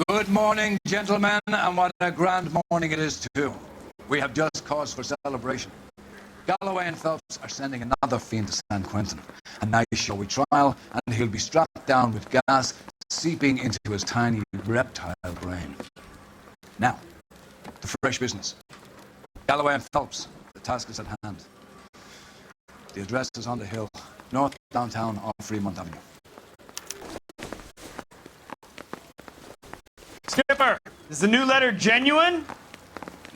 Good morning, gentlemen, and what a grand morning it is, too. We have just cause for celebration. Galloway and Phelps are sending another fiend to San Quentin. A nice showy trial, and he'll be strapped down with gas seeping into his tiny reptile brain. Now, the fresh business. Galloway and Phelps, the task is at hand. The address is on the hill, north downtown off Fremont Avenue. Skipper, is the new letter genuine?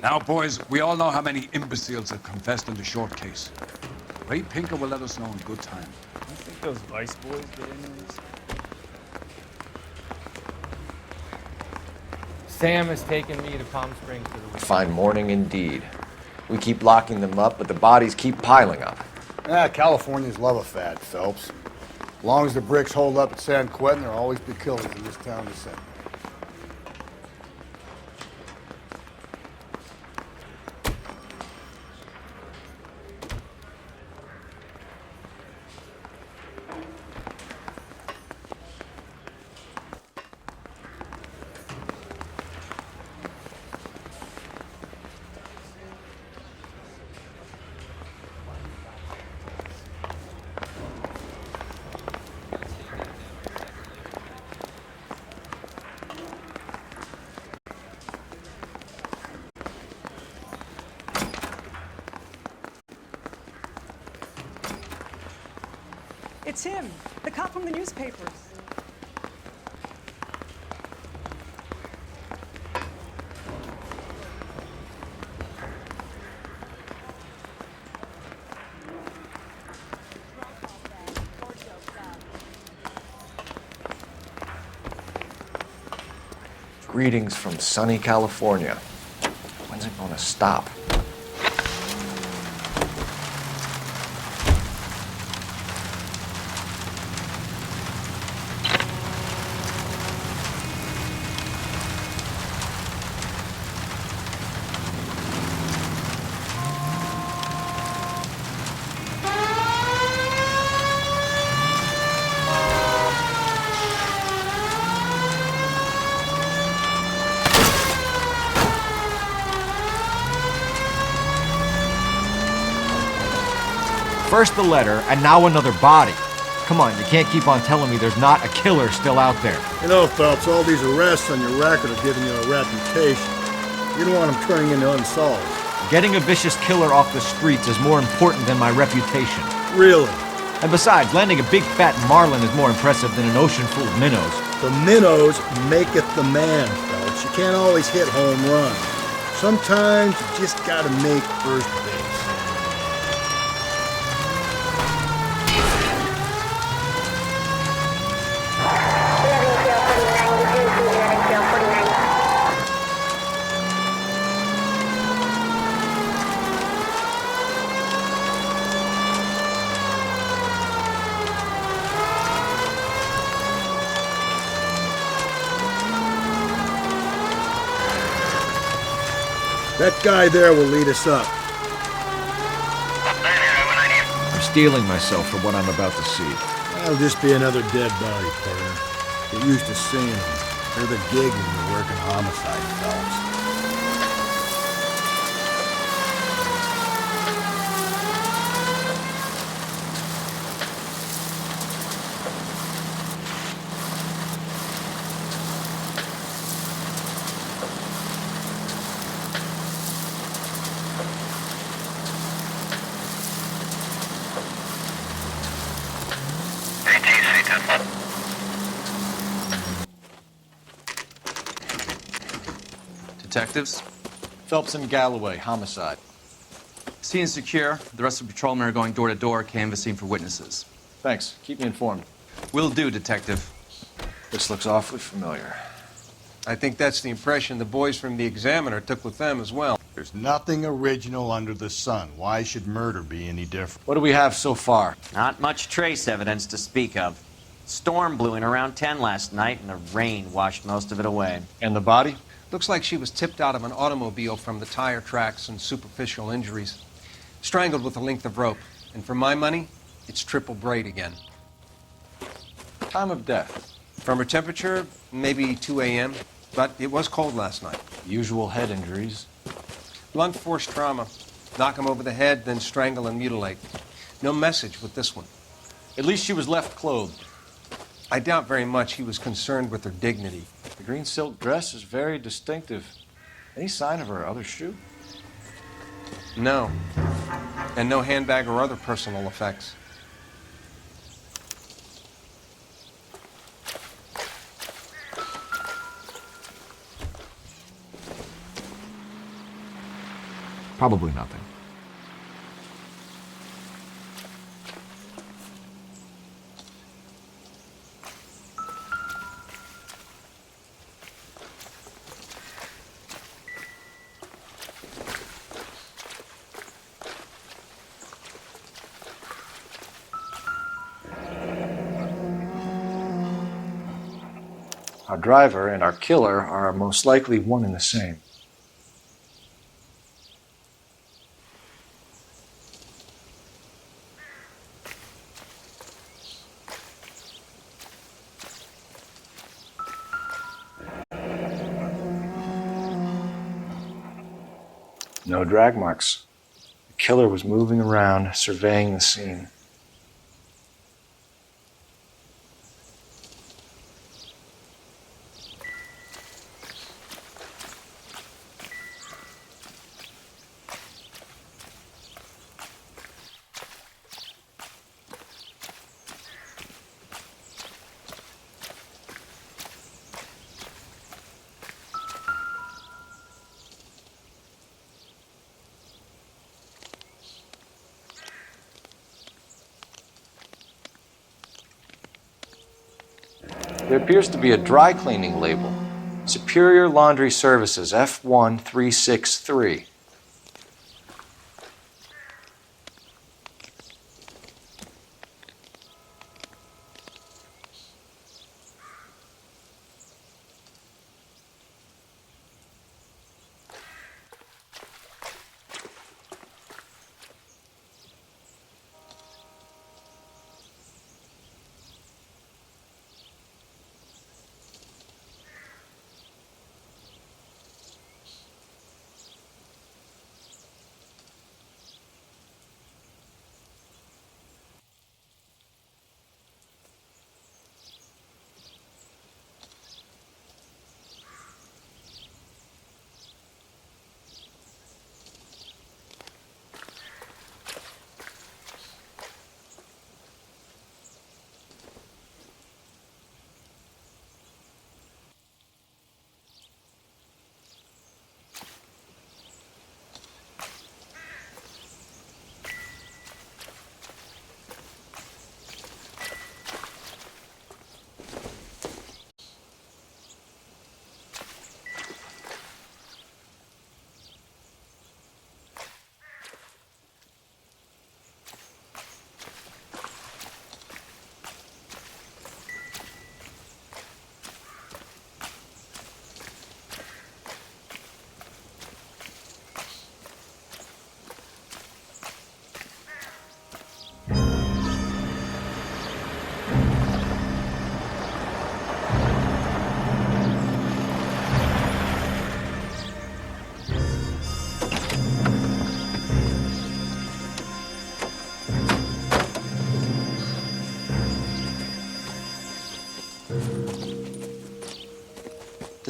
Now, boys, we all know how many imbeciles have confessed in the short case. Ray Pinker will let us know in good time. I think those Vice boys get into this. Sam has taken me to Palm Springs for the weekend. Fine morning indeed. We keep locking them up, but the bodies keep piling up. Californians love a fad, Phelps. As long as the bricks hold up at San Quentin, there'll always be killers in this town to send. It's him, the cop from the newspapers. Greetings from sunny California. When's it gonna stop? First the letter, and now another body. Come on, you can't keep on telling me there's not a killer still out there. You know, Phelps, all these arrests on your record are giving you a reputation. You don't want them turning into unsolved. Getting a vicious killer off the streets is more important than my reputation. Really? And besides, landing a big fat marlin is more impressive than an ocean full of minnows. The minnows maketh the man, Phelps. You can't always hit home runs. Sometimes you just gotta make first base. That guy there will lead us up. I'm steeling myself for what I'm about to see. That'll just be another dead body, partner. Get used to seeing them. They're the gig when you're working homicide, Phelps. Detectives? Phelps and Galloway, homicide. Scene is secure. The rest of the patrolmen are going door to door, canvassing for witnesses. Thanks. Keep me informed. Will do, Detective. This looks awfully familiar. I think that's the impression the boys from the Examiner took with them as well. There's nothing original under the sun. Why should murder be any different? What do we have so far? Not much trace evidence to speak of. Storm blew in around 10 last night, and the rain washed most of it away. And the body? Looks like she was tipped out of an automobile from the tire tracks and superficial injuries. Strangled with a length of rope. And for my money, it's triple braid again. Time of death? From her temperature, maybe 2 a.m. But it was cold last night. Usual head injuries. Blunt force trauma. Knock him over the head, then strangle and mutilate. No message with this one. At least she was left clothed. I doubt very much he was concerned with her dignity. The green silk dress is very distinctive. Any sign of her other shoe? No. And no handbag or other personal effects. Probably nothing. Our driver and our killer are most likely one and the same. No drag marks. The killer was moving around, surveying the scene. There appears to be a dry cleaning label. Superior Laundry Services, F1363.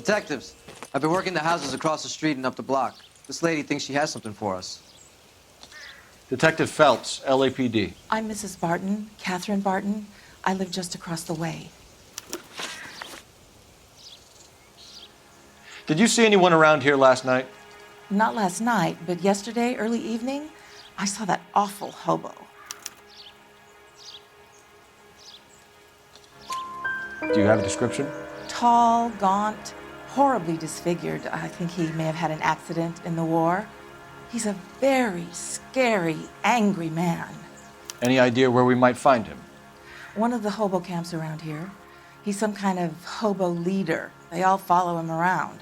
Detectives, I've been working the houses across the street and up the block. This lady thinks she has something for us. Detective Phelps, LAPD. I'm Mrs. Barton, Catherine Barton. I live just across the way. Did you see anyone around here last night? Not last night, but yesterday, early evening, I saw that awful hobo. Do you have a description? Tall, gaunt, horribly disfigured. I think he may have had an accident in the war. He's a very scary, angry man. Any idea where we might find him? One of the hobo camps around here. He's some kind of hobo leader. They all follow him around.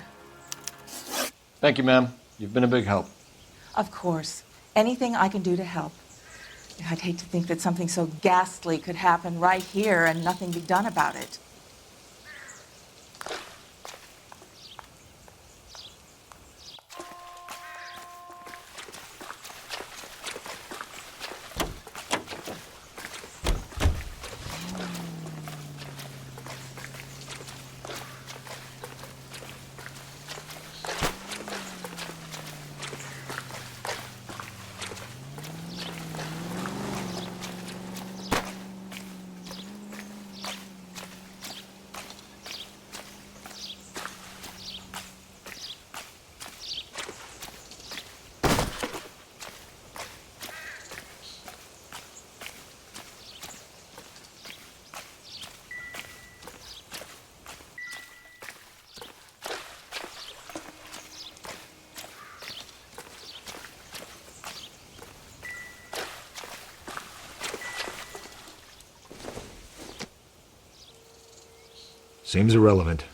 Thank you, ma'am. You've been a big help. Of course. Anything I can do to help. I'd hate to think that something so ghastly could happen right here and nothing be done about it. Seems irrelevant.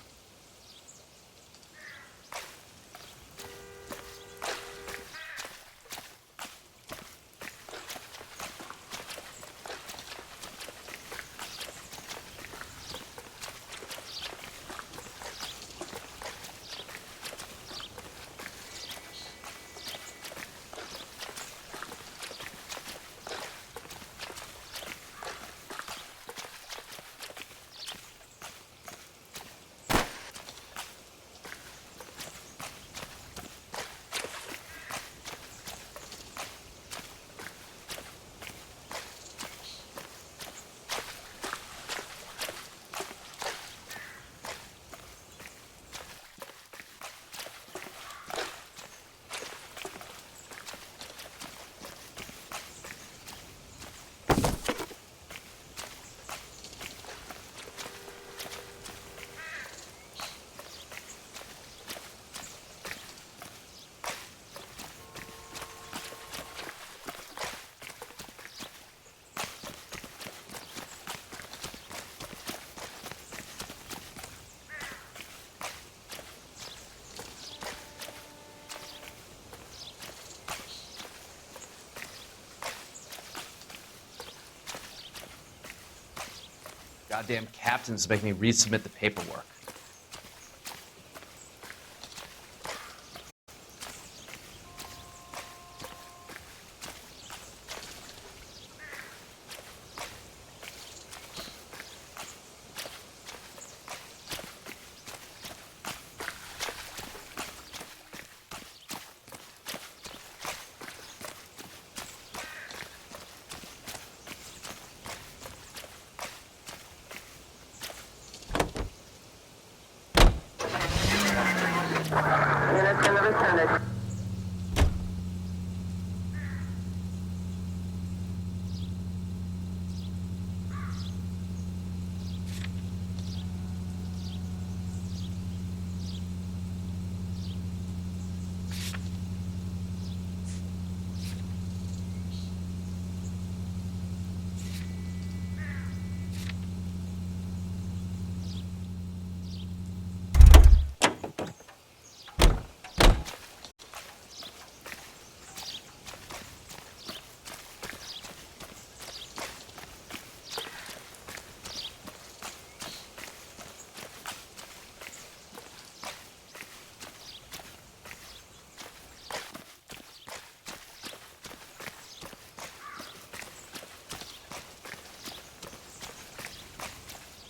Goddamn captains make me resubmit the paperwork.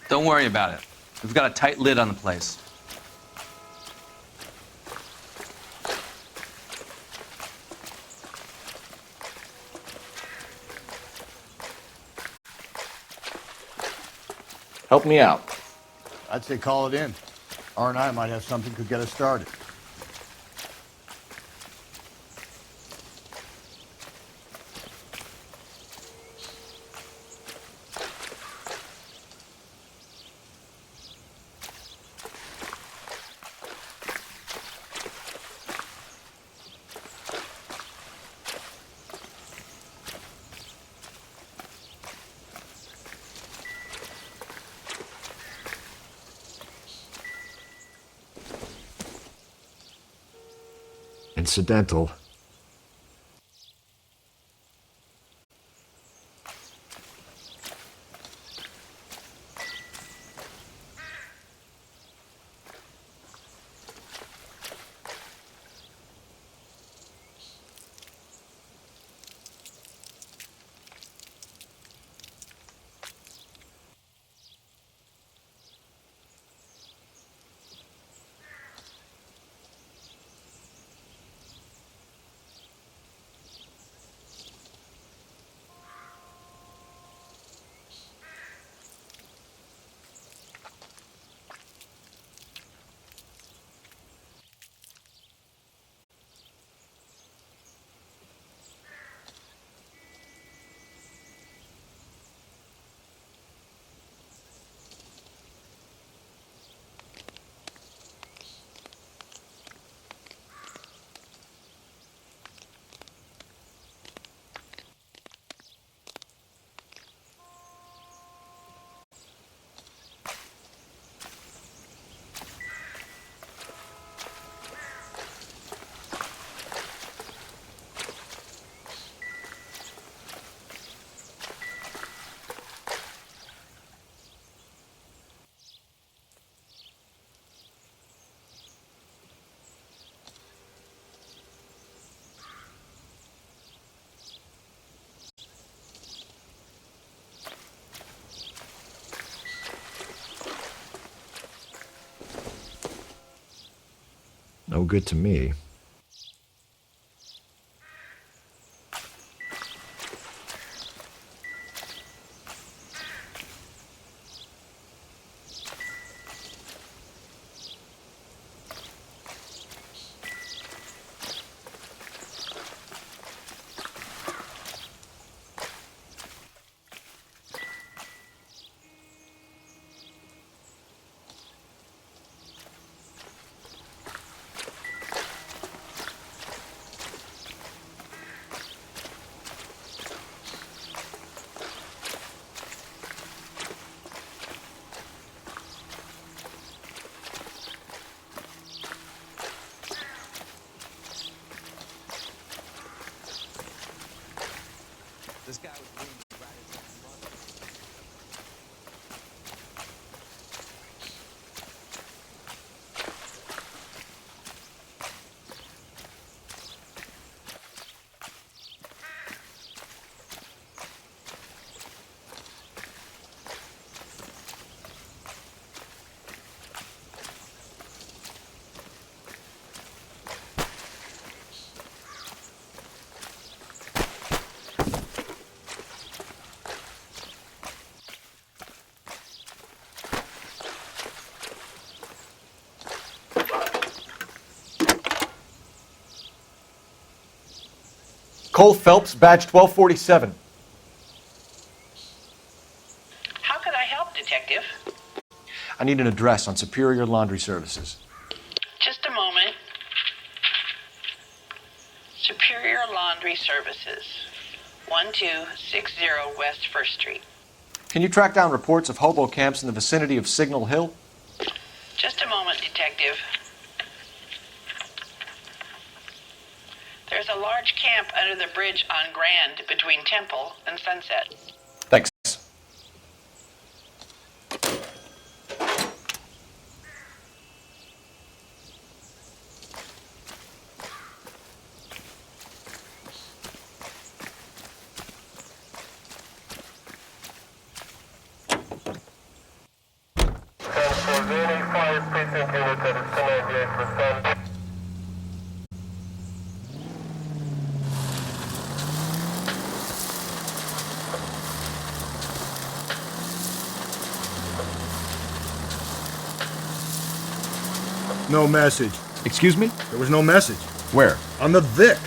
Don't worry about it. We've got a tight lid on the place. Help me out. I'd say call it in. R&I might have something could get us started. Incidental. No good to me. This guy was willing to rat his own mother. Cole Phelps, badge 1247. How can I help, Detective? I need an address on Superior Laundry Services. Just a moment. Superior Laundry Services, 1260 West 1st Street. Can you track down reports of hobo camps in the vicinity of Signal Hill? Just a moment, Detective. There's a large camp under the bridge on Grand between Temple and Sunset. Thanks. No message. Excuse me? There was no message. Where? On the Vic.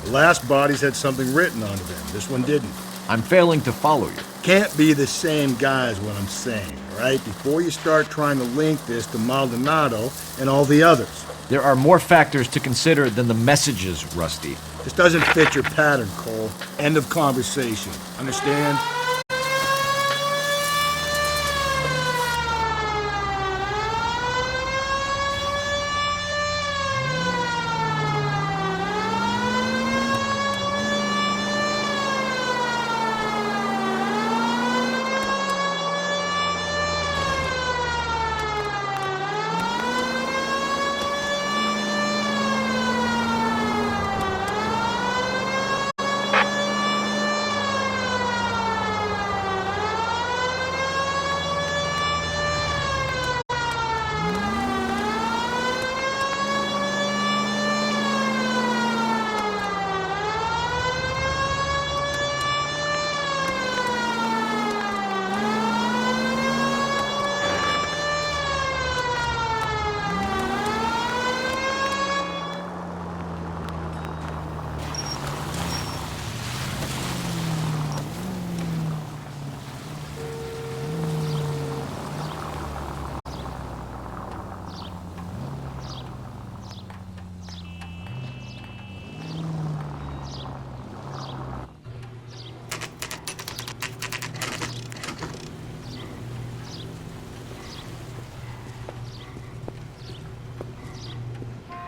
The last bodies had something written onto them. This one didn't. I'm failing to follow you. Can't be the same guy is what I'm saying, right? Before you start trying to link this to Maldonado and all the others. There are more factors to consider than the messages, Rusty. This doesn't fit your pattern, Cole. End of conversation. Understand?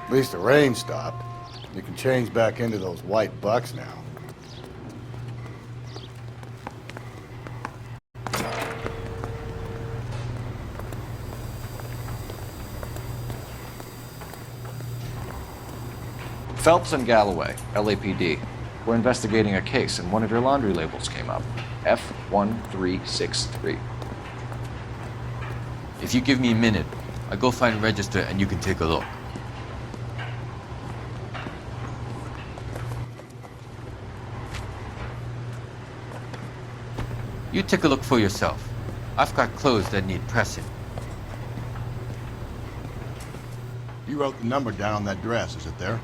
At least the rain stopped. You can change back into those white bucks now. Phelps and Galloway, LAPD. We're investigating a case and one of your laundry labels came up. F1363. If you give me a minute, I'll go find a register and you can take a look. You take a look for yourself. I've got clothes that need pressing. You wrote the number down on that dress, is it there?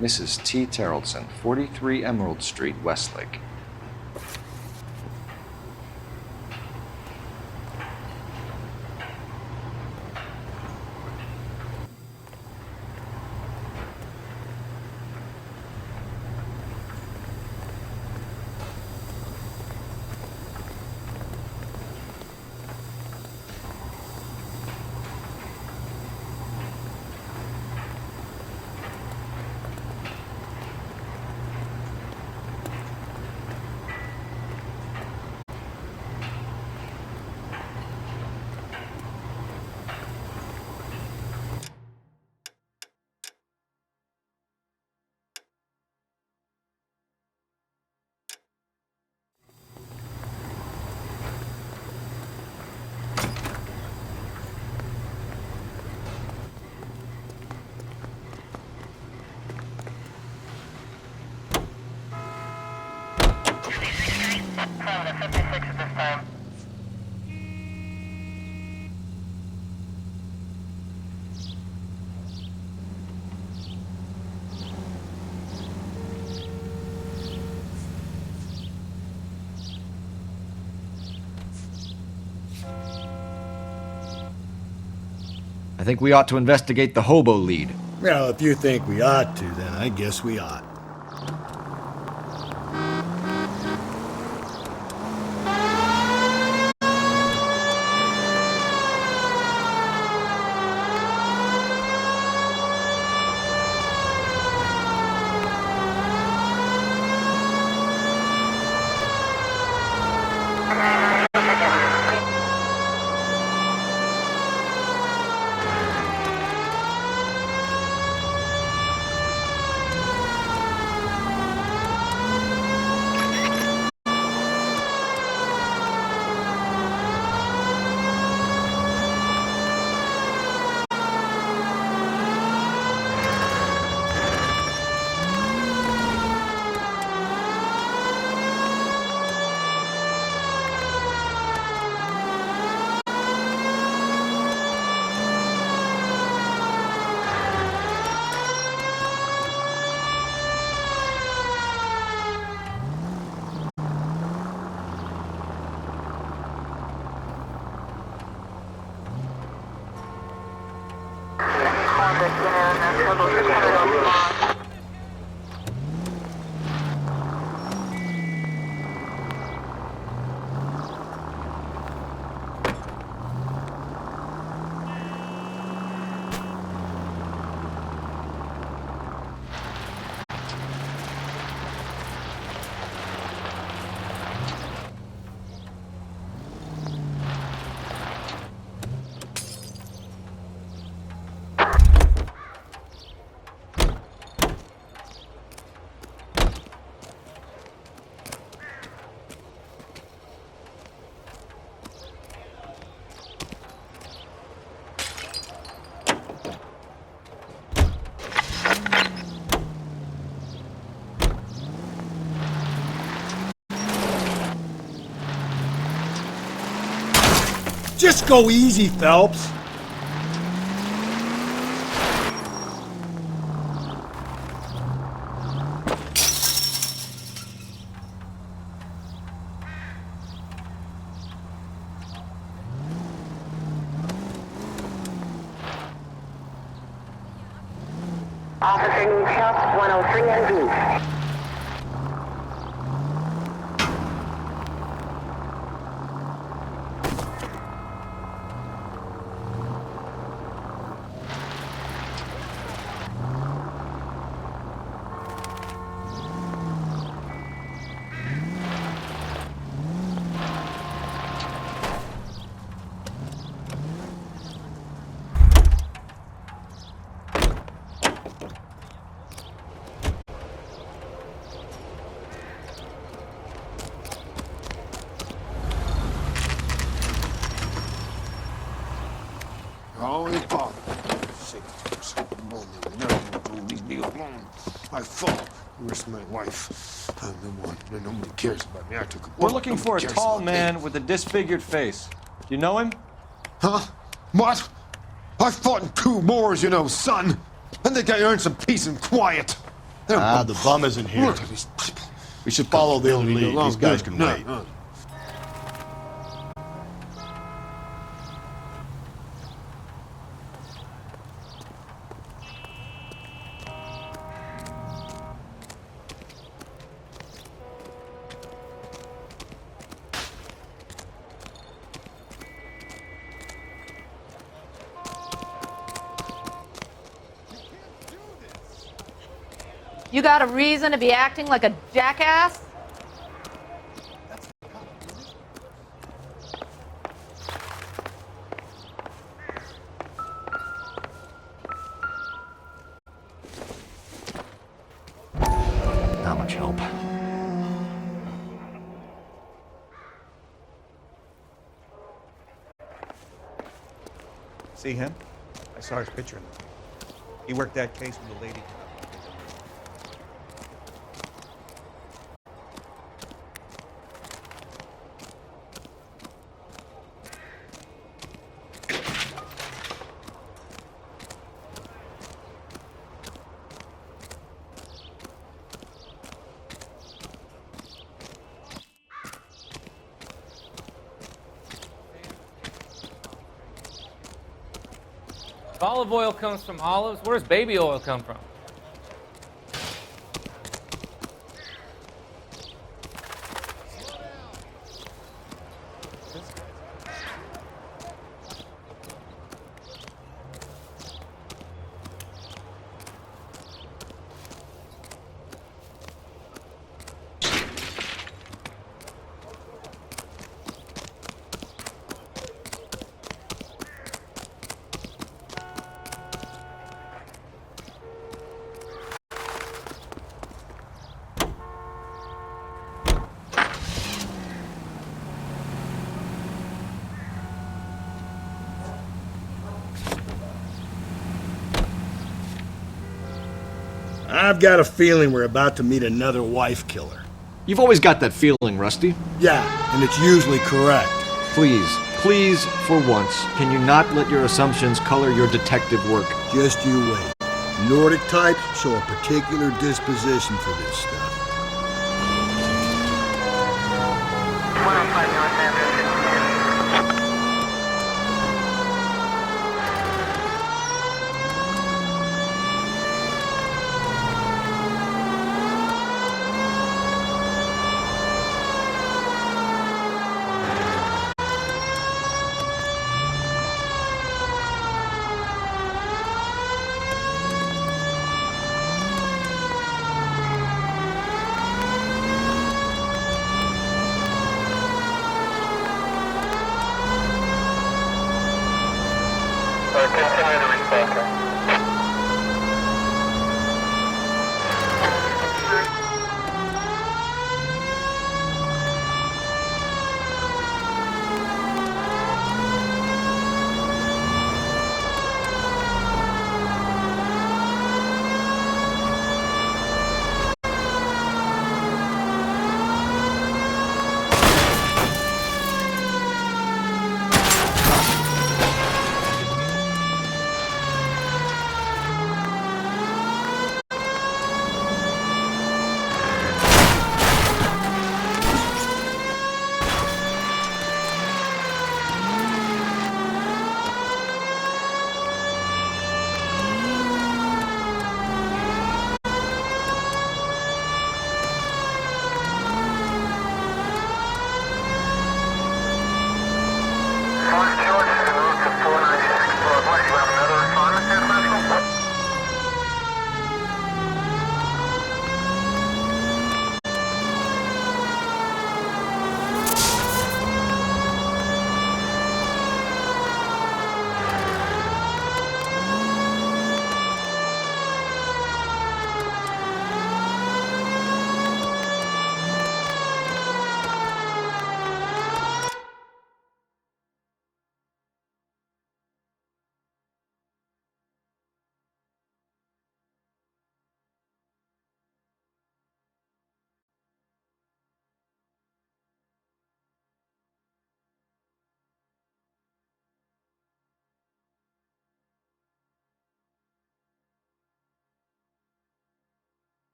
Mrs. T. Terrellson, 43 Emerald Street, Westlake. I think we ought to investigate the hobo lead. Well, if you think we ought to, then I guess we ought. Just go easy, Phelps. Officer needs help, 103 and B. Holy Father, leave me alone. I fought. Risked my life. I'm the one. Nobody cares about me. I took a bullet. We're looking for a Nobody cares tall about man me. with a disfigured face. Do you know him? Huh? What? I fought in 2 wars, you know, son. I think I earned some peace and quiet. The bum isn't here. Look at these people. We should follow the Leave me lead. alone. These guys Good. can No, wait. no. You got a reason to be acting like a jackass? Not much help. See him? I saw his picture. He worked that case with the lady. If olive oil comes from olives, where does baby oil come from? I've got a feeling we're about to meet another wife killer. You've always got that feeling, Rusty. Yeah, and it's usually correct. Please, for once, can you not let your assumptions color your detective work? Just you wait. Nordic types show a particular disposition for this stuff. 105 North Avenue. Continue the response.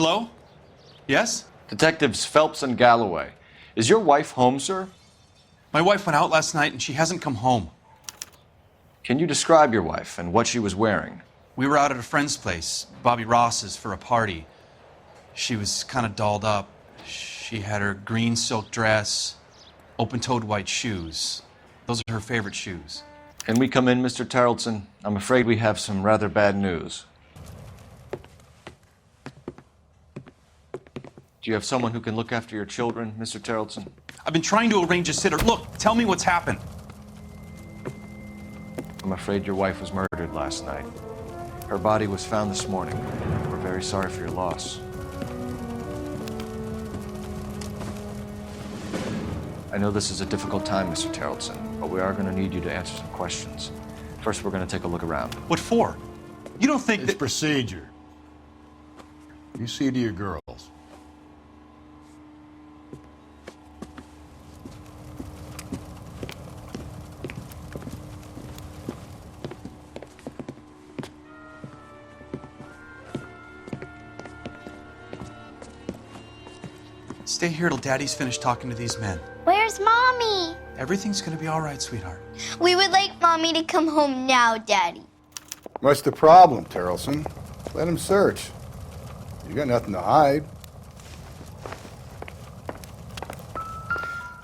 Hello? Yes? Detectives Phelps and Galloway. Is your wife home, sir? My wife went out last night and she hasn't come home. Can you describe your wife and what she was wearing? We were out at a friend's place, Bobby Ross's, for a party. She was kind of dolled up. She had her green silk dress, open-toed white shoes. Those are her favorite shoes. Can we come in, Mr. Tarleton? I'm afraid we have some rather bad news. Do you have someone who can look after your children, Mr. Tarleton? I've been trying to arrange a sitter. Look, tell me what's happened. I'm afraid your wife was murdered last night. Her body was found this morning. We're very sorry for your loss. I know this is a difficult time, Mr. Tarleton, but we are going to need you to answer some questions. First, we're going to take a look around. What for? You don't think It's procedure. You see to your girls. Stay here till Daddy's finished talking to these men. Where's Mommy? Everything's gonna be all right, sweetheart. We would like Mommy to come home now, Daddy. What's the problem, Tarleton? Let him search. You got nothing to hide.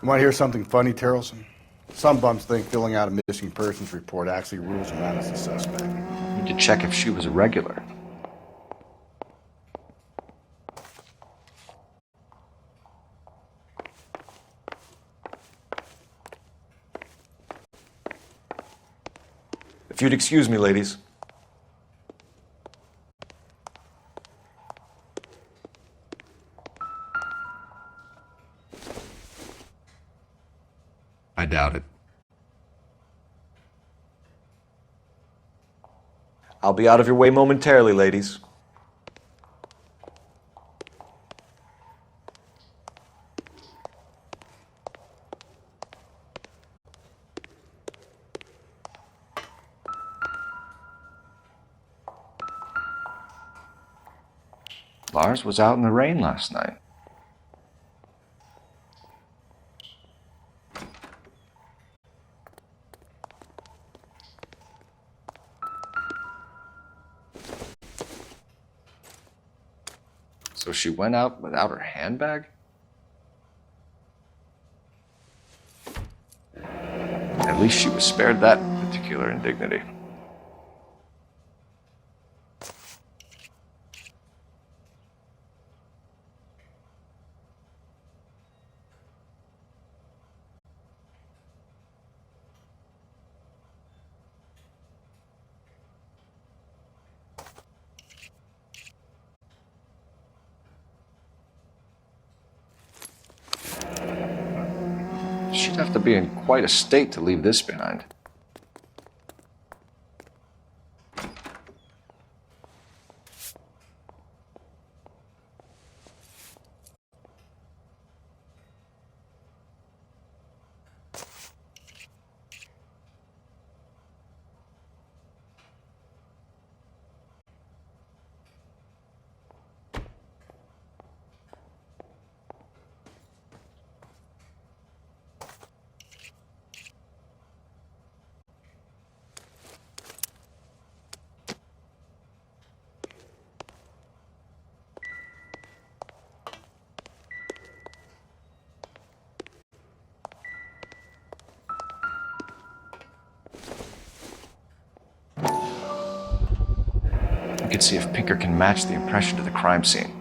You want to hear something funny, Tarleton? Some bums think filling out a missing persons report actually rules him out as a suspect. You need to check if she was a regular. If you'd excuse me, ladies. I doubt it. I'll be out of your way momentarily, ladies. Lars was out in the rain last night. So she went out without her handbag? At least she was spared that particular indignity. She'd have to be in quite a state to leave this behind. We could see if Pinker can match the impression to the crime scene.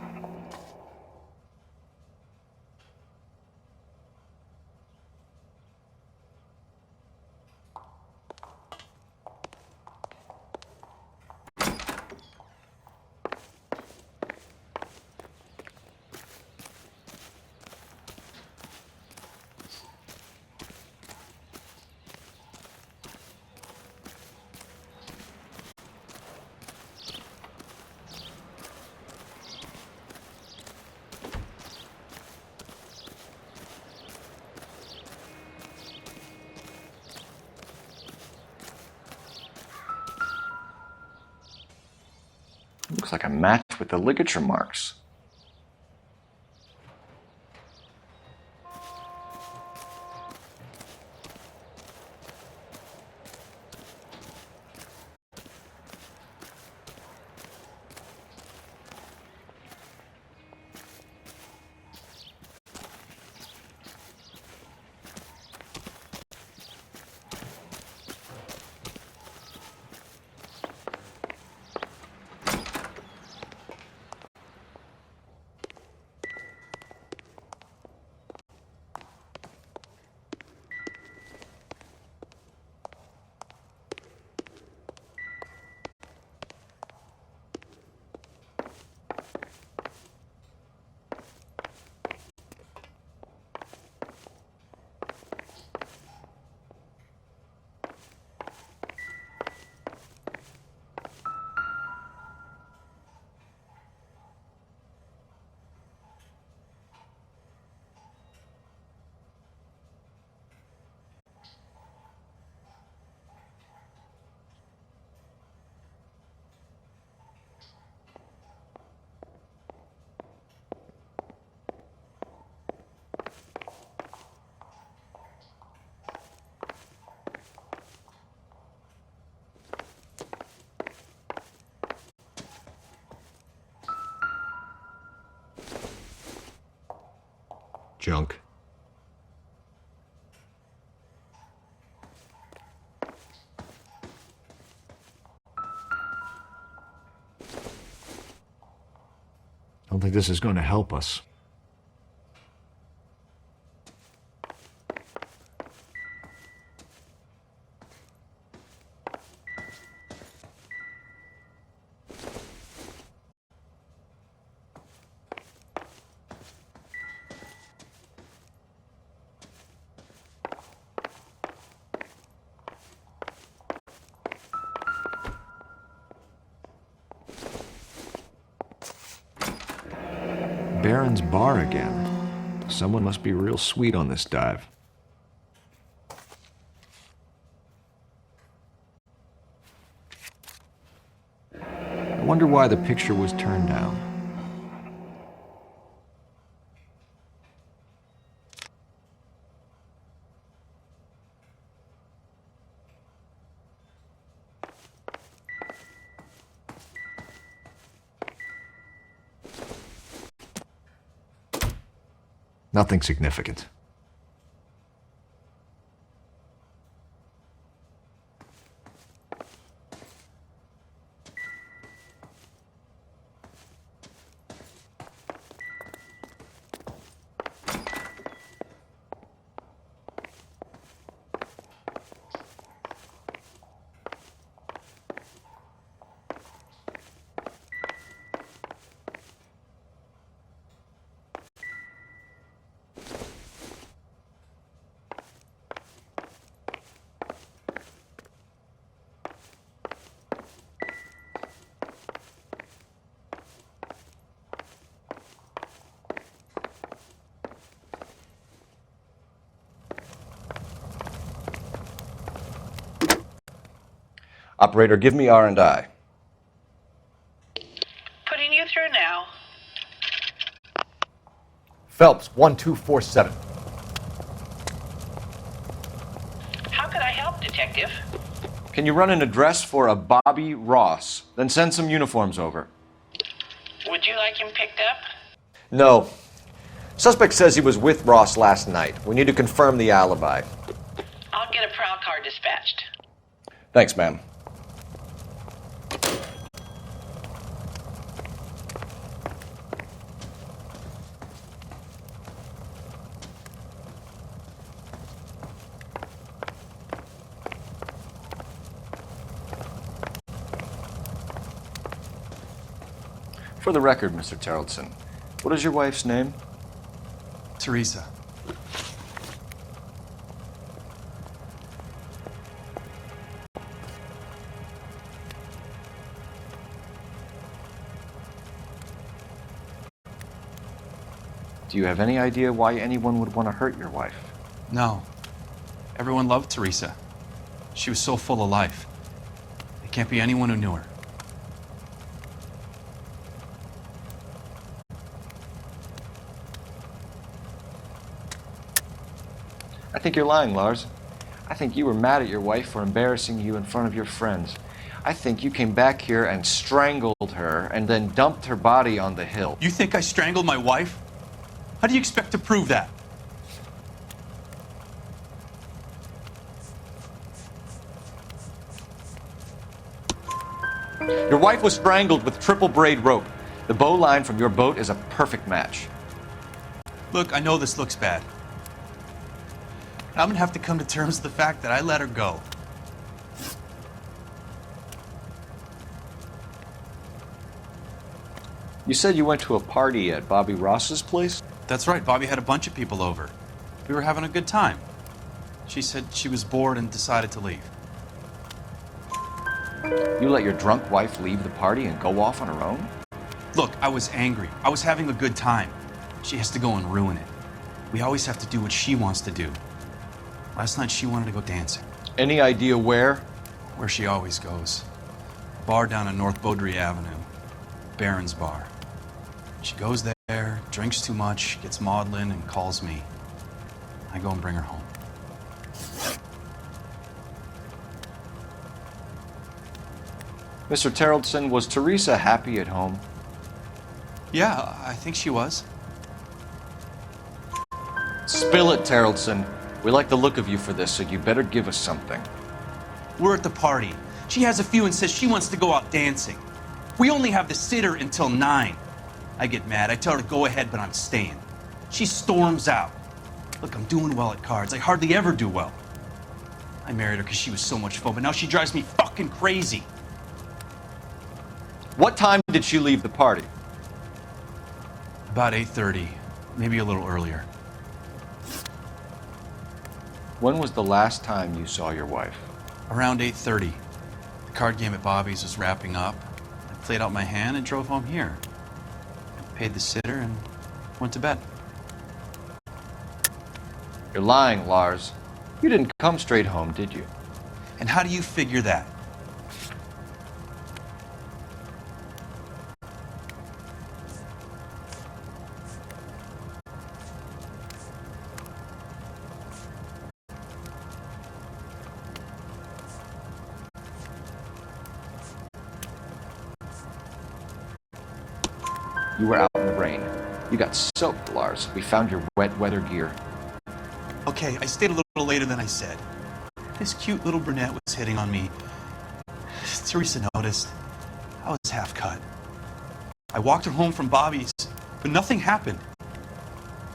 Looks like a match with the ligature marks. junk. I don't think this is going to help us. Baron's bar again. Someone must be real sweet on this dive. I wonder why the picture was turned down. Nothing significant. Operator, give me R&I. Putting you through now. Phelps, 1247. How could I help, Detective? Can you run an address for a Bobby Ross? Then send some uniforms over. Would you like him picked up? No. Suspect says he was with Ross last night. We need to confirm the alibi. I'll get a prowl car dispatched. Thanks, ma'am. For the record, Mr. Terrelson, what is your wife's name? Teresa. Do you have any idea why anyone would want to hurt your wife? No. Everyone loved Teresa. She was so full of life. There can't be anyone who knew her. I think you're lying, Lars. I think you were mad at your wife for embarrassing you in front of your friends. I think you came back here and strangled her and then dumped her body on the hill. You think I strangled my wife? How do you expect to prove that? Your wife was strangled with triple braid rope. The bow line from your boat is a perfect match. Look, I know this looks bad. I'm gonna have to come to terms with the fact that I let her go. You said you went to a party at Bobby Ross's place? That's right, Bobby had a bunch of people over. We were having a good time. She said she was bored and decided to leave. You let your drunk wife leave the party and go off on her own? Look, I was angry. I was having a good time. She has to go and ruin it. We always have to do what she wants to do. Last night she wanted to go dancing. Any idea where? Where she always goes. Bar down on North Beaudry Avenue. Baron's bar. She goes there, drinks too much, gets maudlin, and calls me. I go and bring her home. Mr. Terrelson, was Teresa happy at home? Yeah, I think she was. Spill it, Terrelson. We like the look of you for this, so you better give us something. We're at the party. She has a few and says she wants to go out dancing. We only have the sitter until 9. I get mad. I tell her to go ahead, but I'm staying. She storms out. Look, I'm doing well at cards. I hardly ever do well. I married her because she was so much fun, but now she drives me fucking crazy. What time did she leave the party? About 8:30, maybe a little earlier. When was the last time you saw your wife? Around 8:30. The card game at Bobby's was wrapping up. I played out my hand and drove home here. I paid the sitter and went to bed. You're lying, Lars. You didn't come straight home, did you? And how do you figure that? You were out in the rain. You got soaked, Lars. We found your wet weather gear. Okay, I stayed a little later than I said. This cute little brunette was hitting on me. Teresa noticed. I was half cut. I walked her home from Bobby's, but nothing happened.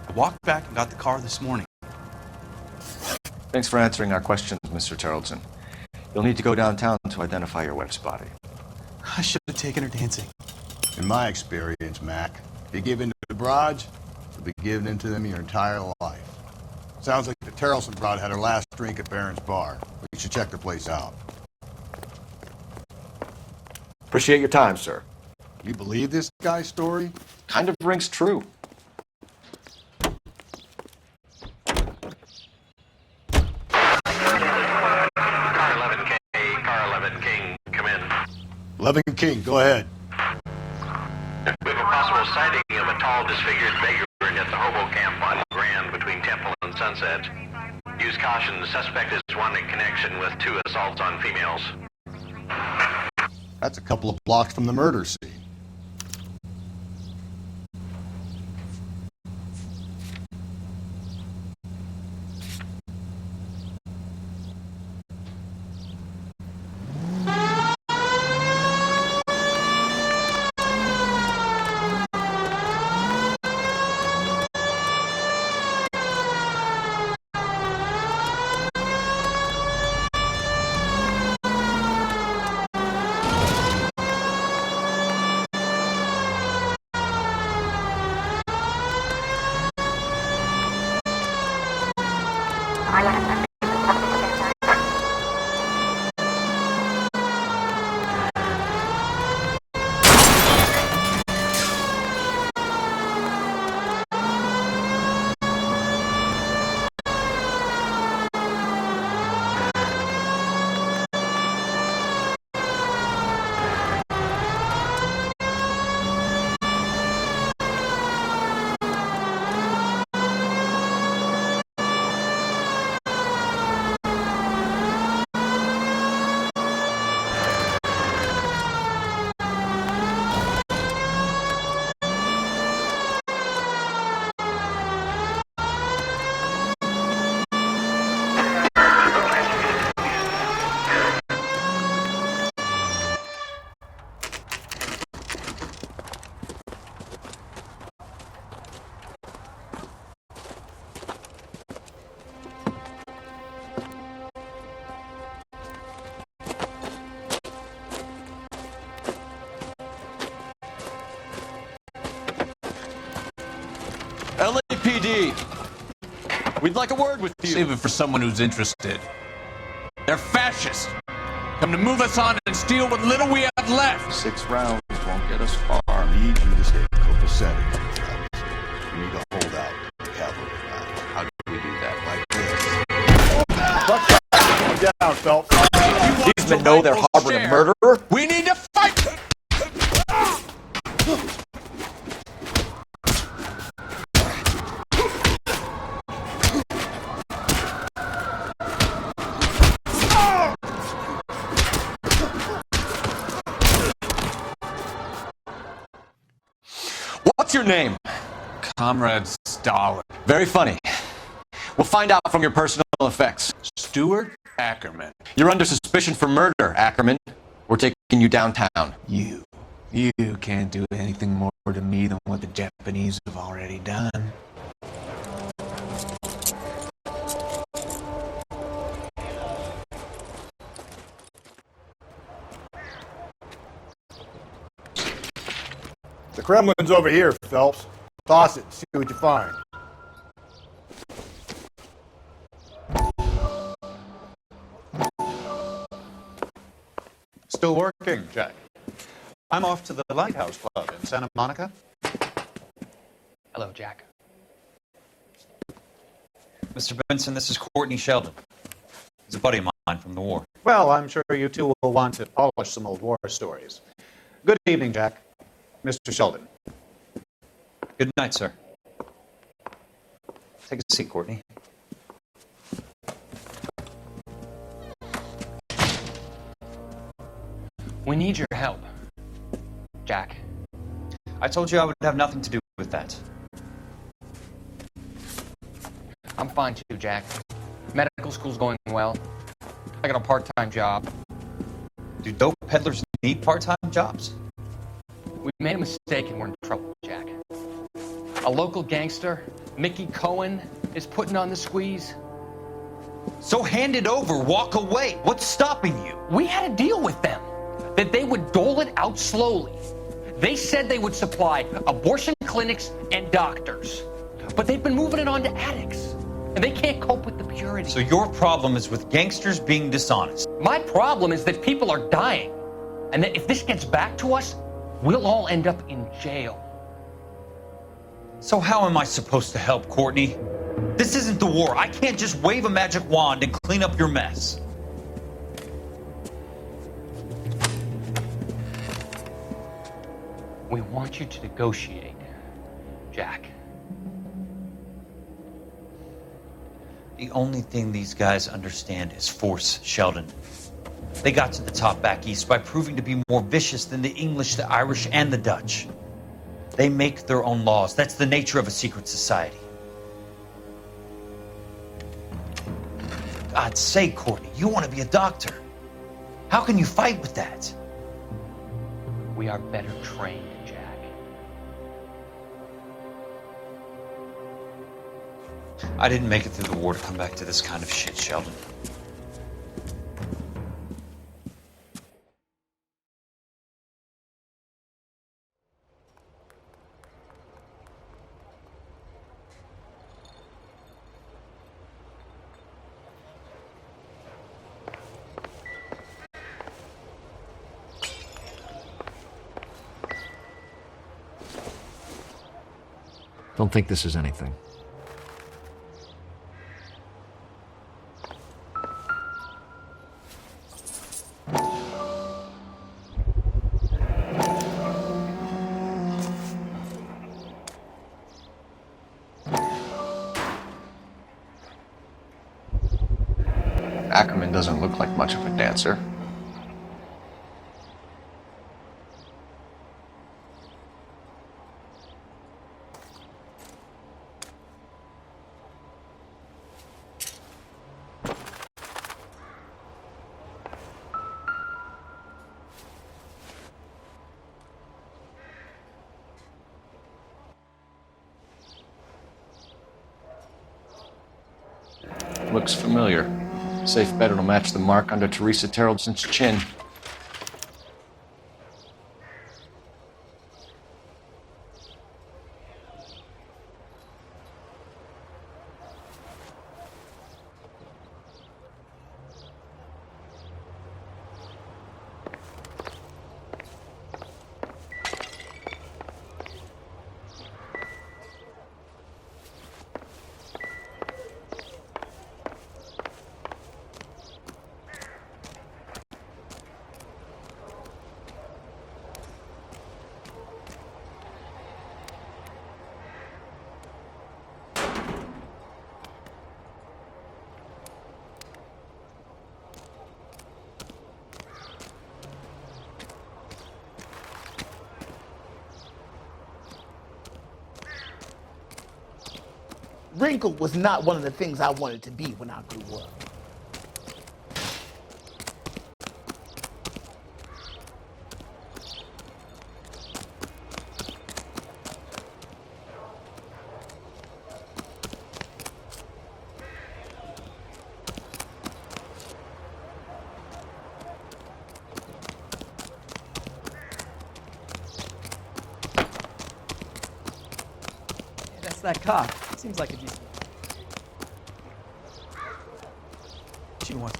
I walked back and got the car this morning. Thanks for answering our questions, Mr. Terrelson. You'll need to go downtown to identify your wife's body. I should have taken her dancing. In my experience, Mac, if you give in to the broads, you'll be giving in to them your entire life. Sounds like the Terrelson broad had her last drink at Barron's bar. We should check the place out. Appreciate your time, sir. You believe this guy's story? Kind of rings true. Car 11K, Car 11 King, come in. 11 King, go ahead. We have a possible sighting of a tall, disfigured vagrant at the hobo camp on Grand between Temple and Sunset. Use caution. The suspect is wanting connection with 2 assaults on females. That's a couple of blocks from the murder scene. LAPD, we'd like a word with you. Save it for someone who's interested. They're fascists. Come to move us on and steal what little we have left. 6 rounds won't get us far. Need you to stay copacetic. You need to hold out the cavalry line. How do we do that? Like this. Down, Phelps. These men know they're harboring a murderer. We need to fight! What's your name? Comrade Stalin. Very funny. We'll find out from your personal effects. Stuart Ackerman. You're under suspicion for murder, Ackerman. We're taking you downtown. You can't do anything more to me than what the Japanese have already done. The Kremlin's over here, Phelps. Toss it, see what you find. Still working, Jack. I'm off to the Lighthouse Club in Santa Monica. Hello, Jack. Mr. Benson, this is Courtney Sheldon. He's a buddy of mine from the war. Well, I'm sure you two will want to polish some old war stories. Good evening, Jack. Mr. Sheldon. Good night, sir. Take a seat, Courtney. We need your help, Jack. I told you I would have nothing to do with that. I'm fine too, Jack. Medical school's going well. I got a part-time job. Do dope peddlers need part-time jobs? We made a mistake and we're in trouble, Jack. A local gangster, Mickey Cohen, is putting on the squeeze. So hand it over, walk away. What's stopping you? We had a deal with them that they would dole it out slowly. They said they would supply abortion clinics and doctors, but they've been moving it on to addicts, and they can't cope with the purity. So your problem is with gangsters being dishonest. My problem is that people are dying, and that if this gets back to us, we'll all end up in jail. So how am I supposed to help, Courtney? This isn't the war. I can't just wave a magic wand and clean up your mess. We want you to negotiate, Jack. The only thing these guys understand is force, Sheldon. They got to the top back east by proving to be more vicious than the English, the Irish, and the Dutch. They make their own laws. That's the nature of a secret society. For God's sake, Courtney, you want to be a doctor. How can you fight with that? We are better trained, Jack. I didn't make it through the war to come back to this kind of shit, Sheldon. Don't think this is anything. Ackerman doesn't look like much of a dancer. Looks familiar. Safe bet it'll match the mark under Teresa Terrelson's chin. Wrinkle was not one of the things I wanted to be when I grew up. That's that cop. Seems like a decent. She wants.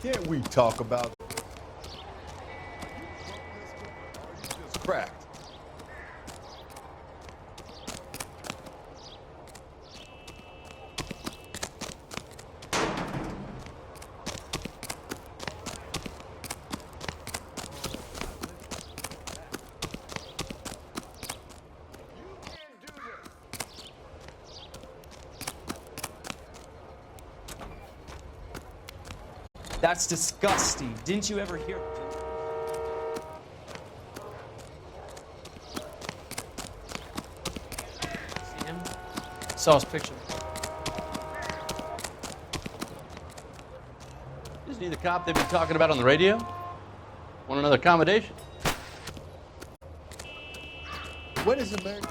Can't we talk about just cracked? That's disgusting. Didn't you ever hear? See him? Saw his picture. Isn't he the cop they've been talking about on the radio? Want another accommodation? When is America?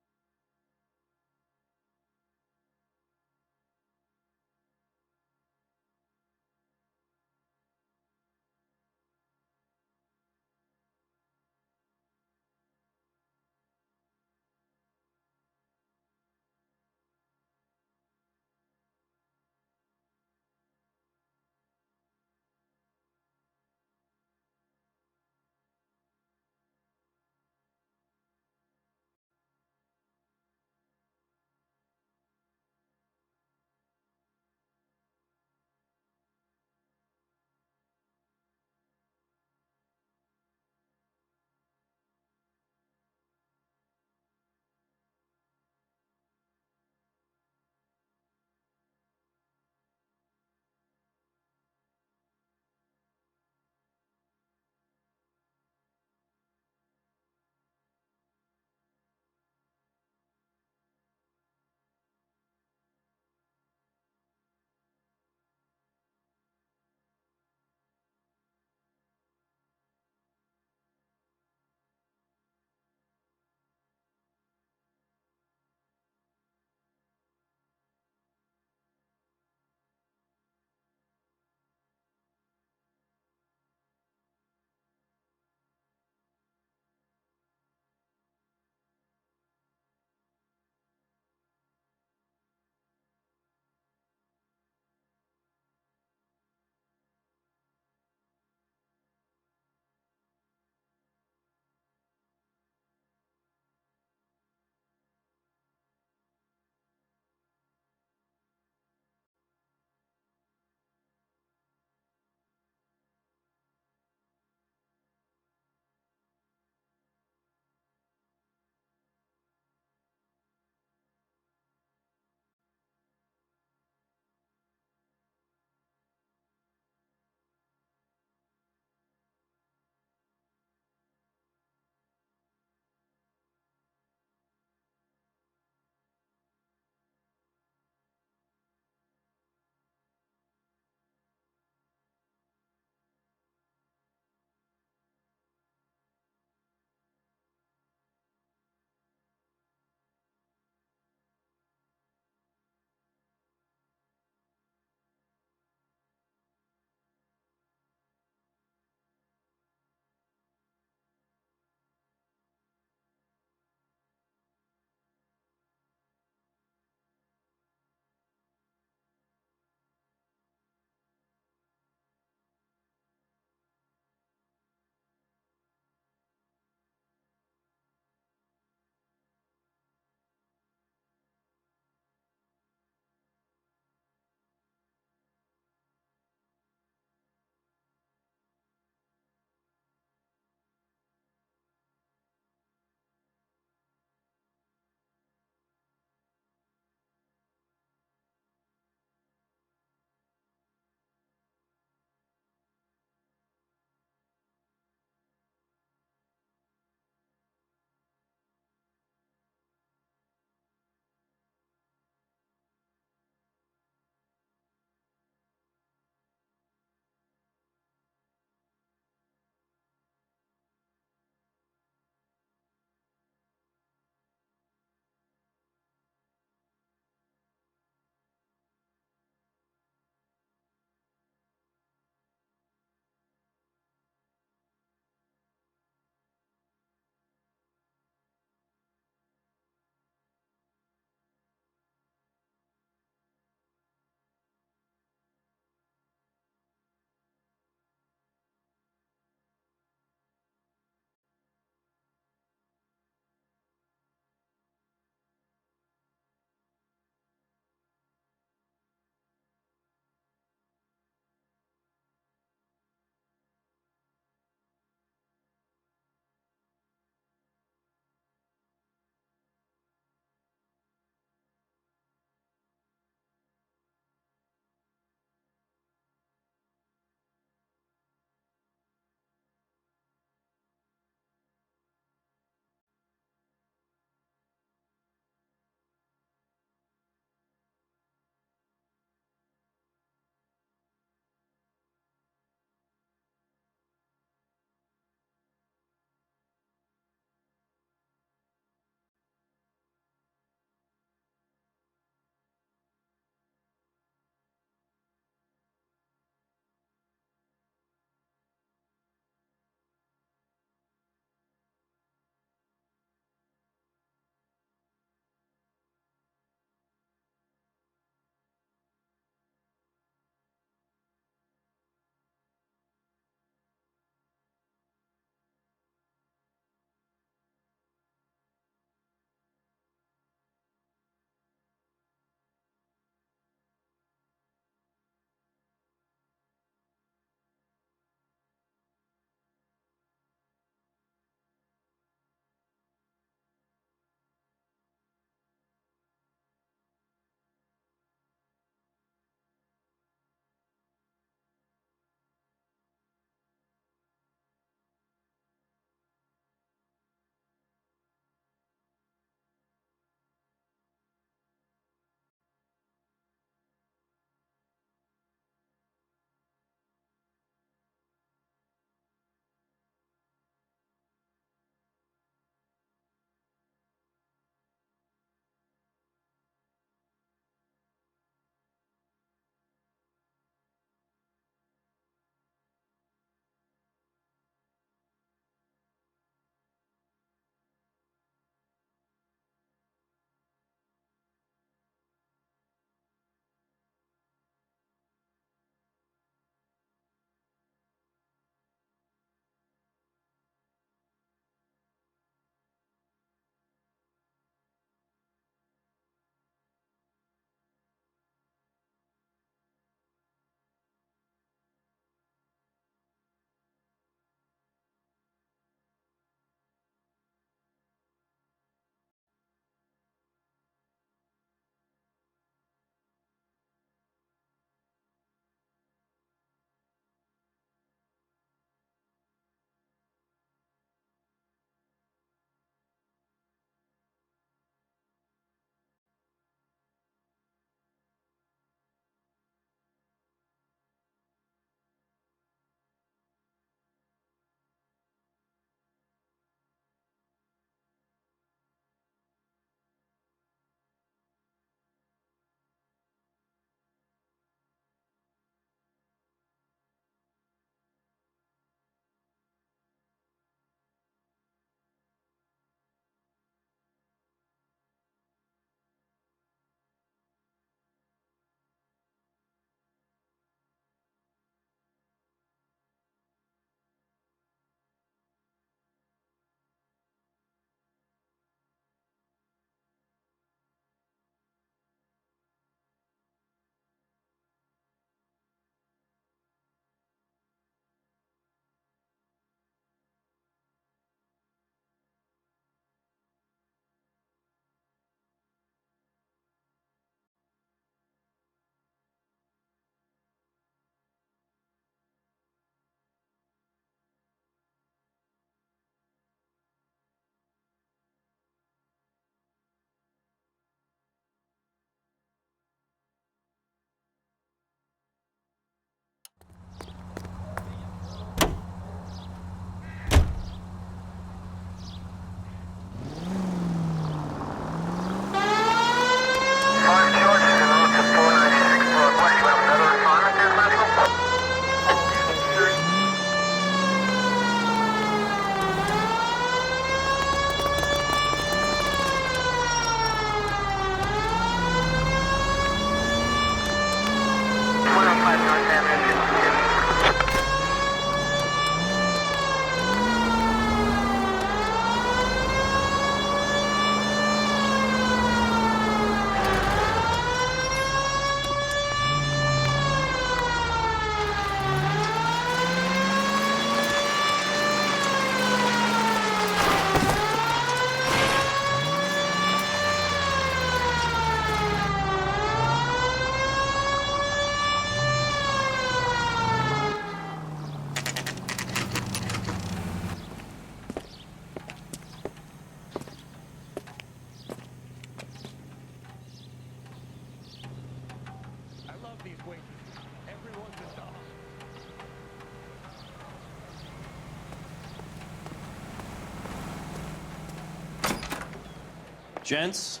Gents,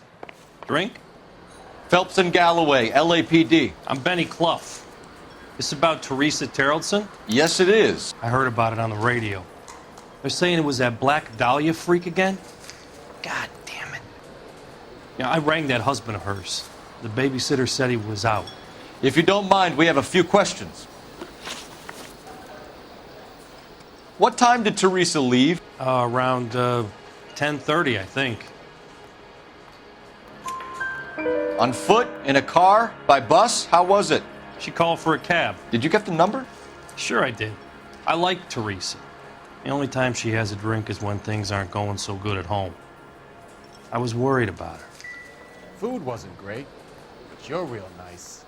drink? Phelps and Galloway, LAPD. I'm Benny Clough. This about Teresa Terrellson? Yes, it is. I heard about it on the radio. They're saying it was that Black Dahlia freak again? God damn it. Yeah, I rang that husband of hers. The babysitter said he was out. If you don't mind, we have a few questions. What time did Teresa leave? Around 10:30, I think. On foot? In a car? By bus? How was it? She called for a cab. Did you get the number? Sure I did. I like Teresa. The only time she has a drink is when things aren't going so good at home. I was worried about her. Food wasn't great, but you're real nice.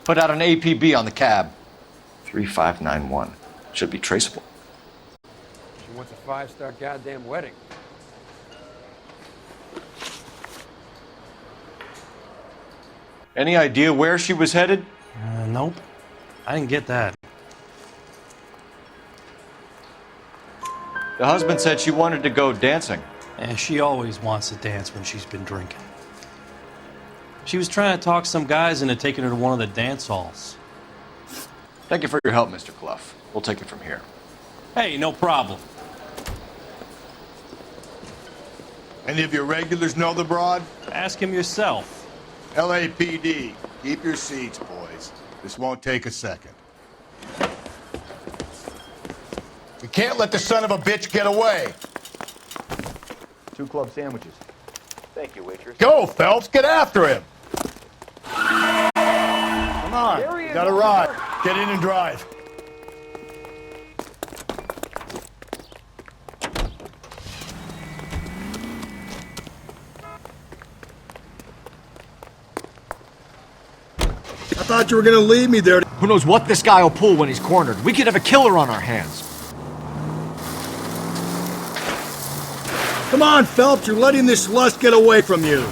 Put out an APB on the cab. 3591. Should be traceable. She wants a 5-star goddamn wedding. Any idea where she was headed? Nope. I didn't get that. The husband said she wanted to go dancing. And she always wants to dance when she's been drinking. She was trying to talk some guys into taking her to one of the dance halls. Thank you for your help, Mr. Clough. We'll take it from here. Hey, no problem. Any of your regulars know the broad? Ask him yourself. LAPD, keep your seats, boys. This won't take a second. We can't let the son of a bitch get away. 2 club sandwiches. Thank you, waitress. Go, Phelps, get after him. Come on, you got a ride. Get in and drive. I thought you were gonna leave me there. Who knows what this guy will pull when he's cornered? We could have a killer on our hands. Come on, Phelps, you're letting this lust get away from you.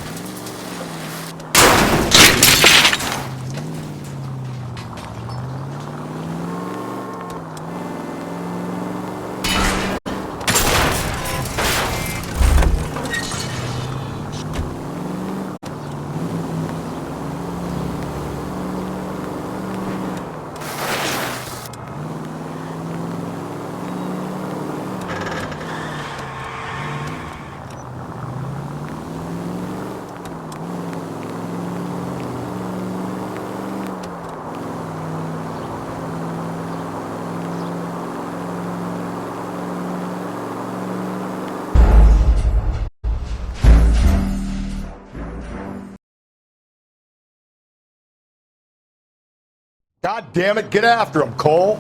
God damn it, get after him, Cole.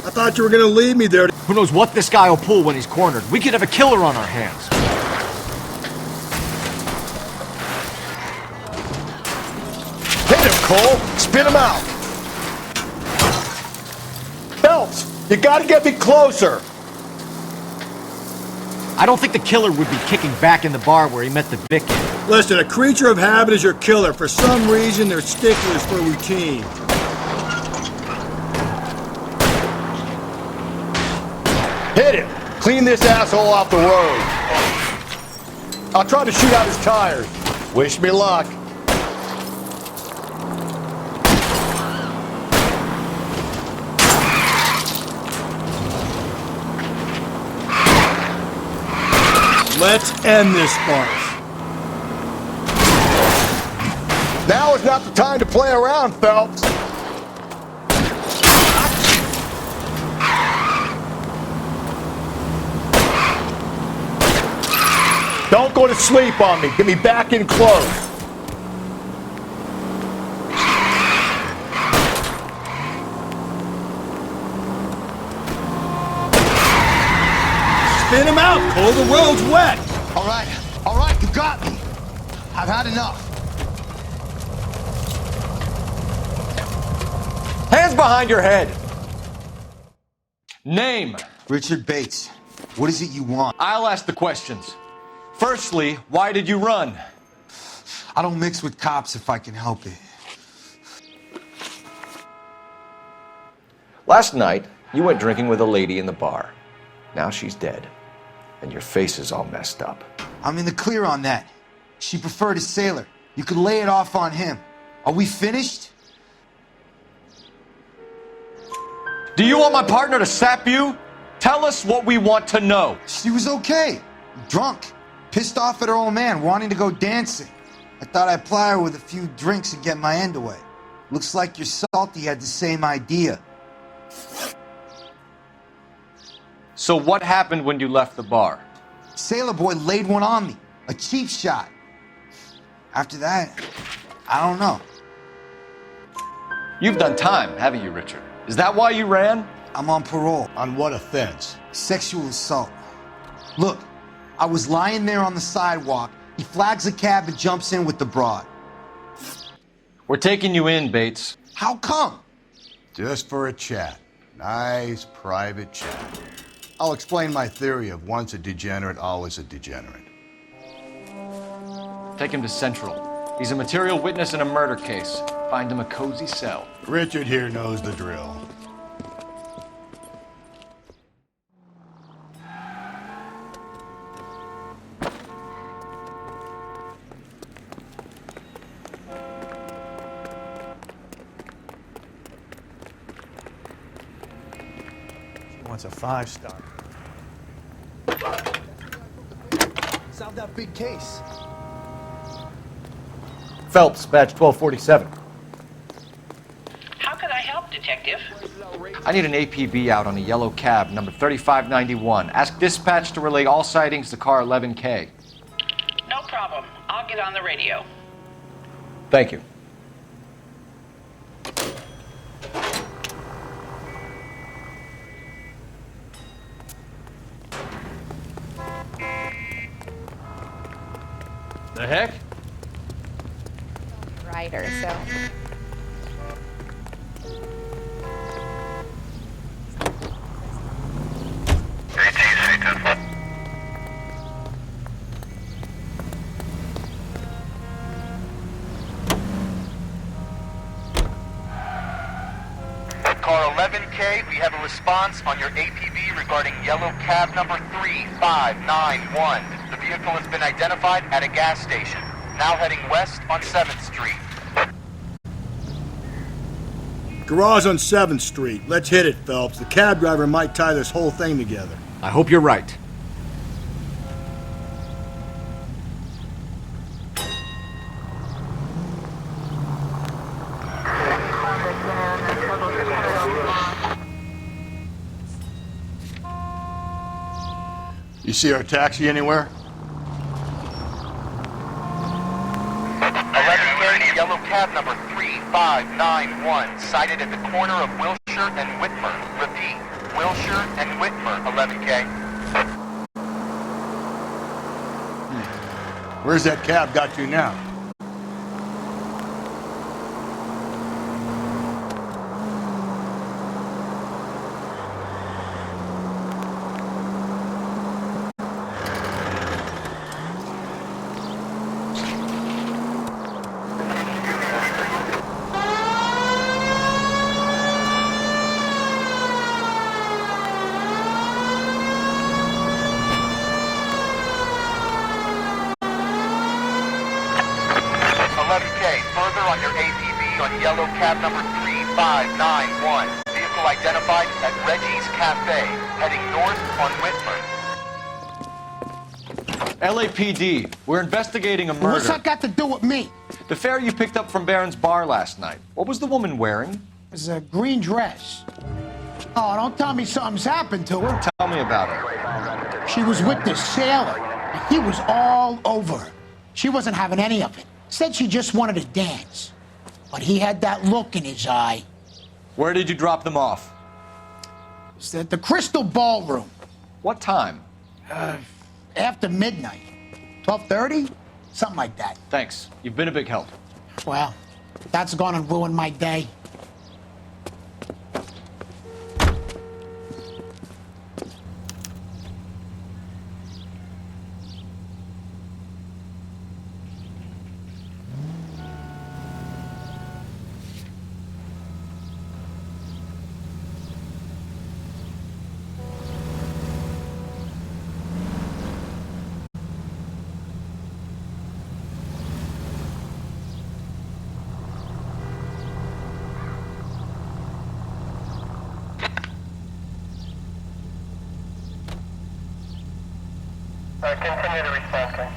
I thought you were gonna leave me there. Who knows what this guy will pull when he's cornered? We could have a killer on our hands. Hit him, Cole. Spin him out. Phelps, you gotta get me closer. I don't think the killer would be kicking back in the bar where he met the victim. Listen, a creature of habit is your killer. For some reason, they're sticklers for routine. Hit him. Clean this asshole off the road. I'll try to shoot out his tires. Wish me luck. Let's end this farce. Now is not the time to play around, Phelps. Don't go to sleep on me. Get me back in close. Spin him out, Cole. The road's wet. All right, you got me. I've had enough. Hands behind your head. Name. Richard Bates. What is it you want? I'll ask the questions. Firstly, why did you run? I don't mix with cops if I can help it. Last night, you went drinking with a lady in the bar. Now she's dead. And your face is all messed up. I'm in the clear on that. She preferred a sailor. You could lay it off on him. Are we finished? Do you want my partner to sap you? Tell us what we want to know. She was okay. Drunk. Pissed off at her old man, wanting to go dancing. I thought I'd ply her with a few drinks and get my end away. Looks like your Salty had the same idea. So what happened when you left the bar? Sailor boy laid one on me. A cheap shot. After that, I don't know. You've done time, haven't you, Richard? Is that why you ran? I'm on parole. On what offense? Sexual assault. Look, I was lying there on the sidewalk. He flags a cab and jumps in with the broad. We're taking you in, Bates. How come? Just for a chat. Nice private chat. I'll explain my theory of once a degenerate, always a degenerate. Take him to Central. He's a material witness in a murder case. Find him a cozy cell. Richard here knows the drill. She wants a 5-star. Solve that big case. Phelps, badge 1247. How can I help, Detective? I need an APB out on a yellow cab, number 3591. Ask dispatch to relay all sightings to car 11K. No problem. I'll get on the radio. Thank you. The heck? Writer, so. Car 11K, we have a response on your APB regarding yellow cab number 3591. The vehicle has been identified at a gas station. Now heading west on 7th Street. Garage on 7th Street. Let's hit it, Phelps. The cab driver might tie this whole thing together. I hope you're right. You see our taxi anywhere? 11K, yellow cab number 3591, sighted at the corner of Wilshire and Whitmer. Repeat, Wilshire and Whitmer, 11K. Where's that cab got to now? On your APB on yellow cab number 3591. Vehicle identified at Reggie's Cafe, heading north on Whitmer. LAPD, we're investigating a murder. What's that got to do with me? The fare you picked up from Barron's bar last night. What was the woman wearing? It was a green dress. Oh, don't tell me something's happened to her. Tell me about her. She was with this sailor. He was all over her. She wasn't having any of it. Said she just wanted to dance. But he had that look in his eye. Where did you drop them off? It was at the Crystal Ballroom. What time? After midnight. 12:30? Something like that. Thanks. You've been a big help. Well, that's gonna ruin my day. Continue to respond, sir.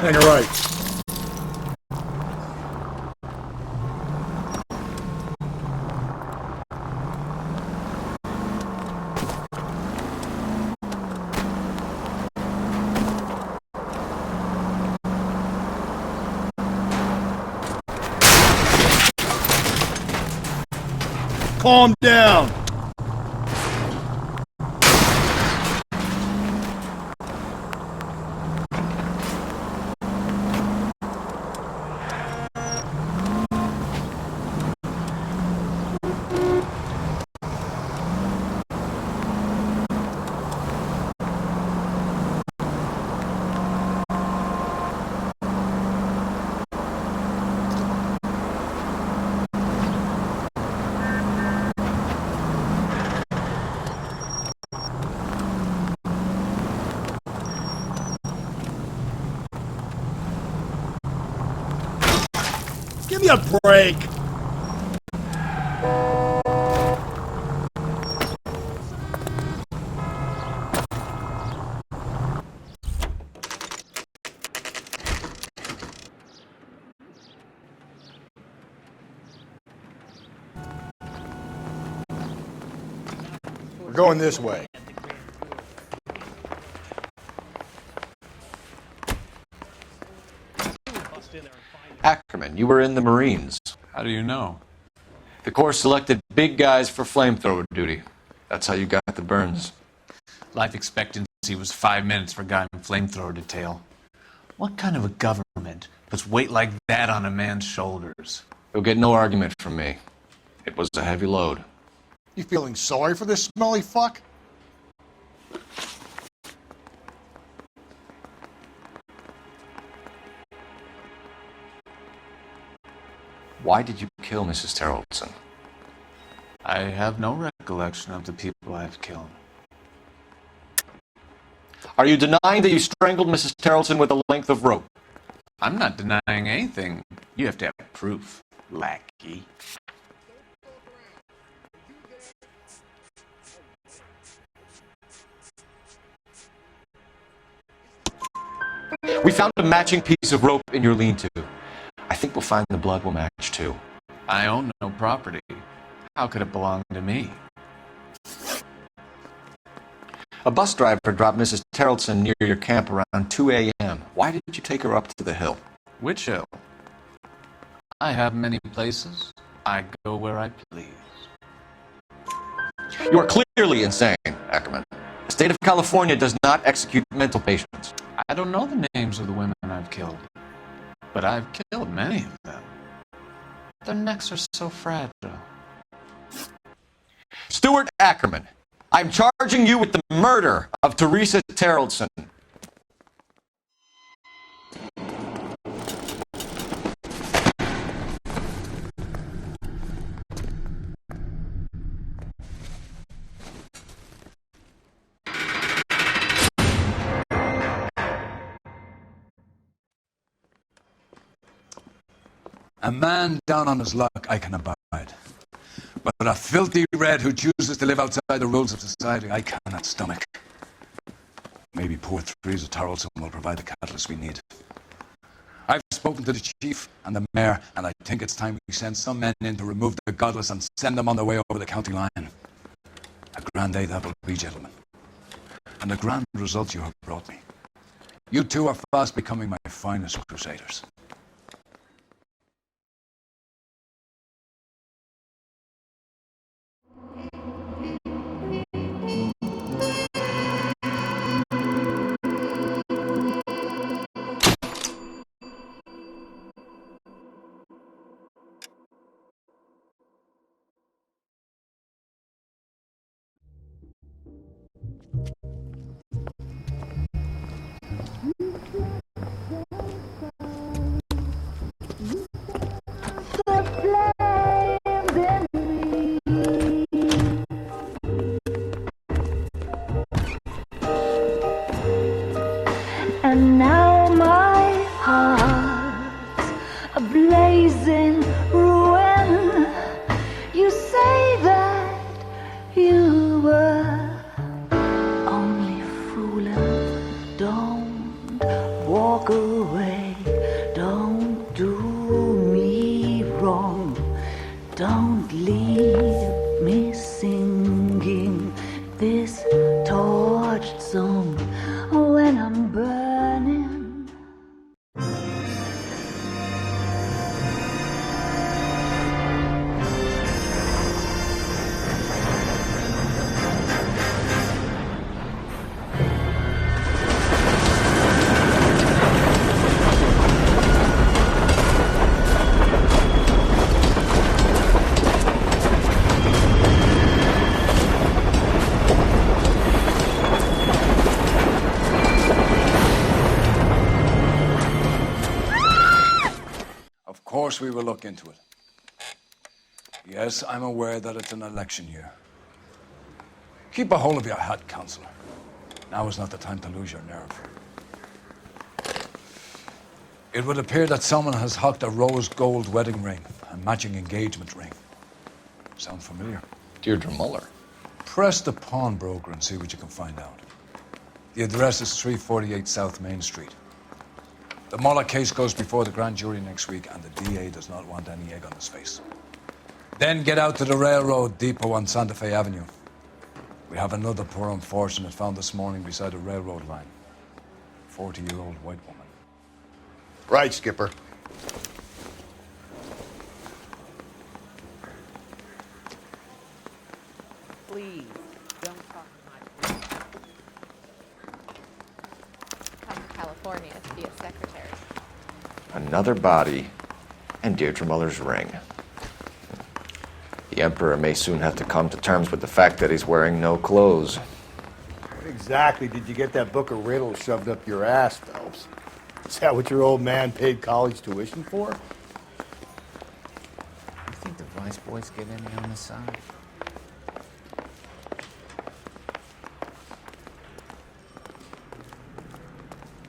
Hang a right. Calm down. Give me a break. We're going this way. Ackerman, you were in the Marines. How do you know? The Corps selected big guys for flamethrower duty. That's how you got the burns. Life expectancy was 5 minutes for a guy in flamethrower detail. What kind of a government puts weight like that on a man's shoulders? You'll get no argument from me. It was a heavy load. You feeling sorry for this smelly fuck? Why did you kill Mrs. Terrelson? I have no recollection of the people I've killed. Are you denying that you strangled Mrs. Terrelson with a length of rope? I'm not denying anything. You have to have proof, lackey. We found a matching piece of rope in your lean-to. I think we'll find the blood will match too. I own no property. How could it belong to me? A bus driver dropped Mrs. Terrelson near your camp around 2 a.m. Why did you take her up to the hill? Which hill? I have many places. I go where I please. You are clearly insane, Ackerman. The state of California does not execute mental patients. I don't know the names of the women I've killed, but I've killed many of them. Their necks are so fragile. Stuart Ackerman, I'm charging you with the murder of Teresa Terrelson. A man down on his luck I can abide. But a filthy red who chooses to live outside the rules of society I cannot stomach. Maybe poor Teresa Terrelson will provide the catalyst we need. I've spoken to the chief and the mayor, and I think it's time we send some men in to remove the godless and send them on their way over the county line. A grand day that will be, gentlemen. And the grand results you have brought me. You two are fast becoming my finest crusaders. And now my heart's a blazing ruin. You say that you were only fooling. Don't walk away. Don't do me wrong. Don't leave me singing this torched song when I'm burning. Of course we will look into it. Yes, I'm aware that it's an election year. Keep a hold of your hat, Counselor. Now is not the time to lose your nerve. It would appear that someone has hocked a rose gold wedding ring, a matching engagement ring. Sound familiar? Deirdre Muller. Press the pawnbroker and see what you can find out. The address is 348 South Main Street. The Muller case goes before the grand jury next week, and the DA does not want any egg on his face. Then get out to the railroad depot on Santa Fe Avenue. We have another poor unfortunate found this morning beside a railroad line. 40-year-old white woman. Right, Skipper. Please, don't talk to my friend. Come to California to be a secretary. Another body, and Deirdre Muller's ring. The Emperor may soon have to come to terms with the fact that he's wearing no clothes. What exactly did you get that book of riddles shoved up your ass, Phelps? Is that what your old man paid college tuition for? these boys get any on the side?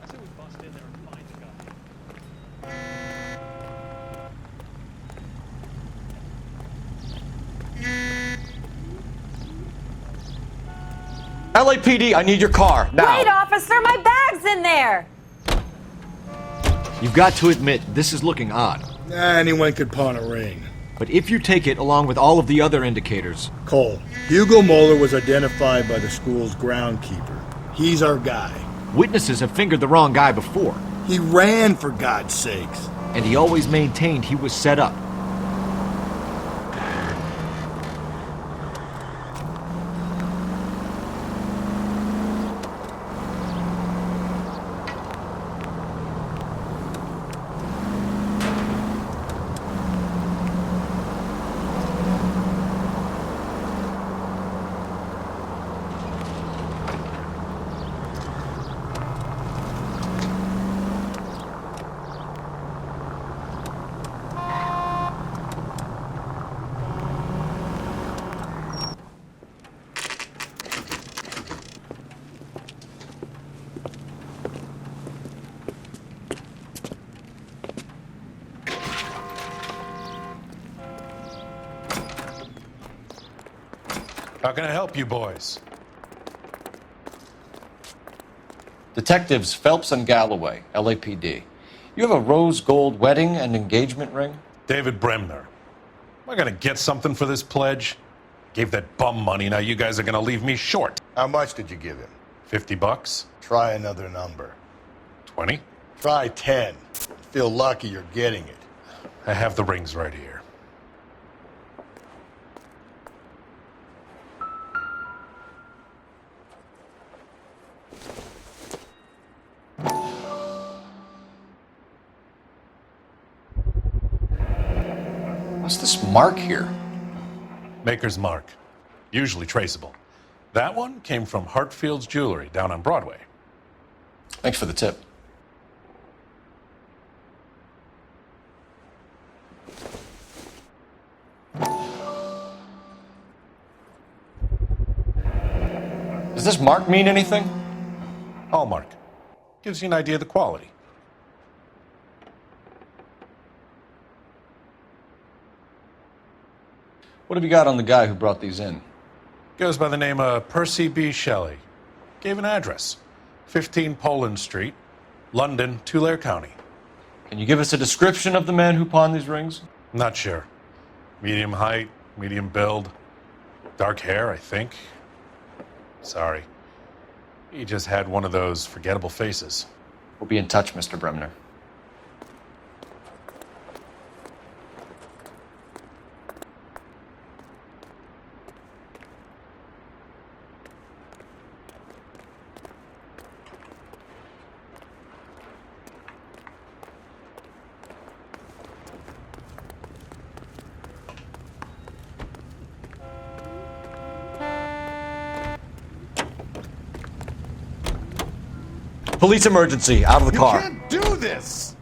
I say we bust in there and find the guy. LAPD, I need your car, now. Wait, officer, my bag's in there. You've got to admit, this is looking odd. Anyone could pawn a ring. But if you take it along with all of the other indicators... Cole, Hugo Moeller was identified by the school's groundkeeper. He's our guy. Witnesses have fingered the wrong guy before. He ran, for God's sakes. And he always maintained he was set up. How can I help you boys? Detectives Phelps and Galloway, LAPD. You have a rose gold wedding and engagement ring? David Bremner. Am I gonna get something for this pledge? Gave that bum money, now you guys are gonna leave me short. How much did you give him? $50? Try another number. 20? Try 10. Feel lucky you're getting it. I have the rings right here. What's this mark here? Maker's mark. Usually traceable. That one came from Hartfield's Jewelry down on Broadway. Thanks for the tip. Does this mark mean anything? Hallmark. Gives you an idea of the quality. What have you got on the guy who brought these in? Goes by the name of Percy B. Shelley. Gave an address. 15 Poland Street, London, Tulare County. Can you give us a description of the man who pawned these rings? Not sure. Medium height, medium build. Dark hair, I think. Sorry. He just had one of those forgettable faces. We'll be in touch, Mr. Bremner. Police emergency, out of the car. You can't do this!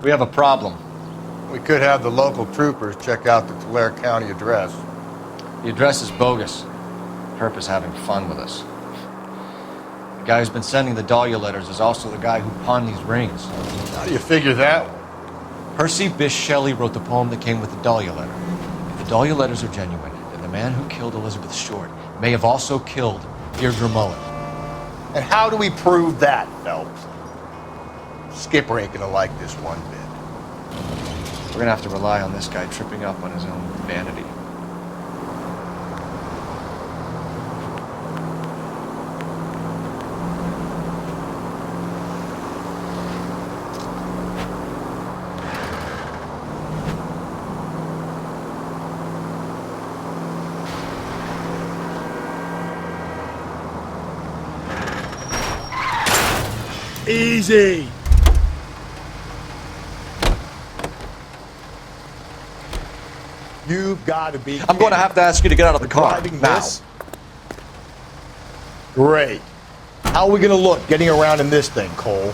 We have a problem. We could have the local troopers check out the Tulare County address. The address is bogus. Herp is having fun with us. The guy who's been sending the Dahlia letters is also the guy who pawned these rings. How do you figure that one? Percy Bysshe Shelley wrote the poem that came with the Dahlia letter. If the Dahlia letters are genuine, then the man who killed Elizabeth Short may have also killed Deirdre Mullen. And how do we prove that, Phelps? Skipper ain't gonna like this one bit. We're gonna have to rely on this guy tripping up on his own vanity. Easy. You've got to be I'm going to have to ask you to get out of the car driving now. this? Great. How are we going to look getting around in this thing, Cole?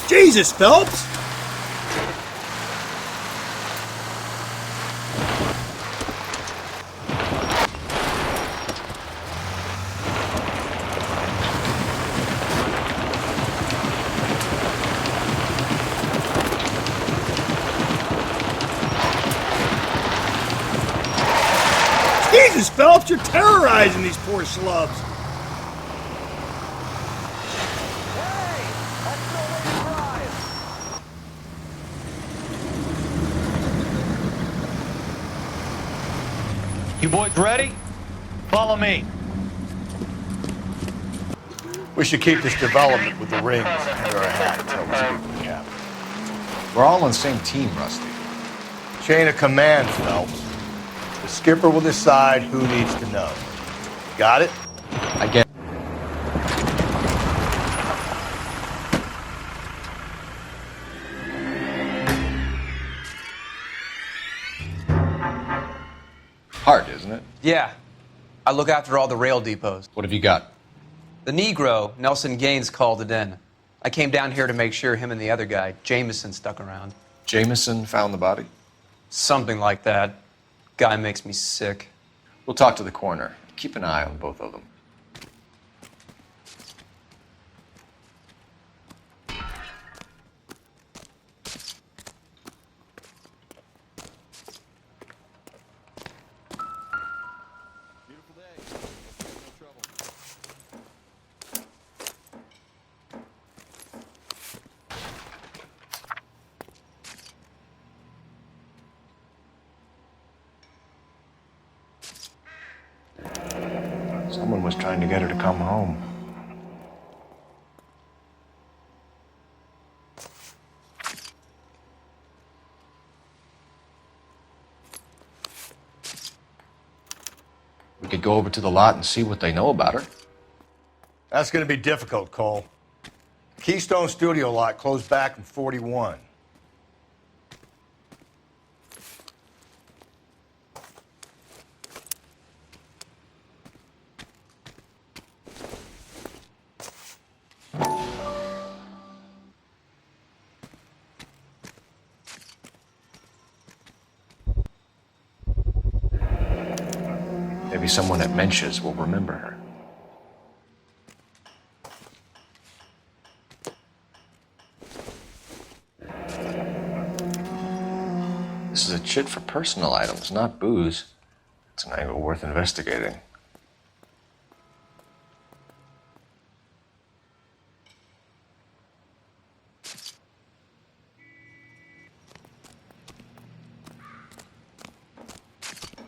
Jesus, Phelps! Jesus, Phelps, you're terrorizing these poor schlubs. You boys ready? Follow me. We should keep this development with the rings under our hat until we speak with the captain. We're all on the same team, Rusty. Chain of command, Phelps. The skipper will decide who needs to know. Got it? I get. Hard, isn't it? Yeah. I look after all the rail depots. What have you got? The Negro, Nelson Gaines, called it in. I came down here to make sure him and the other guy, Jameson, stuck around. Jameson found the body? Something like that. Guy makes me sick. We'll talk to the coroner. Keep an eye on both of them. Someone was trying to get her to come home. We could go over to the lot and see what they know about her. That's going to be difficult, Cole. Keystone Studio lot closed back in 41. Maybe someone at Mensch's will remember her. This is a chit for personal items, not booze. It's an angle worth investigating.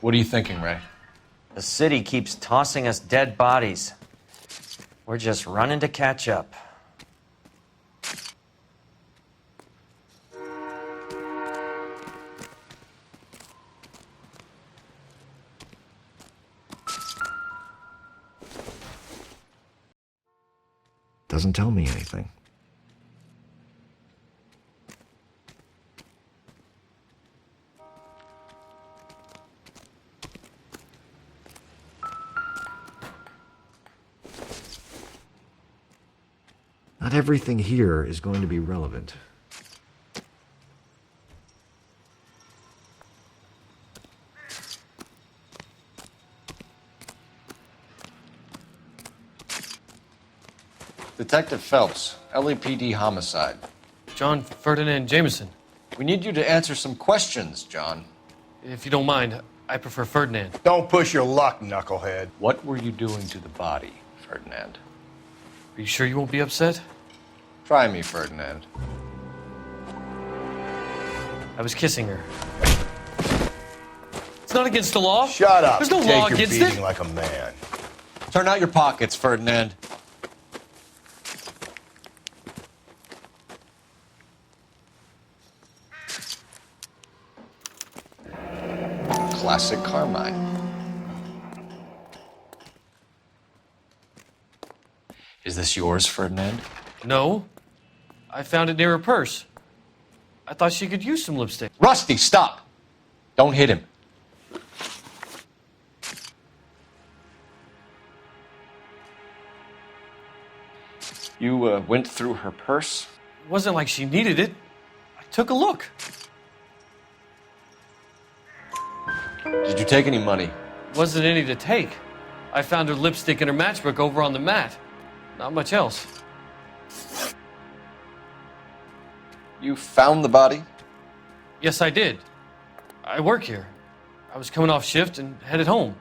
What are you thinking, Ray? The city keeps tossing us dead bodies. We're just running to catch up. Doesn't tell me anything. Not everything here is going to be relevant. Detective Phelps, LAPD homicide. John Ferdinand Jameson. We need you to answer some questions, John. If you don't mind, I prefer Ferdinand. Don't push your luck, knucklehead. What were you doing to the body, Ferdinand? Are you sure you won't be upset? Try me, Ferdinand. I was kissing her. It's not against the law. Shut up. There's no Take law your against beating it. like a man. Turn out your pockets, Ferdinand. classic Carmine. Is this yours, Ferdinand? No. I found it near her purse. I thought she could use some lipstick. Rusty, stop! Don't hit him. You went through her purse? It wasn't like she needed it. I took a look. Did you take any money? Wasn't any to take. I found her lipstick and her matchbook over on the mat. Not much else. You found the body? Yes, I did. I work here. I was coming off shift and headed home.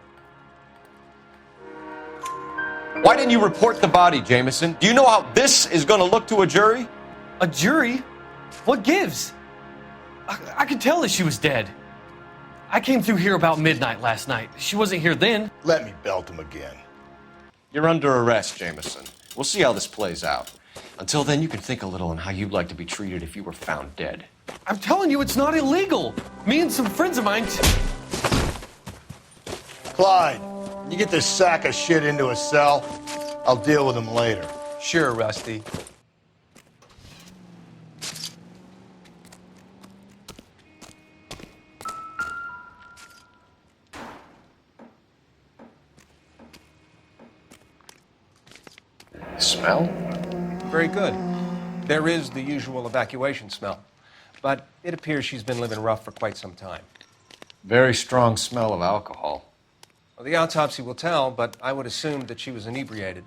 Why didn't you report the body, Jameson? Do you know how this is going to look to a jury? A jury? What gives? I could tell that she was dead. I came through here about midnight last night. She wasn't here then. Let me belt him again. You're under arrest, Jameson. We'll see how this plays out. Until then, you can think a little on how you'd like to be treated if you were found dead. I'm telling you, it's not illegal. Me and some friends of mine... Clyde, you get this sack of shit into a cell. I'll deal with him later. Sure, Rusty. Smell? Very good. There is the usual evacuation smell, but it appears she's been living rough for quite some time. Very strong smell of alcohol. Well, the autopsy will tell, but I would assume that she was inebriated.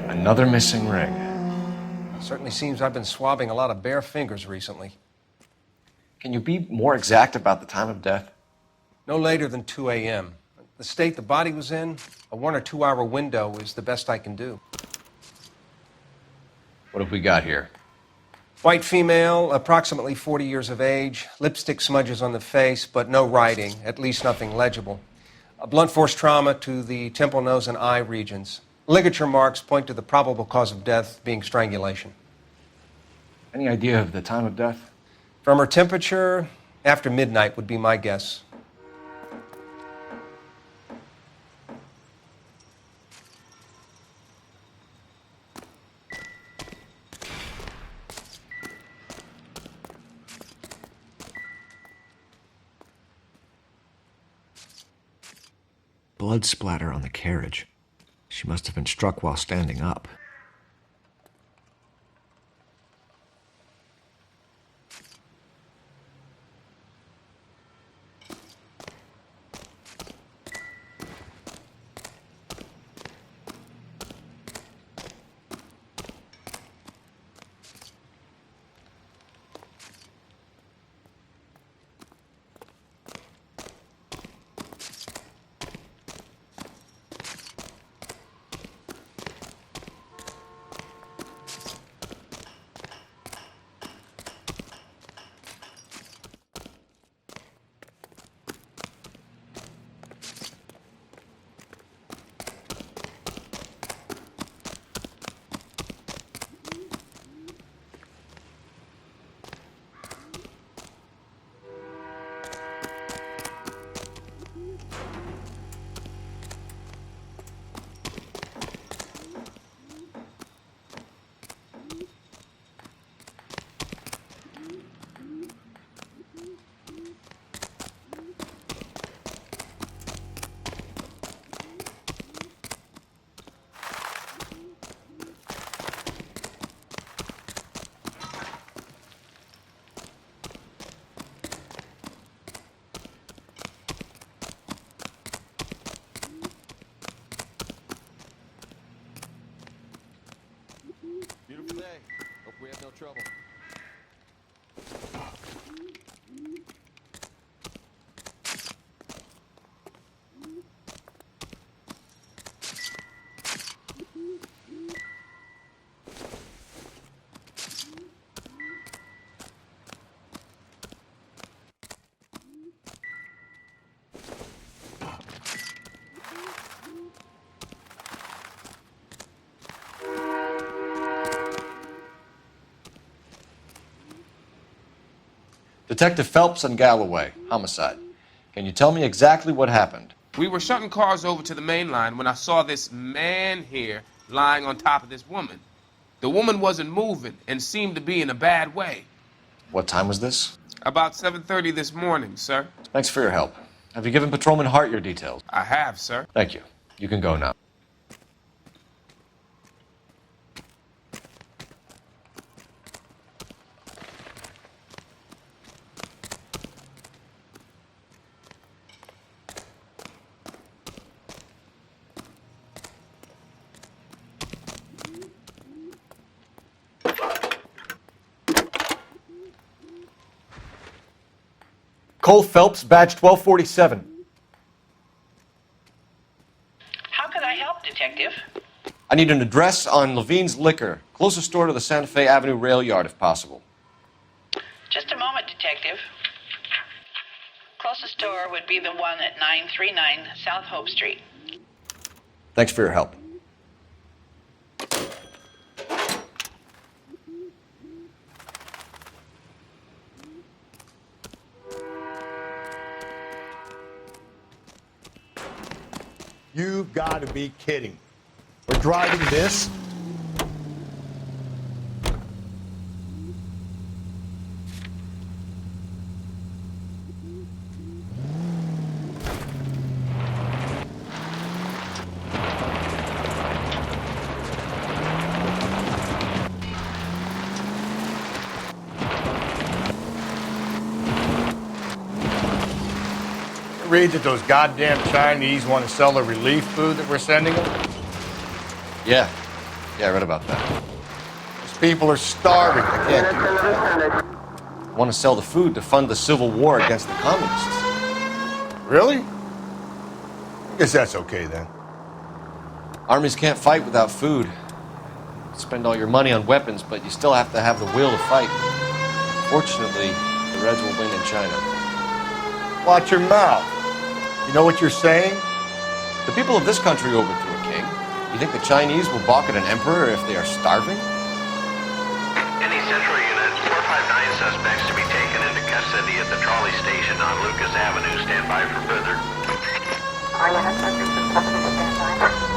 Another missing ring. Certainly seems I've been swabbing a lot of bare fingers recently. Can you be more exact about the time of death? No later than 2 a.m. The state the body was in, a 1 or 2 hour window is the best I can do. What have we got here? White female, approximately 40 years of age, lipstick smudges on the face, but no writing, at least nothing legible. A blunt force trauma to the temple, nose, and eye regions. Ligature marks point to the probable cause of death being strangulation. Any idea of the time of death? From her temperature, after midnight would be my guess. Blood splatter on the carriage. She must have been struck while standing up. Detective Phelps and Galloway, homicide. Can you tell me exactly what happened? We were shutting cars over to the main line when I saw this man here lying on top of this woman. The woman wasn't moving and seemed to be in a bad way. What time was this? About 7:30 this morning, sir. Thanks for your help. Have you given Patrolman Hart your details? I have, sir. Thank you. You can go now. Cole Phelps, badge 1247. How could I help, Detective? I need an address on Levine's Liquor. Closest store to the Santa Fe Avenue rail yard, if possible. Just a moment, Detective. Closest store would be the one at 939 South Hope Street. Thanks for your help. You've got to be kidding. We're driving this? Read that those goddamn Chinese want to sell the relief food that we're sending them? Yeah, I read about that. Those people are starving. They can't do that. Want to sell the food to fund the civil war against the communists. Really? I guess that's okay then. Armies can't fight without food. Spend all your money on weapons, but you still have to have the will to fight. Fortunately, the Reds will win in China. Watch your mouth. You know what you're saying? The people of this country overthrew a king. You think the Chinese will balk at an emperor if they are starving? Any Central Unit, 459 suspects to be taken into custody at the trolley station on Lucas Avenue. Stand by for further. All units are successful to stand by.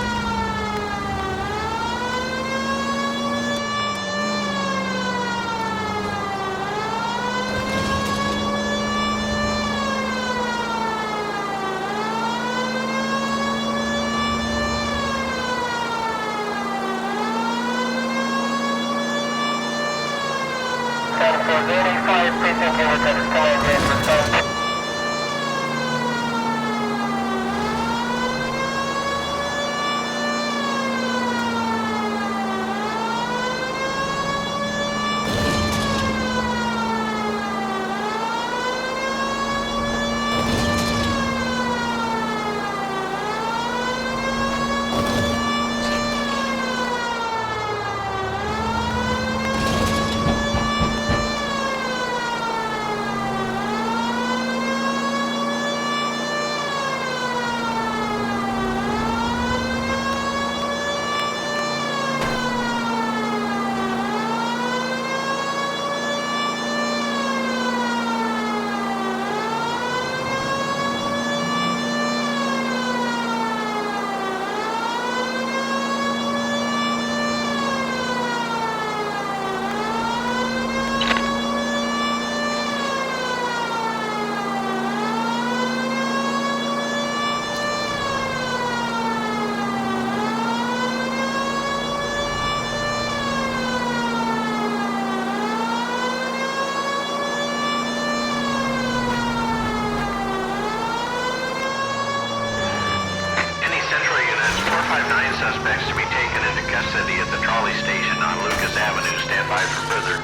Suspects to be taken into custody at the trolley station on Lucas Avenue. Stand by for further.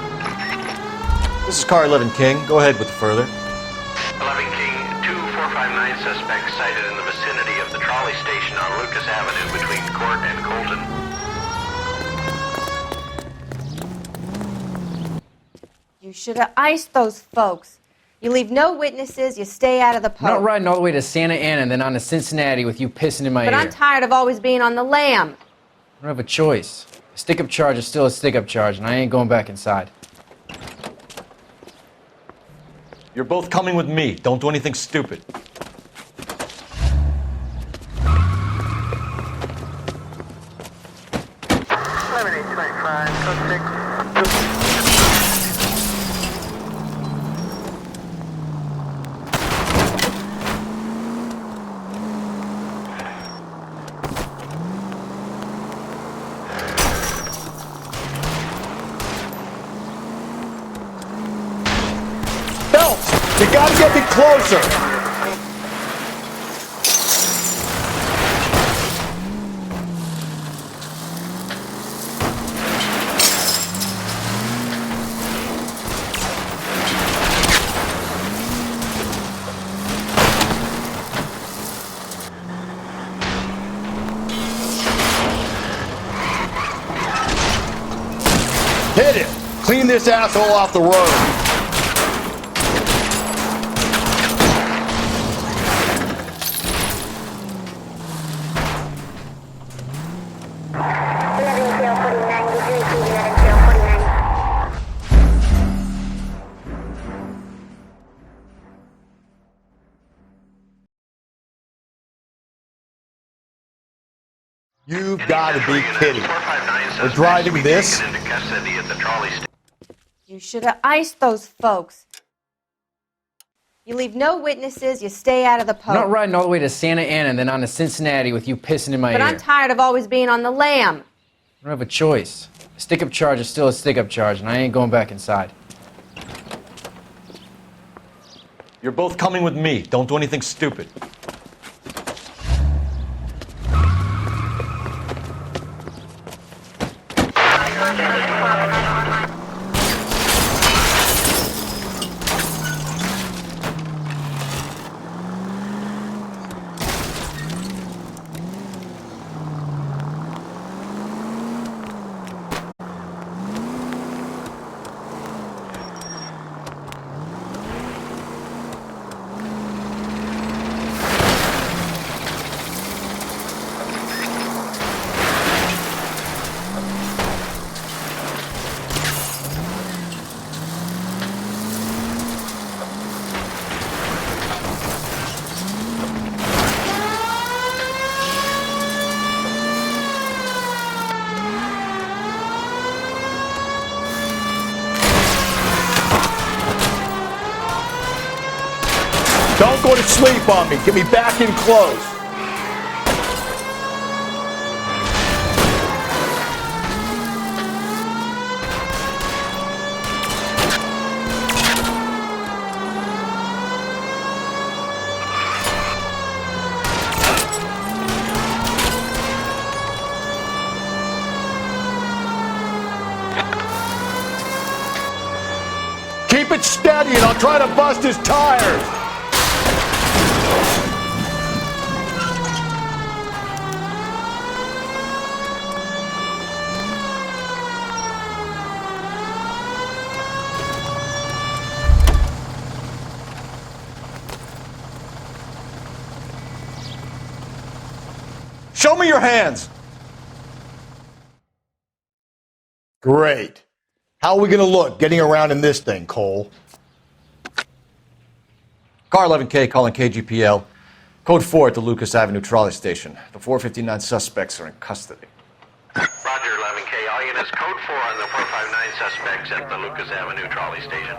This is Car 11 King. Go ahead with the further. 11 King, 2459 suspects sighted in the vicinity of the trolley station on Lucas Avenue between Court and Colton. You should have iced those folks. You leave no witnesses, you stay out of the I'm poke. not riding all the way to Santa Ana and then on to Cincinnati with you pissing in my But ear. I'm tired of always being on the lam. I don't have a choice. A stick-up charge is still a stick-up charge, and I ain't going back inside. You're both coming with me. Don't do anything stupid. Phelps, you gotta get me closer. Hit it! Clean this asshole off the road. You've got to be kidding. We're driving this? You should have iced those folks. You leave no witnesses, you stay out of the poke. I'm not riding all the way to Santa Ana and then on to Cincinnati with you pissing in my ear. But I'm tired of always being on the lam. I don't have a choice. A stick-up charge is still a stick-up charge, and I ain't going back inside. You're both coming with me. Don't do anything stupid. Don't go to sleep on me. Get me back in close. Keep it steady and I'll try to bust his tires. Show me your hands. Great. How are we going to look getting around in this thing, Cole? Car 11K calling KGPL. Code 4 at the Lucas Avenue trolley station. The 459 suspects are in custody. Roger, 11K. All units, code 4 on the 459 suspects at the Lucas Avenue trolley station.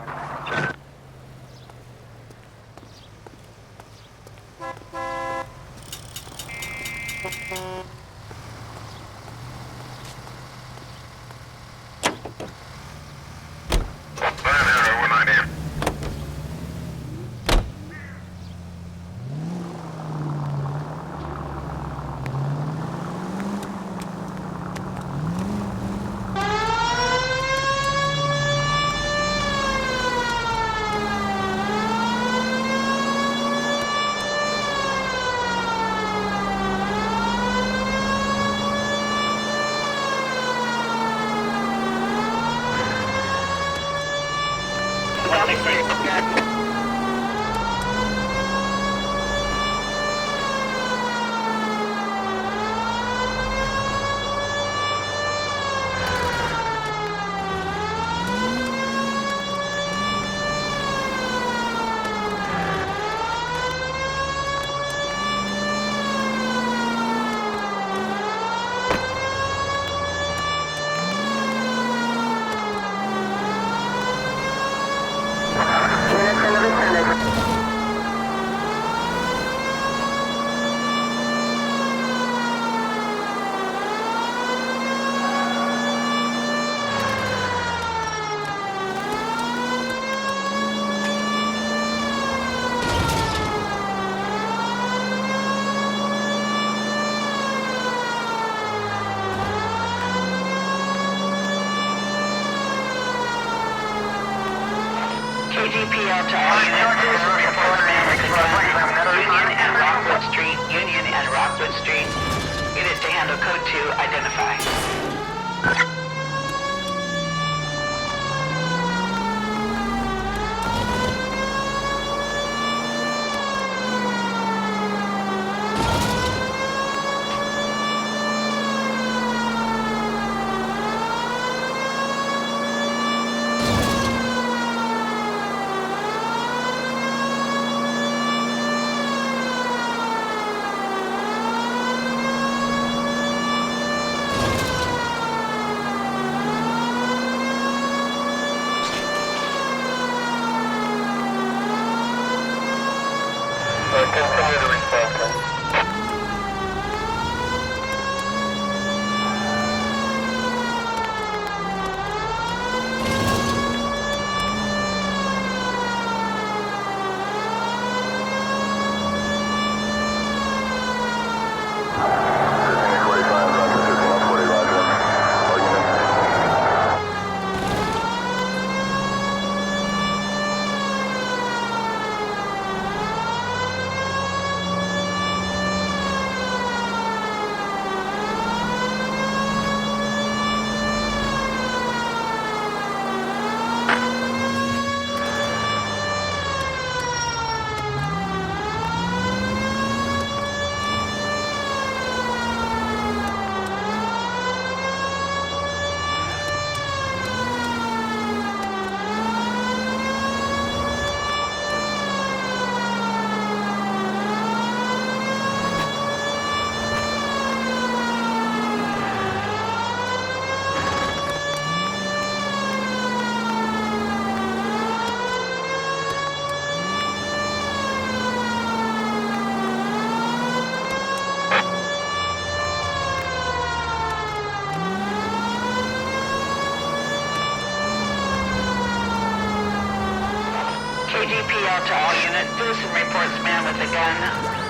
Call to all units. Citizen reports man with a gun.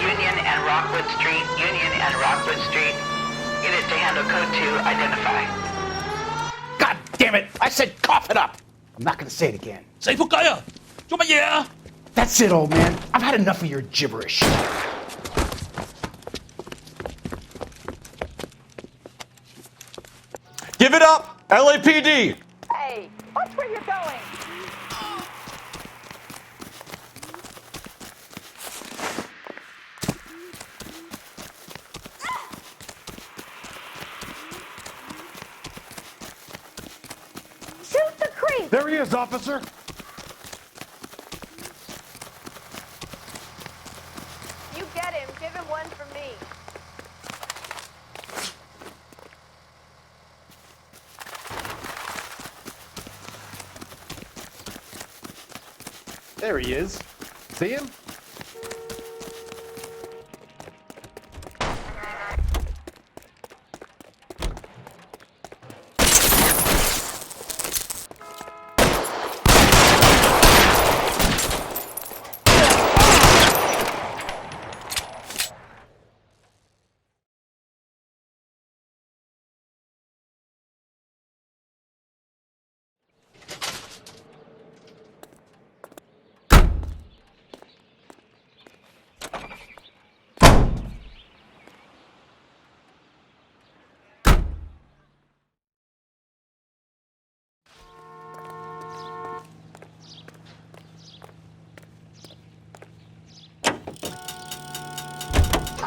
Union and Rockwood Street. Union and Rockwood Street. Unit to handle code 2. Identify. God damn it! I said cough it up! I'm not gonna say it again. Say for kaya! That's it, old man. I've had enough of your gibberish. Give it up! LAPD! Hey, watch where you're going. Shoot the creep! There he is, officer. You get him. Give him one for me. There he is. See him?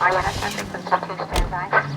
Are you not subject to step 2 stand by?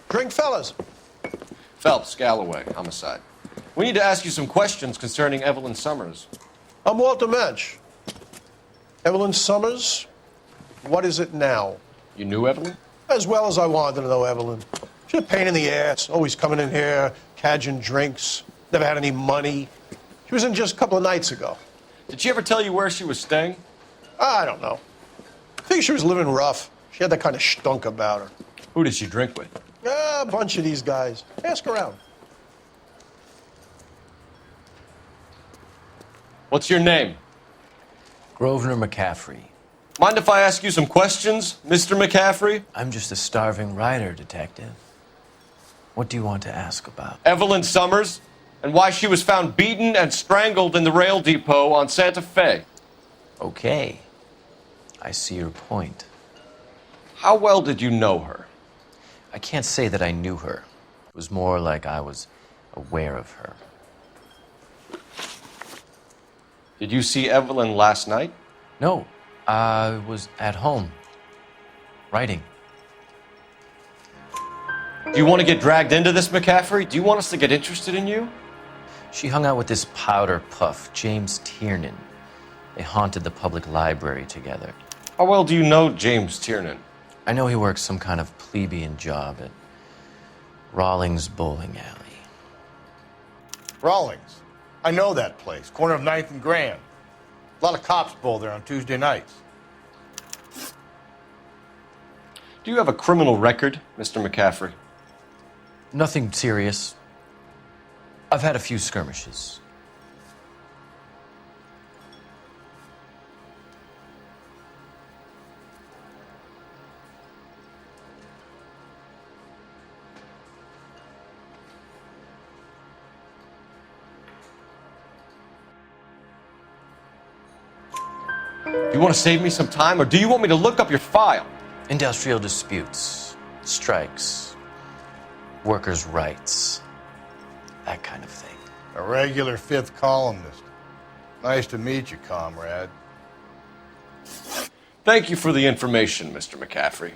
Drink, fellas. Phelps, Galloway, homicide. We need to ask you some questions concerning Evelyn Summers. I'm Walter Mensch. Evelyn Summers, what is it now? You knew Evelyn? As well as I wanted to know Evelyn. She's a pain in the ass, always coming in here, cadging drinks, never had any money. She was in just a couple of nights ago. Did she ever tell you where she was staying? I don't know. I think she was living rough. She had that kind of stunk about her. Who did she drink with? A bunch of these guys. Ask around. What's your name? Grosvenor McCaffrey. Mind if I ask you some questions, Mr. McCaffrey? I'm just a starving writer, detective. What do you want to ask about? Evelyn Summers? and why she was found beaten and strangled in the rail depot on Santa Fe. Okay. I see your point. How well did you know her? I can't say that I knew her. It was more like I was aware of her. Did you see Evelyn last night? No, I was at home, writing. Do you want to get dragged into this, McCaffrey? Do you want us to get interested in you? She hung out with this powder puff, James Tiernan. They haunted the public library together. How well do you know James Tiernan? I know he works some kind of plebeian job at Rawlings Bowling Alley. Rawlings. I know that place. Corner of 9th and Grand. A lot of cops bowl there on Tuesday nights. Do you have a criminal record, Mr. McCaffrey? Nothing serious. I've had a few skirmishes. Do you want to save me some time, or do you want me to look up your file? Industrial disputes, strikes, workers' rights, that kind of thing. A regular fifth columnist. Nice to meet you, comrade. Thank you for the information, Mr. McCaffrey.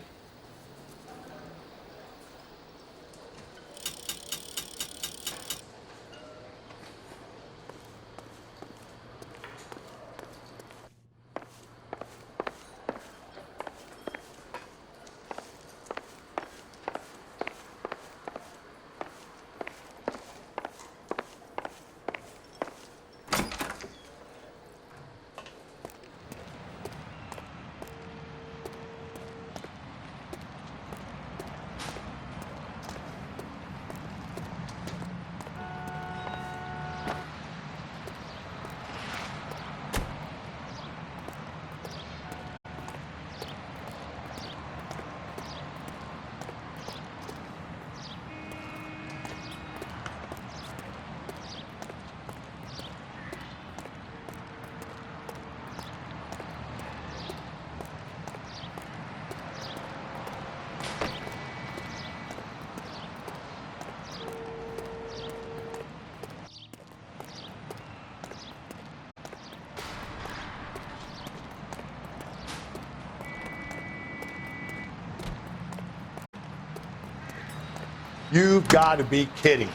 You've got to be kidding.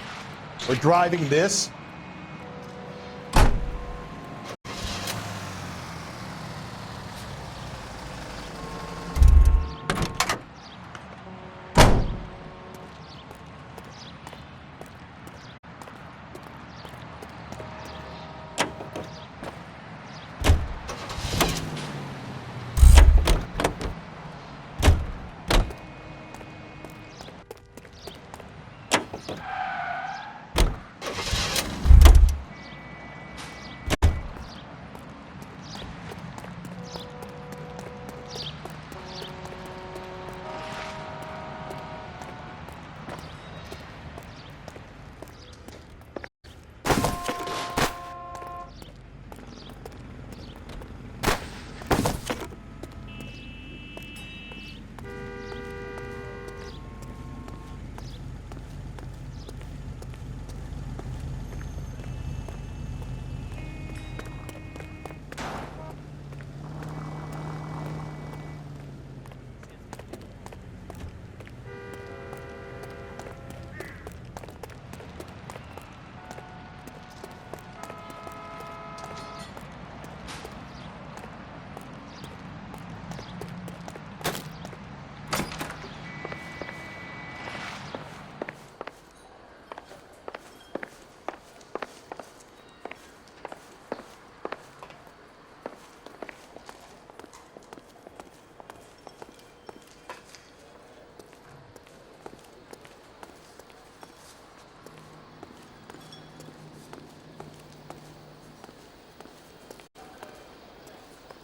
We're driving this?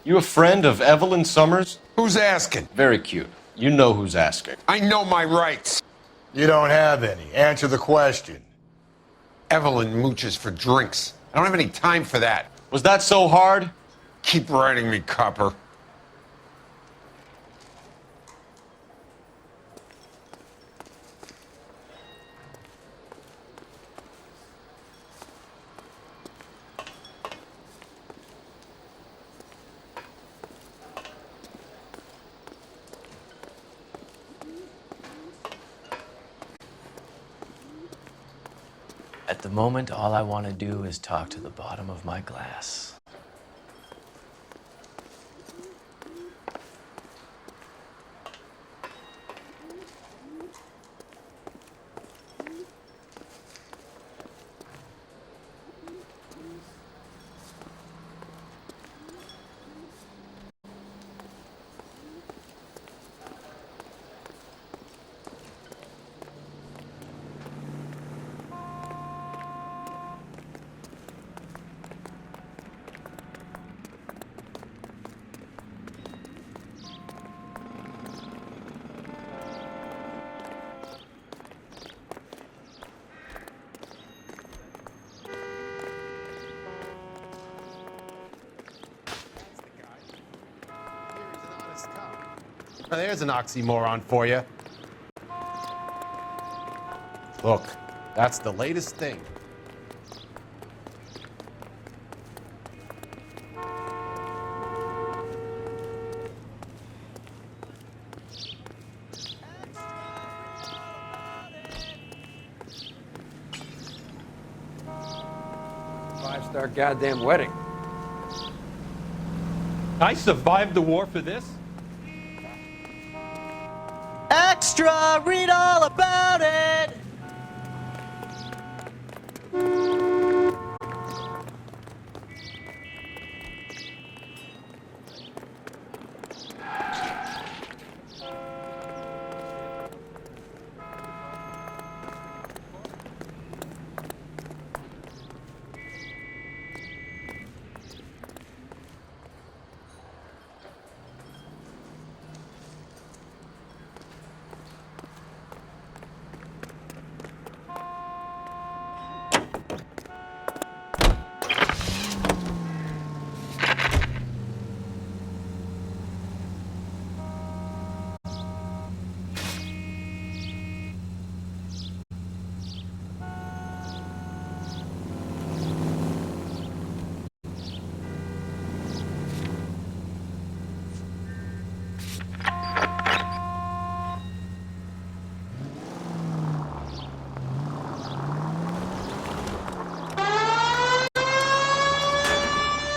You a friend of Evelyn Summers? Who's asking? Very cute. You know who's asking. I know my rights. You don't have any. Answer the question. Evelyn mooches for drinks. I don't have any time for that. Was that so hard? Keep writing me, copper. At the moment, all I want to do is talk to the bottom of my glass. There's an oxymoron for you. Look, that's the latest thing. Five-star goddamn wedding. I survived the war for this? Extra, read all about it.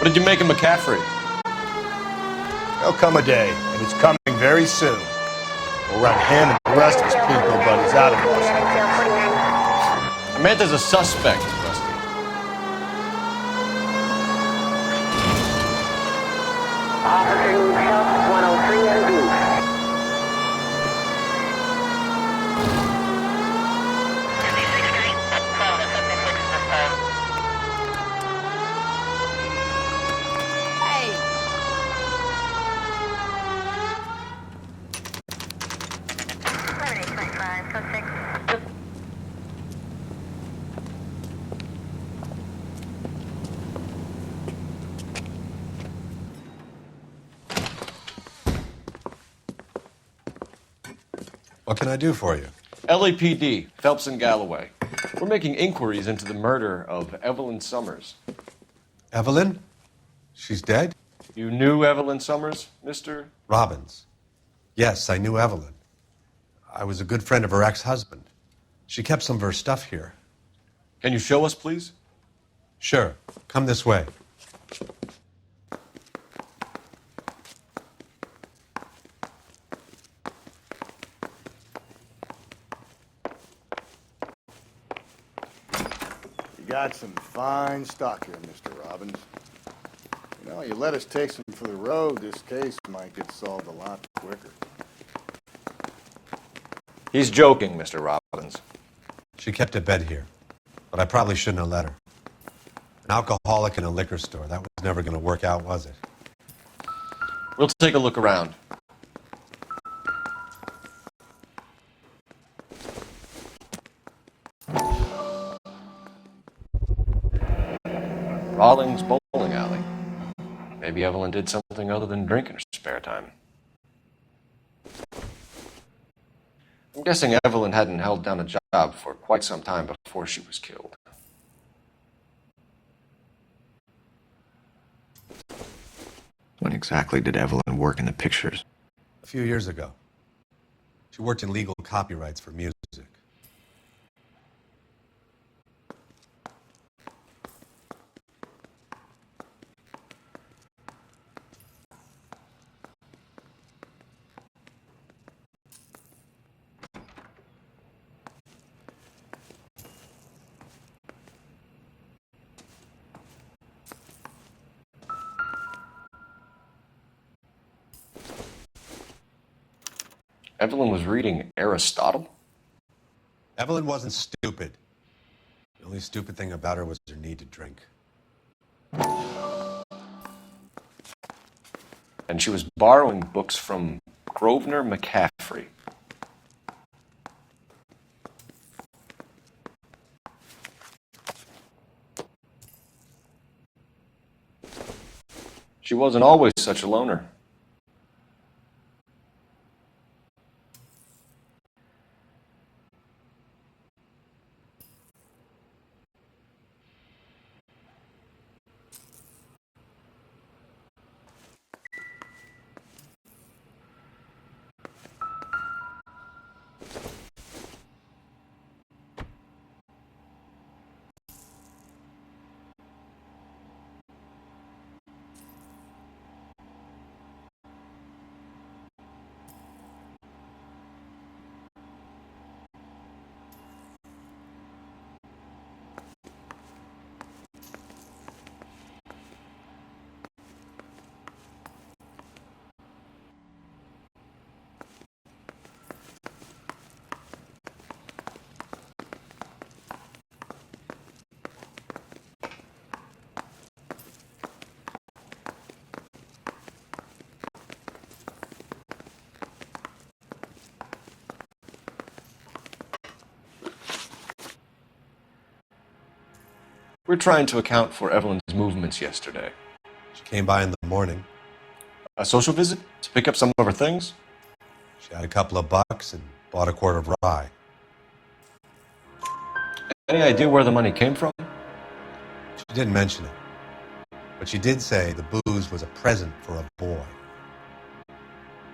What did you make of McCaffrey? There'll come a day, and it's coming very soon. We'll run him and the rest of his pinko buddies out of Los Angeles. I meant as a suspect, Rusty. Officer needs help, 103 and Goose. What can I do for you? LAPD, Phelps and Galloway. We're making inquiries into the murder of Evelyn Summers. Evelyn? She's dead? You knew Evelyn Summers, Mr. Robbins. Yes, I knew Evelyn. I was a good friend of her ex-husband. She kept some of her stuff here. Can you show us, please? Sure. Come this way. You got some fine stock here, Mr. Robbins. You know, you let us take some for the road, this case might get solved a lot quicker. He's joking, Mr. Robbins. She kept a bed here, but I probably shouldn't have let her. An alcoholic in a liquor store. That was never going to work out, was it? We'll take a look around. Rawlings Bowling Alley. Maybe Evelyn did something other than drink in her spare time. I'm guessing Evelyn hadn't held down a job for quite some time before she was killed. When exactly did Evelyn work in the pictures? A few years ago. She worked in legal copyrights for music. Evelyn was reading Aristotle? Evelyn wasn't stupid. The only stupid thing about her was her need to drink. And she was borrowing books from Grosvenor McCaffrey. She wasn't always such a loner. We're trying to account for Evelyn's movements yesterday. She came by in the morning. A social visit to pick up some of her things? She had a couple of bucks and bought a quart of rye. Any idea where the money came from? She didn't mention it. But she did say the booze was a present for a boy.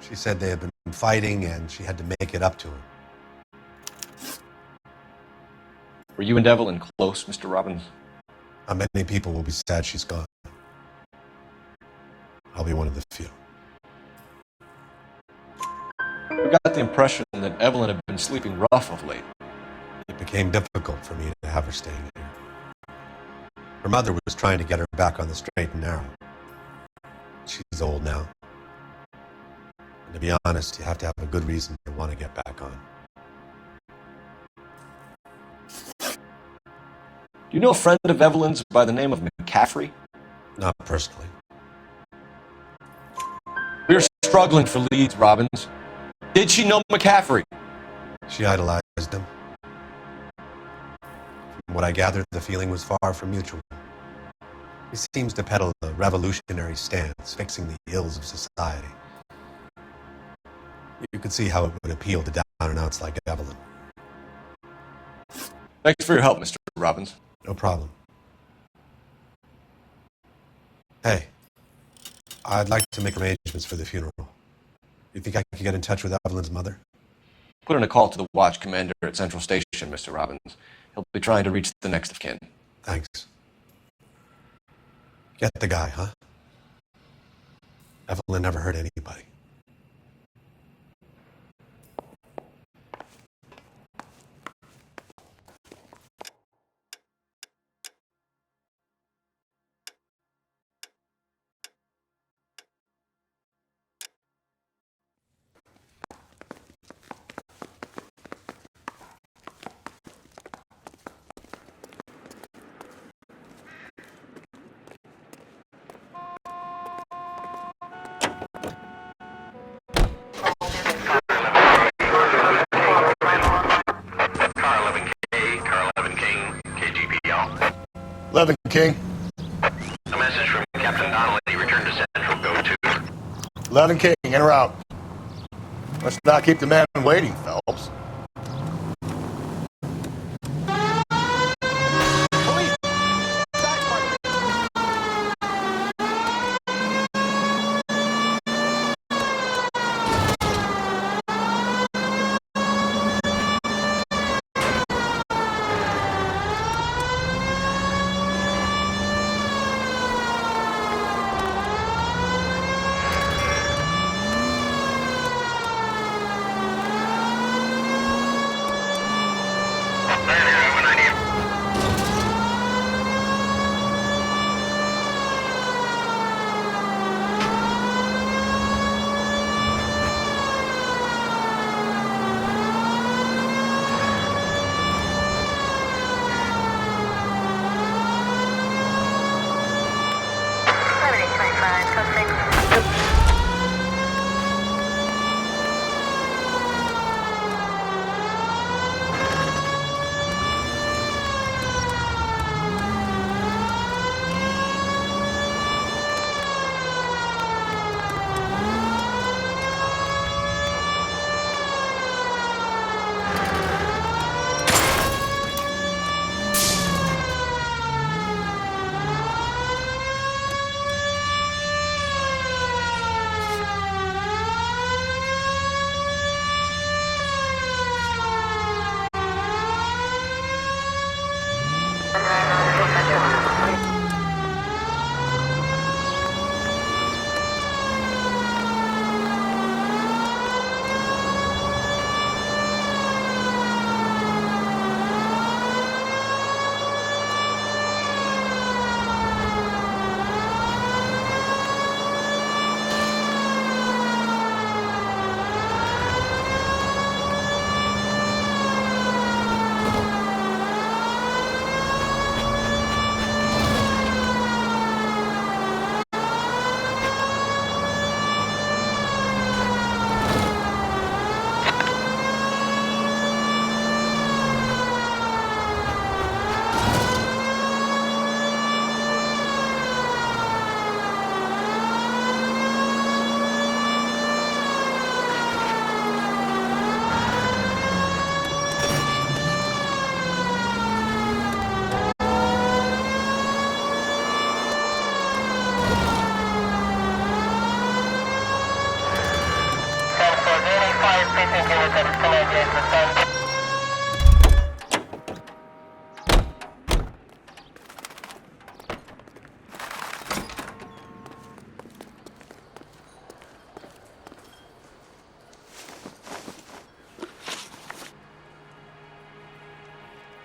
She said they had been fighting and she had to make it up to him. Were you and Evelyn close, Mr. Robbins? How many people will be sad she's gone? I'll be one of the few. We got the impression that Evelyn had been sleeping rough of late. It became difficult for me to have her staying here. Her mother was trying to get her back on the straight and narrow. She's old now. And to be honest, you have to have a good reason to want to get back on. Do you know a friend of Evelyn's by the name of McCaffrey? Not personally. We're struggling for leads, Robbins. Did she know McCaffrey? She idolized him. From what I gathered, the feeling was far from mutual. He seems to peddle a revolutionary stance, fixing the ills of society. You could see how it would appeal to down-and-outs like Evelyn. Thanks for your help, Mr. Robbins. No problem. Hey, I'd like to make arrangements for the funeral. You think I could get in touch with Evelyn's mother? Put in a call to the watch commander at Central Station, Mr. Robbins. He'll be trying to reach the next of kin. Thanks. Get the guy, huh? Evelyn never hurt anybody. King. 11 King, in or out? Let's not keep the man waiting, Phelps.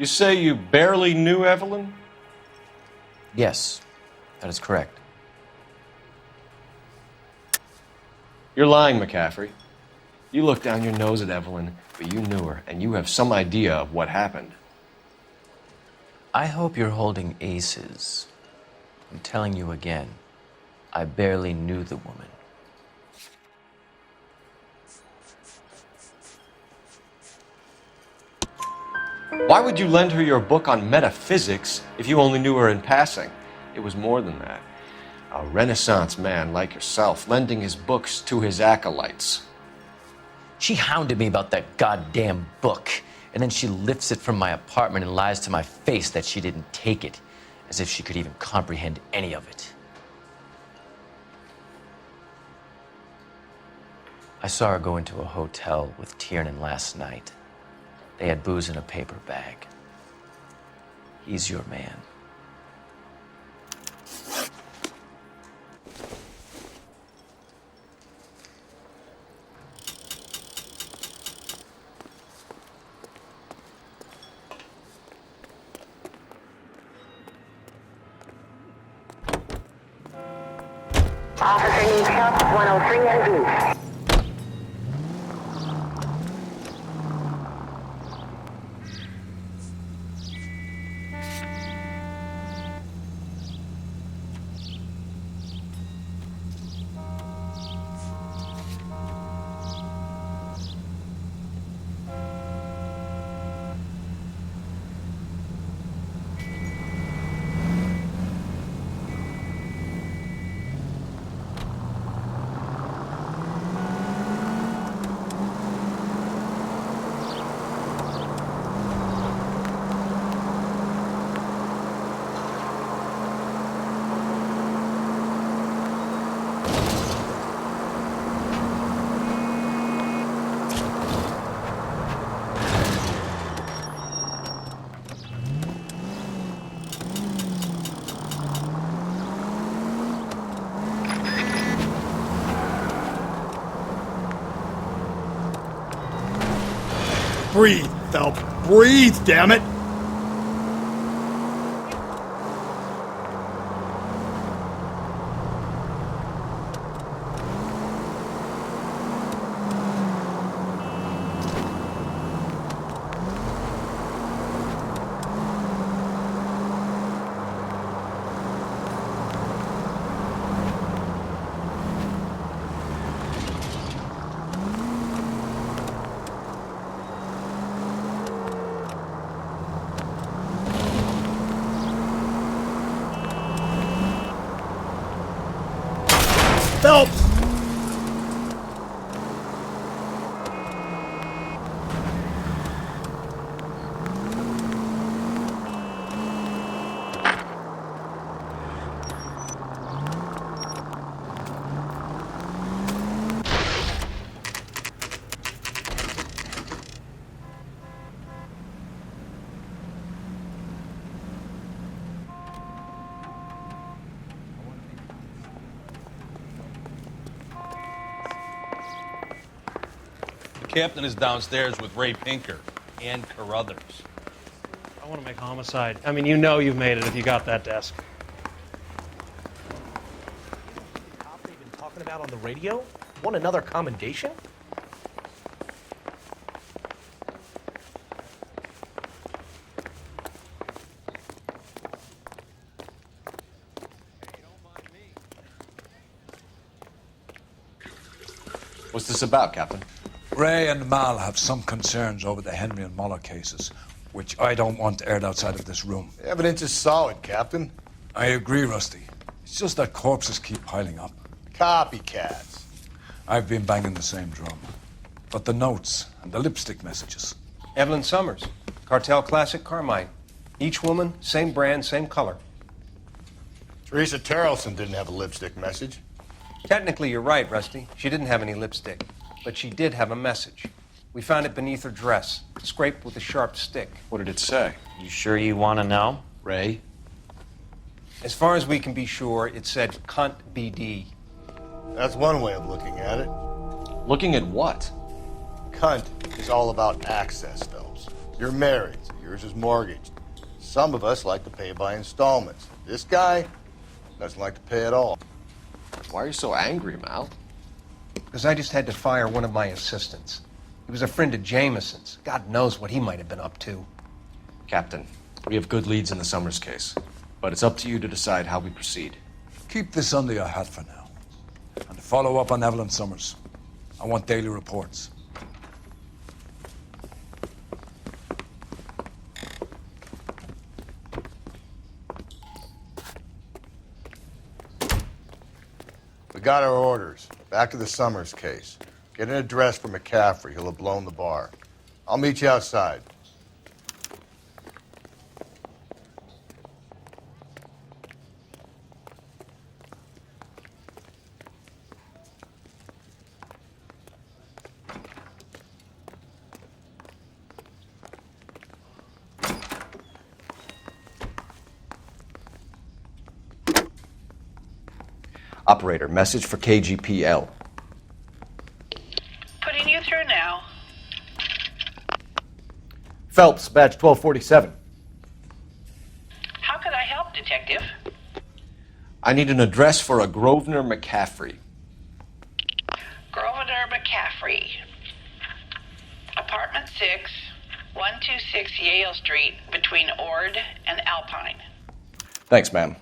You say you barely knew Evelyn? Yes, that is correct. You're lying, McCaffrey. You looked down your nose at Evelyn, but you knew her, and you have some idea of what happened. I hope you're holding aces. I'm telling you again, I barely knew the woman. Why would you lend her your book on metaphysics if you only knew her in passing? It was more than that. A Renaissance man like yourself, lending his books to his acolytes. She hounded me about that goddamn book, and then she lifts it from my apartment and lies to my face that she didn't take it, as if she could even comprehend any of it. I saw her go into a hotel with Tiernan last night. They had booze in a paper bag. He's your man. Officer needs help, 103 and B. Breathe, Phelps. Breathe, damn it! Phelps! The captain is downstairs with Ray Pinker and Carruthers. I want to make homicide. I mean, you know you've made it if you got that desk. They've been talking about on the radio? Want another commendation? What's this about, Captain? Ray and Mal have some concerns over the Henry and Muller cases, which I don't want aired outside of this room. The evidence is solid, Captain. I agree, Rusty. It's just that corpses keep piling up. Copycats. I've been banging the same drum. But the notes and the lipstick messages. Evelyn Summers, Cartel Classic Carmine. Each woman, same brand, same color. Teresa Terrelson didn't have a lipstick message. Technically, you're right, Rusty. She didn't have any lipstick. But she did have a message. We found it beneath her dress, scraped with a sharp stick. What did it say? You sure you want to know? Ray? As far as we can be sure, it said cunt BD. That's one way of looking at it. Looking at what? Cunt is all about access, Phelps. You're married, so yours is mortgaged. Some of us like to pay by installments. This guy doesn't like to pay at all. Why are you so angry, Mal? Because I just had to fire one of my assistants. He was a friend of Jameson's. God knows what he might have been up to. Captain, we have good leads in the Summers case, but it's up to you to decide how we proceed. Keep this under your hat for now. And follow up on Evelyn Summers. I want daily reports. We got our orders. Back to the Summers case. Get an address for McCaffrey. He'll have blown the bar. I'll meet you outside. Operator, message for KGPL. Putting you through now. Phelps, badge 1247. How could I help, Detective? I need an address for a Grosvenor McCaffrey. Grosvenor McCaffrey. Apartment 6, 126 Yale Street, between Ord and Alpine. Thanks, ma'am.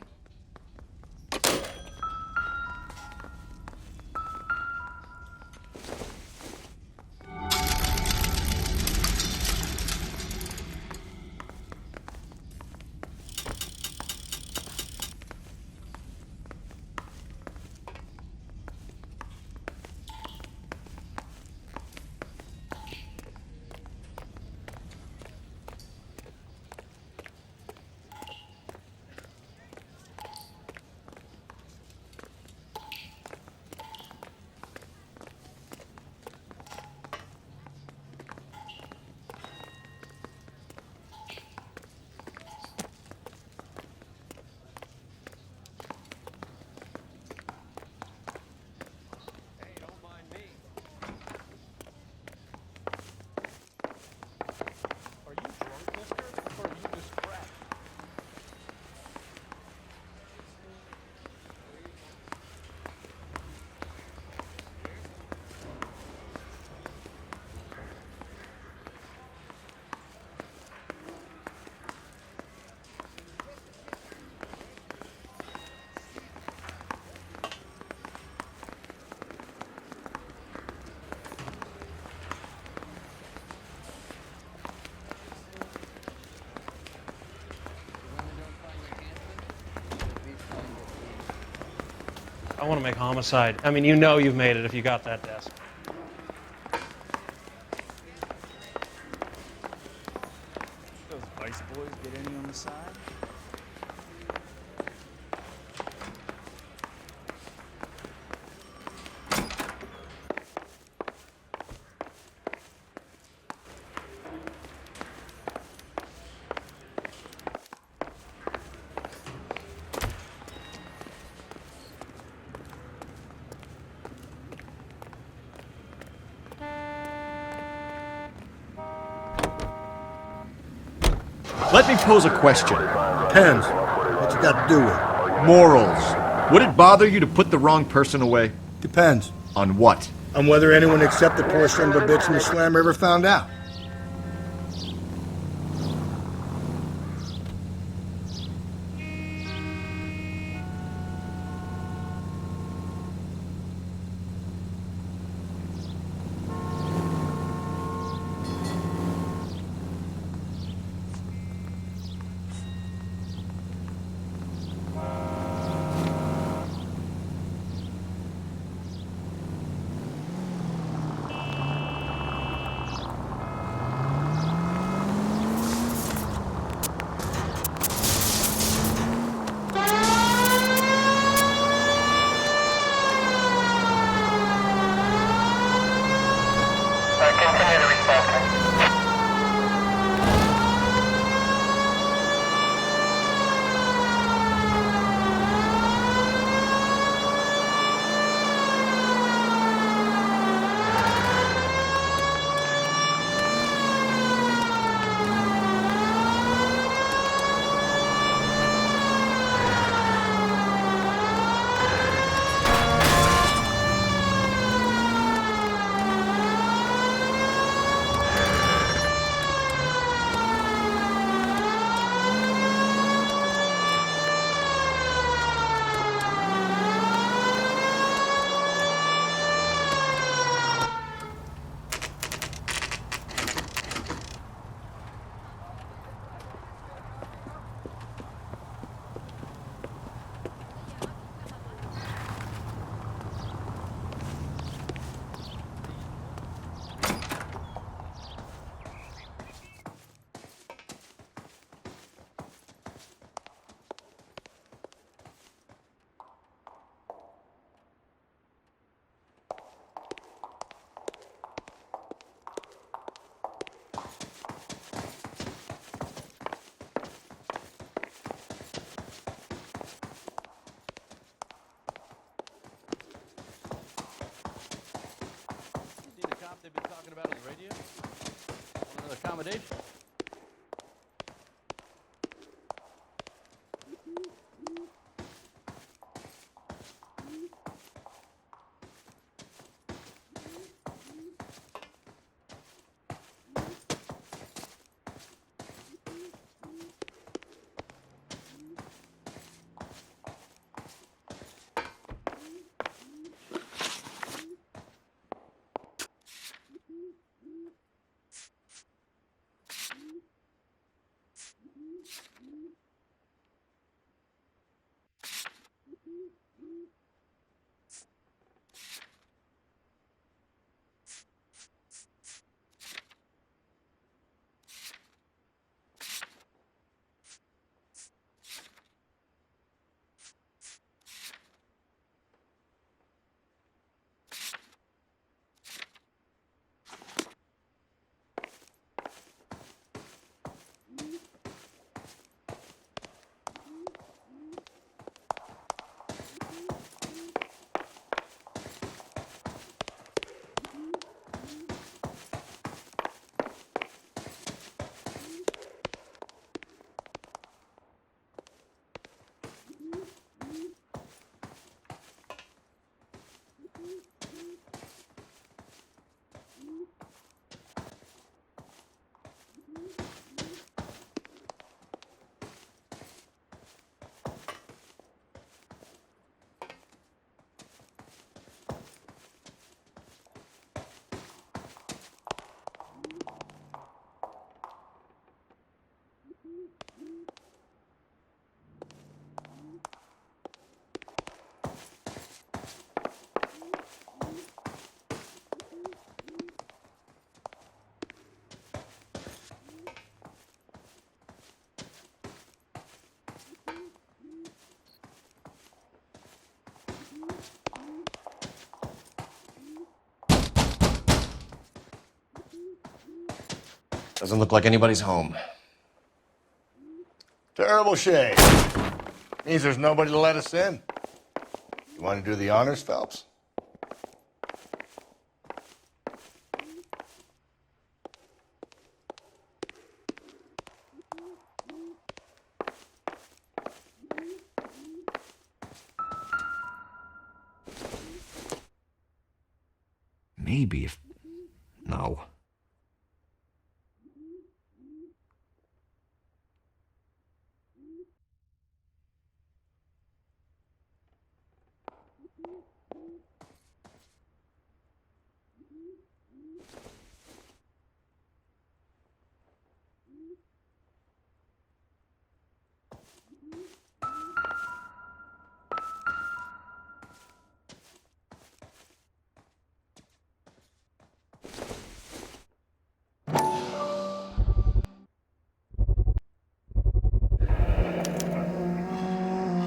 I want to make homicide. I mean, you know you've made it if you got that desk. Those Vice boys get any on the side? Let me pose a question. Depends. What you got to do with it? Morals. Would it bother you to put the wrong person away? Depends. On what? On whether anyone except the poor son of a bitch in the slammer ever found out. They've been talking about on the radio? Another accommodation. Doesn't look like anybody's home. Terrible shame. Means there's nobody to let us in. You want to do the honors, Phelps? Maybe if... No.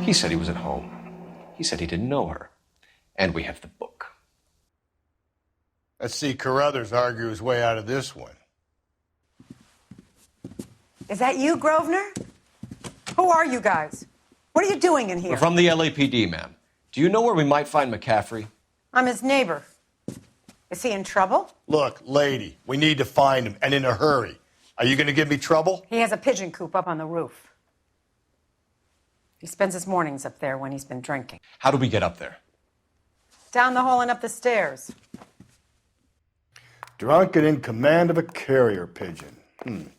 He said he was at home. He said he didn't know her. And we have the book. Let's see Carruthers argue his way out of this one. Is that you, Grosvenor? Who are you guys? What are you doing in here? We're from the LAPD, ma'am. Do you know where we might find McCaffrey? I'm his neighbor. Is he in trouble? Look, lady, we need to find him, and in a hurry. Are you going to give me trouble? He has a pigeon coop up on the roof. He spends his mornings up there when he's been drinking. How do we get up there? Down the hall and up the stairs. Drunk and in command of a carrier pigeon.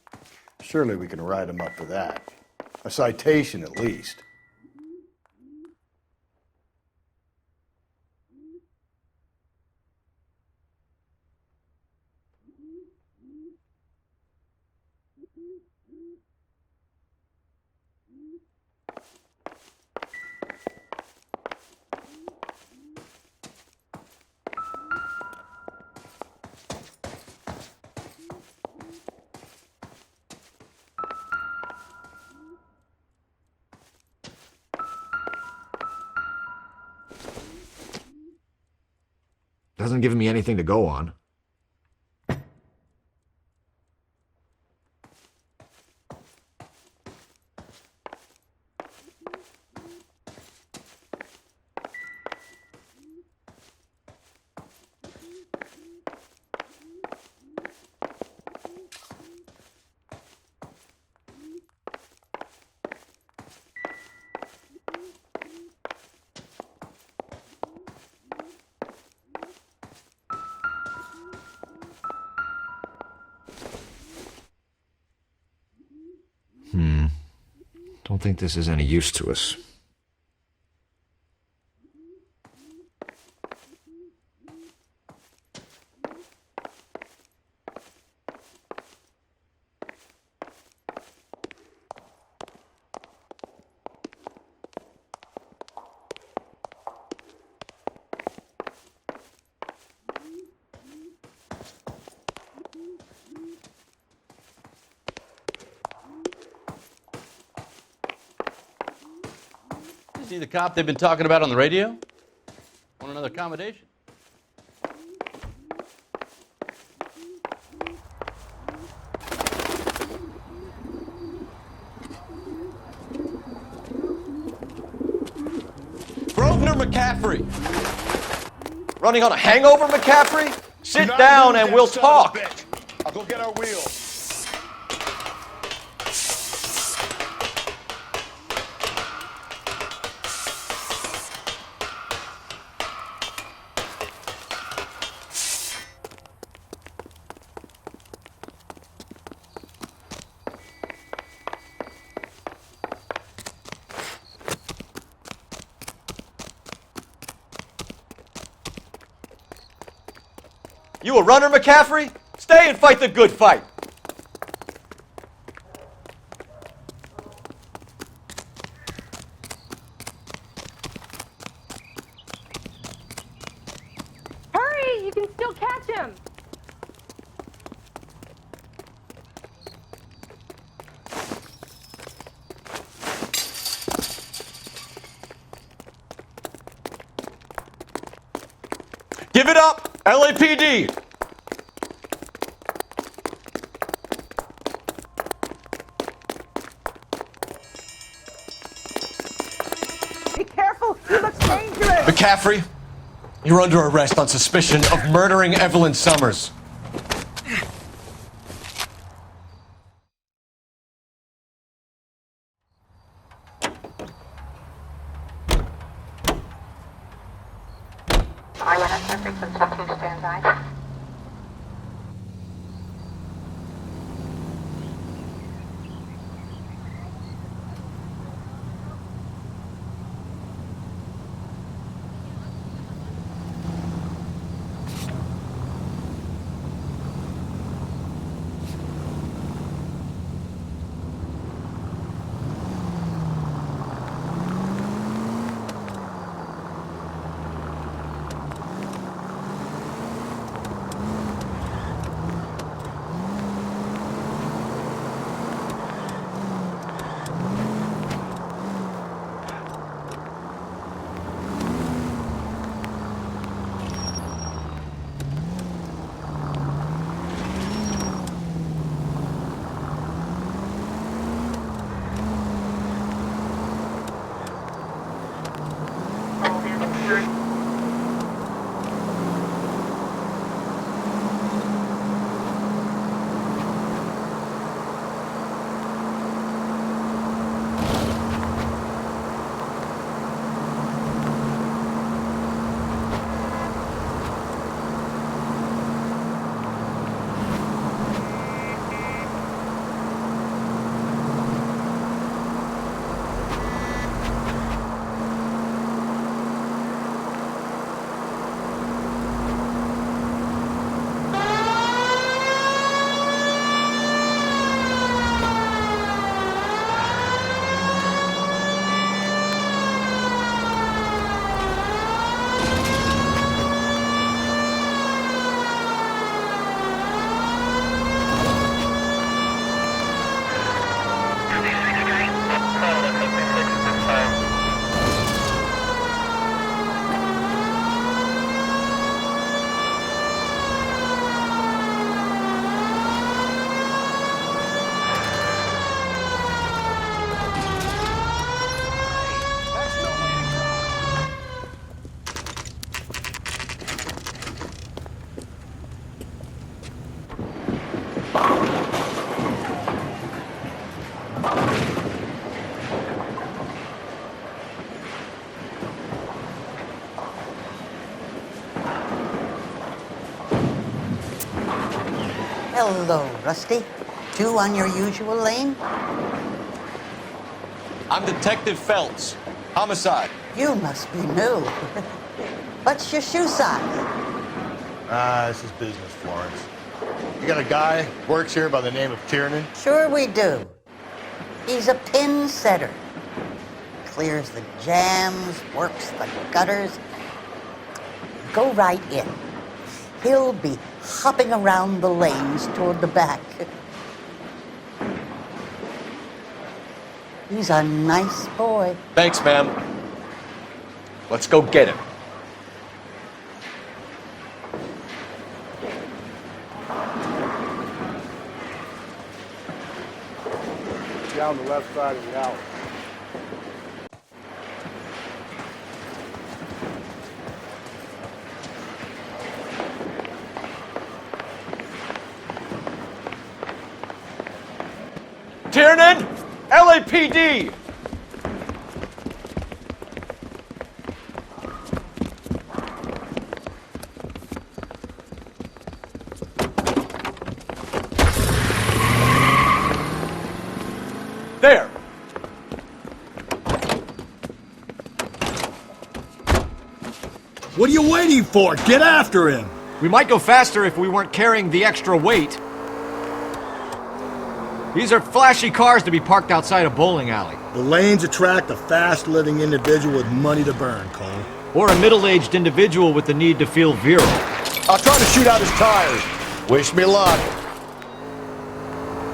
Surely we can write him up for that. A citation, at least. Doesn't give me anything to go on. Don't think this is any use to us. See the cop they've been talking about on the radio? Want another accommodation? Grosvenor McCaffrey! Running on a hangover, McCaffrey? Sit down and we'll talk. I'll go get our wheels. You a runner, McCaffrey? Stay and fight the good fight. Hurry! You can still catch him! Give it up, LAPD! McCaffrey, you're under arrest on suspicion of murdering Evelyn Summers. Remaster frequency 2 standby. Hello, Rusty. 2 on your usual lane? I'm Detective Phelps. Homicide. You must be new. What's your shoe size? This is business, Florence. You got a guy works here by the name of Tiernan? Sure we do. He's a pin setter. Clears the jams, works the gutters. Go right in. He'll be hopping around the lanes toward the back. He's a nice boy. Thanks, ma'am. Let's go get him. Down the left side of the alley. Tiernan! LAPD! There! What are you waiting for? Get after him! We might go faster if we weren't carrying the extra weight. These are flashy cars to be parked outside a bowling alley. The lanes attract a fast-living individual with money to burn, Cole. Or a middle-aged individual with the need to feel virile. I'll try to shoot out his tires. Wish me luck.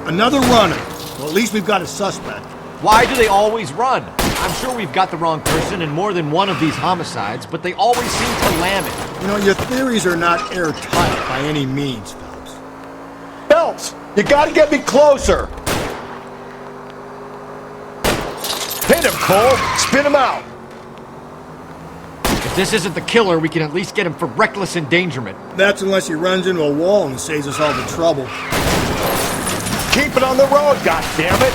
Another runner. Well, at least we've got a suspect. Why do they always run? I'm sure we've got the wrong person in more than one of these homicides, but they always seem to lam it. You know, your theories are not airtight by any means, Phelps. Phelps, you gotta get me closer. Hit him, Cole. Spin him out. If this isn't the killer, we can at least get him for reckless endangerment. That's unless he runs into a wall and saves us all the trouble. Keep it on the road, goddammit!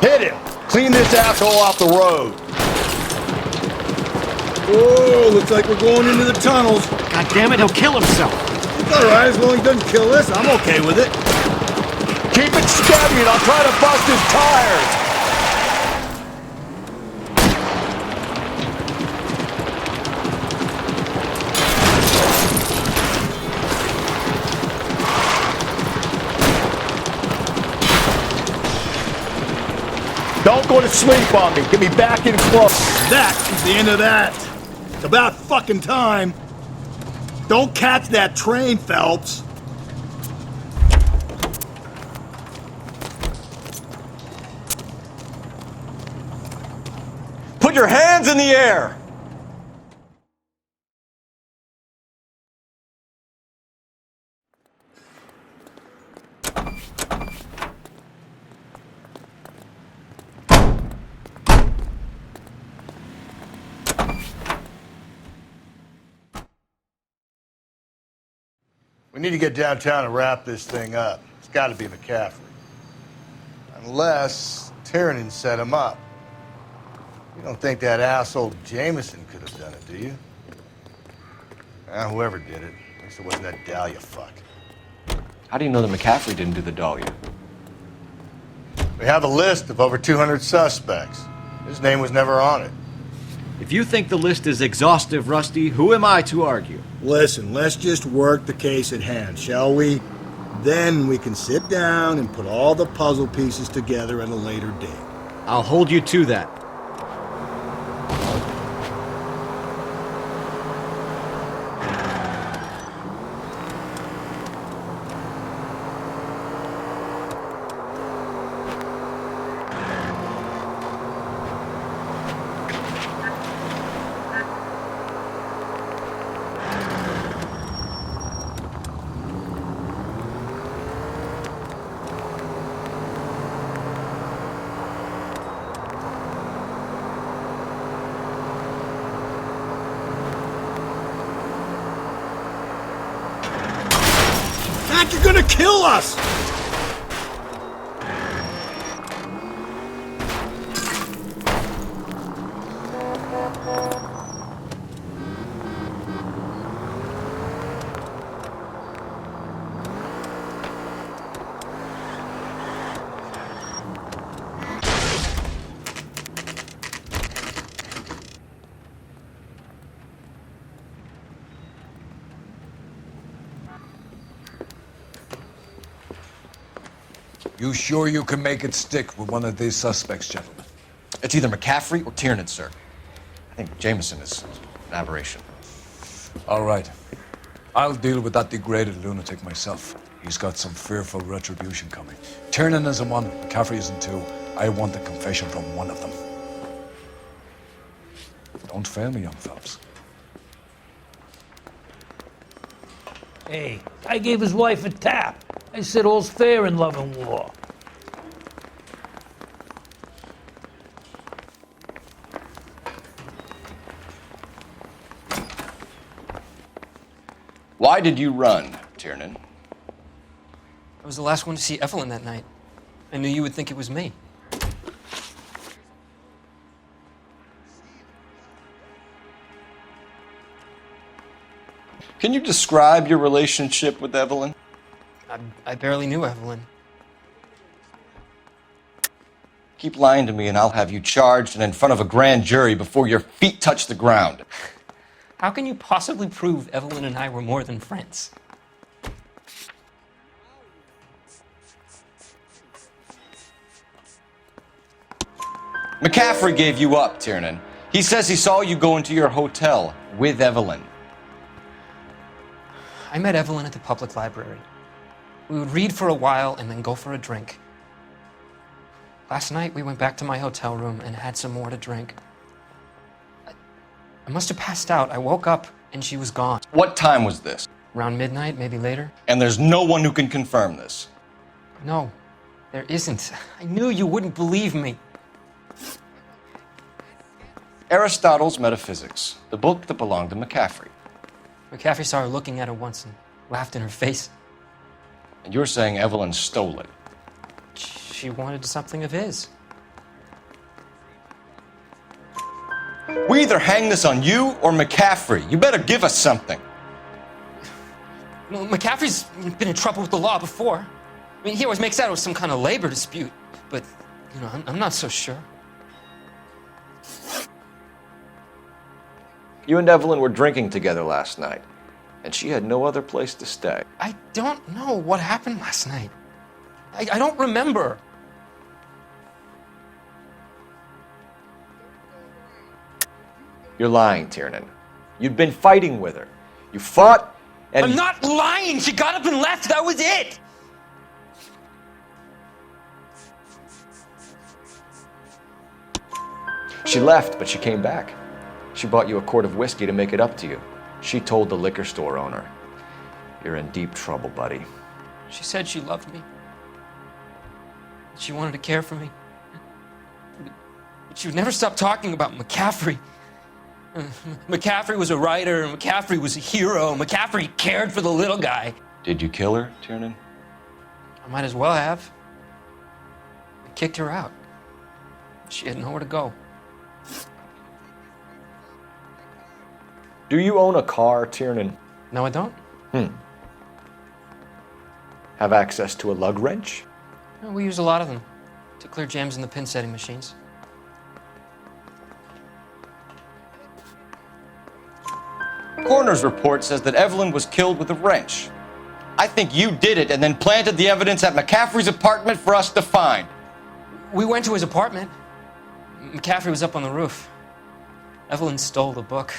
Hit him! Clean this asshole off the road! Whoa, looks like we're going into the tunnels. God damn it, he'll kill himself. It's alright, as long as he doesn't kill us, I'm okay with it. Keep it steady and I'll try to bust his tires! Don't go to sleep on me. Get me back in close. That is the end of that. It's about fucking time. Don't catch that train, Phelps. Put your hands in the air! We need to get downtown and wrap this thing up. It's got to be McCaffrey. Unless Tiernan set him up. You don't think that asshole Jameson could have done it, do you? Whoever did it. At least it wasn't that Dahlia fuck. How do you know that McCaffrey didn't do the Dahlia? We have a list of over 200 suspects. His name was never on it. If you think the list is exhaustive, Rusty, who am I to argue? Listen, let's just work the case at hand, shall we? Then we can sit down and put all the puzzle pieces together at a later date. I'll hold you to that. Mac, you're gonna kill us! You sure you can make it stick with one of these suspects, gentlemen? It's either McCaffrey or Tiernan, sir. I think Jameson is an aberration. All right. I'll deal with that degraded lunatic myself. He's got some fearful retribution coming. Tiernan isn't one, McCaffrey isn't two. I want a confession from one of them. Don't fail me, young Phelps. Hey, I gave his wife a tap. I said all's fair in love and war. Why did you run, Tiernan? I was the last one to see Evelyn that night. I knew you would think it was me. Can you describe your relationship with Evelyn? I barely knew Evelyn. Keep lying to me and I'll have you charged and in front of a grand jury before your feet touch the ground. How can you possibly prove Evelyn and I were more than friends? McCaffrey gave you up, Tiernan. He says he saw you go into your hotel with Evelyn. I met Evelyn at the public library. We would read for a while and then go for a drink. Last night, we went back to my hotel room and had some more to drink. I must have passed out. I woke up and she was gone. What time was this? Around midnight, maybe later. And there's no one who can confirm this. No, there isn't. I knew you wouldn't believe me. Aristotle's Metaphysics, the book that belonged to McCaffrey. McCaffrey saw her looking at her once and laughed in her face. And you're saying Evelyn stole it. She wanted something of his. We either hang this on you or McCaffrey. You better give us something. Well, McCaffrey's been in trouble with the law before. I mean, he always makes out it was some kind of labor dispute. But, you know, I'm not so sure. You and Evelyn were drinking together last night, and she had no other place to stay. I don't know what happened last night. I don't remember. You're lying, Tiernan. You'd been fighting with her. You fought, and... I'm not lying! She got up and left, that was it! She left, but she came back. She bought you a quart of whiskey to make it up to you. She told the liquor store owner. You're in deep trouble, buddy. She said she loved me. She wanted to care for me. But she would never stop talking about McCaffrey. McCaffrey was a writer, and McCaffrey was a hero. McCaffrey cared for the little guy. Did you kill her, Tiernan? I might as well have. I kicked her out. She had nowhere to go. Do you own a car, Tiernan? No, I don't. Have access to a lug wrench? No, we use a lot of them to clear jams in the pin setting machines. Coroner's report says that Evelyn was killed with a wrench. I think you did it and then planted the evidence at McCaffrey's apartment for us to find. We went to his apartment. McCaffrey was up on the roof. Evelyn stole the book.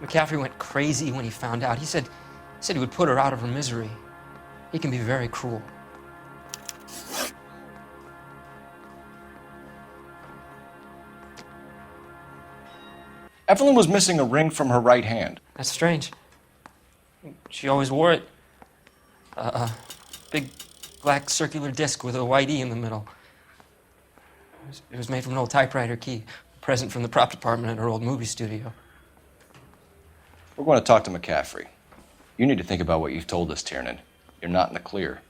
McCaffrey went crazy when he found out. He said he would put her out of her misery. He can be very cruel. Evelyn was missing a ring from her right hand. That's strange. She always wore it. A big black circular disc with a white E in the middle. It was made from an old typewriter key, a present from the prop department at her old movie studio. We're going to talk to McCaffrey. You need to think about what you've told us, Tiernan. You're not in the clear.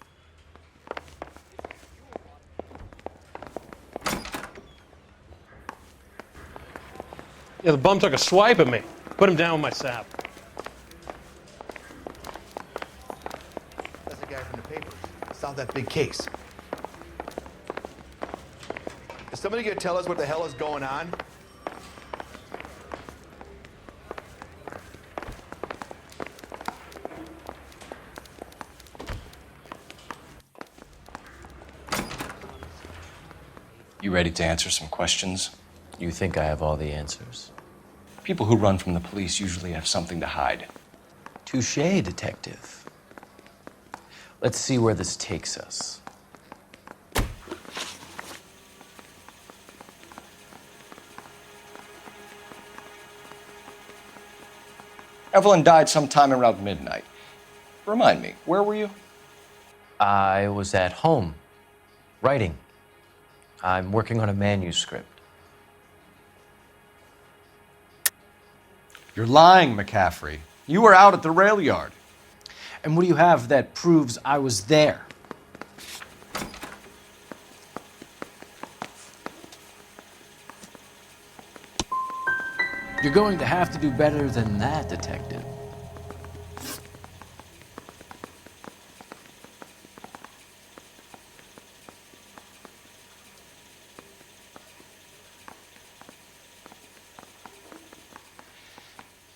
Yeah, the bum took a swipe at me. Put him down with my sap. That's the guy from the papers. Solved that big case. Is somebody gonna tell us what the hell is going on? You ready to answer some questions? You think I have all the answers? People who run from the police usually have something to hide. Touché, detective. Let's see where this takes us. Evelyn died sometime around midnight. Remind me, where were you? I was at home, writing. I'm working on a manuscript. You're lying, McCaffrey. You were out at the rail yard. And what do you have that proves I was there? You're going to have to do better than that, detective.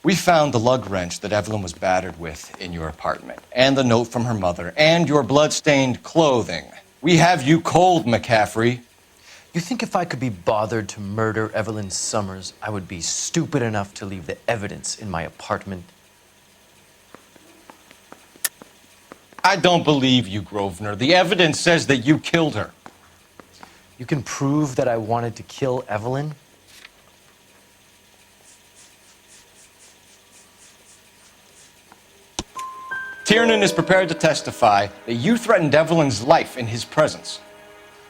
We found the lug wrench that Evelyn was battered with in your apartment, and the note from her mother, and your blood-stained clothing. We have you cold, McCaffrey. You think if I could be bothered to murder Evelyn Summers, I would be stupid enough to leave the evidence in my apartment? I don't believe you, Grosvenor. The evidence says that you killed her. You can prove that I wanted to kill Evelyn? Tiernan is prepared to testify that you threatened Evelyn's life in his presence.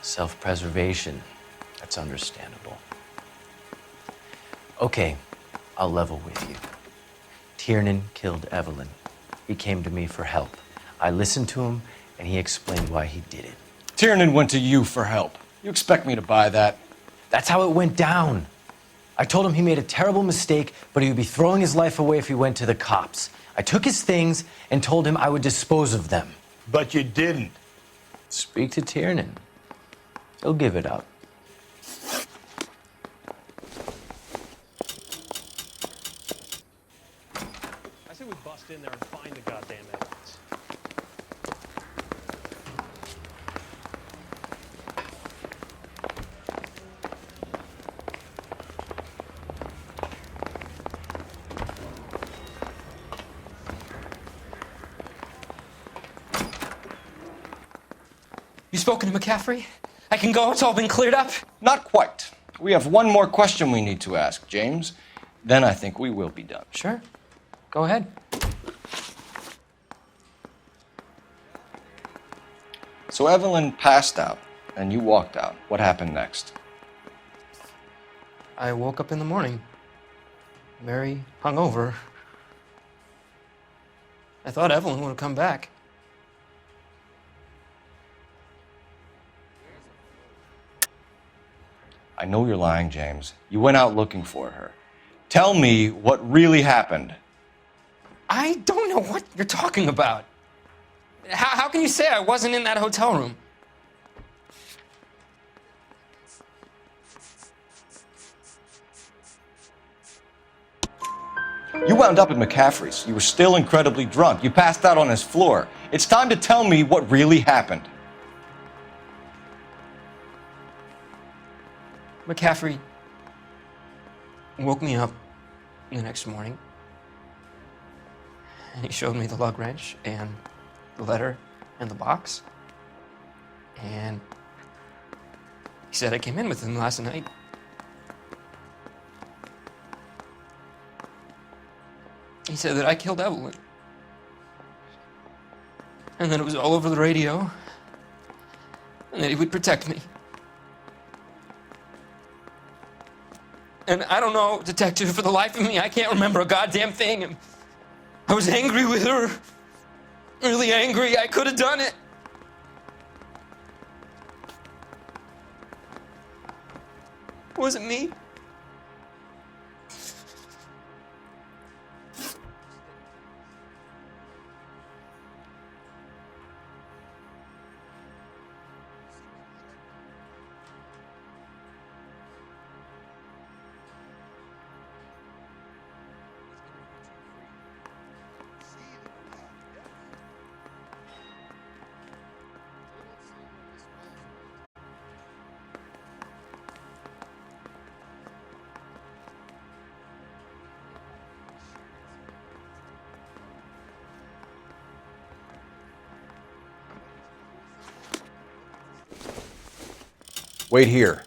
Self-preservation. That's understandable. Okay, I'll level with you. Tiernan killed Evelyn. He came to me for help. I listened to him, and he explained why he did it. Tiernan went to you for help. You expect me to buy that? That's how it went down. I told him he made a terrible mistake, but he would be throwing his life away if he went to the cops. I took his things and told him I would dispose of them. But you didn't. Speak to Tiernan. He'll give it up. I say we bust in there and find the goddamn evidence. You spoken to McCaffrey? I can go? It's all been cleared up? Not quite. We have one more question we need to ask, James. Then I think we will be done. Sure. Go ahead. So Evelyn passed out, and you walked out. What happened next? I woke up in the morning, very hungover. I thought Evelyn would have come back. I know you're lying, James. You went out looking for her. Tell me what really happened. I don't know what you're talking about. How can you say I wasn't in that hotel room? You wound up at McCaffrey's. You were still incredibly drunk. You passed out on his floor. It's time to tell me what really happened. McCaffrey woke me up the next morning, and he showed me the lug wrench and the letter and the box, and he said I came in with him last night. He said that I killed Evelyn, and that it was all over the radio, and that he would protect me. And I don't know, detective, for the life of me, I can't remember a goddamn thing. And I was angry with her. Really angry. I could have done it. Was it me? Wait here.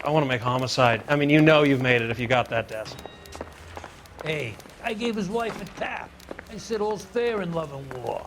I want to make homicide. I mean, you know you've made it if you got that desk. Hey, I gave his wife a tap. I said all's fair in love and war.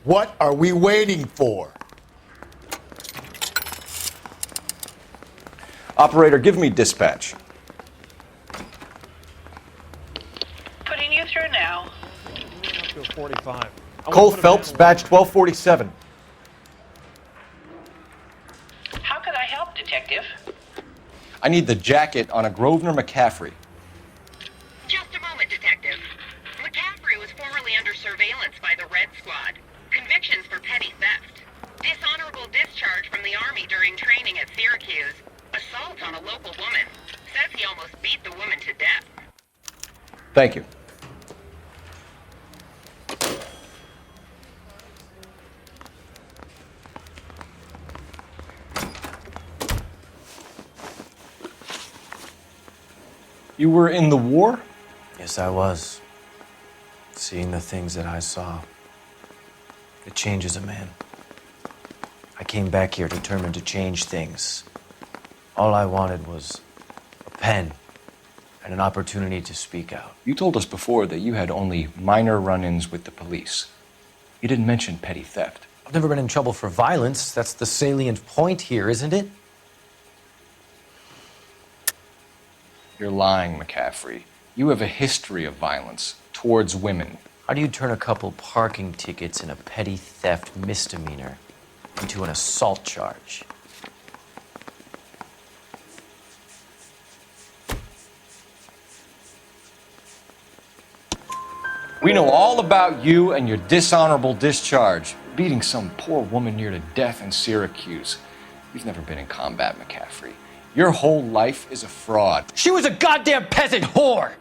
What are we waiting for? Operator, give me dispatch. Putting you through now. Up to a 45. Cole Phelps, badge 1247. How could I help, Detective? I need the jacket on a Grosvenor McCaffrey. Just a moment, Detective. McCaffrey was formerly under surveillance by the Red Squad. Convictions for petty theft. Dishonorable discharge from the Army during training at Syracuse. Assault on a local woman. Says he almost beat the woman to death. Thank you. You were in the war? Yes, I was. Seeing the things that I saw. It changes a man. I came back here determined to change things. All I wanted was a pen and an opportunity to speak out. You told us before that you had only minor run-ins with the police. You didn't mention petty theft. I've never been in trouble for violence. That's the salient point here, isn't it? You're lying, McCaffrey. You have a history of violence towards women. How do you turn a couple parking tickets and a petty theft misdemeanor into an assault charge? We know all about you and your dishonorable discharge, beating some poor woman near to death in Syracuse. You've never been in combat, McCaffrey. Your whole life is a fraud. She was a goddamn peasant whore!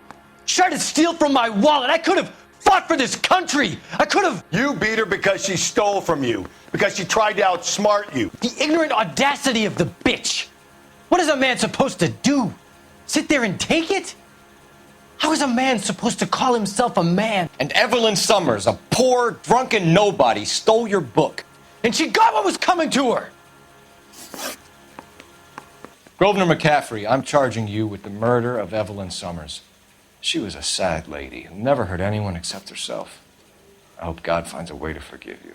She tried to steal from my wallet. I could have fought for this country. I could have. You beat her because she stole from you, because she tried to outsmart you. The ignorant audacity of the bitch. What is a man supposed to do? Sit there and take it? How is a man supposed to call himself a man? And Evelyn Summers, a poor, drunken nobody, stole your book. And she got what was coming to her. Grosvenor McCaffrey, I'm charging you with the murder of Evelyn Summers. She was a sad lady who never hurt anyone except herself. I hope God finds a way to forgive you.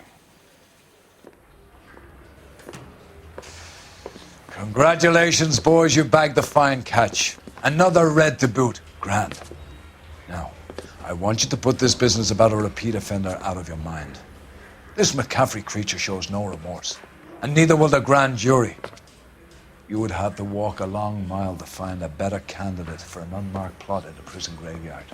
Congratulations, boys. You bagged the fine catch. Another red to boot. Grand. Now, I want you to put this business about a repeat offender out of your mind. This McCaffrey creature shows no remorse, and neither will the grand jury. You would have to walk a long mile to find a better candidate for an unmarked plot in the prison graveyard.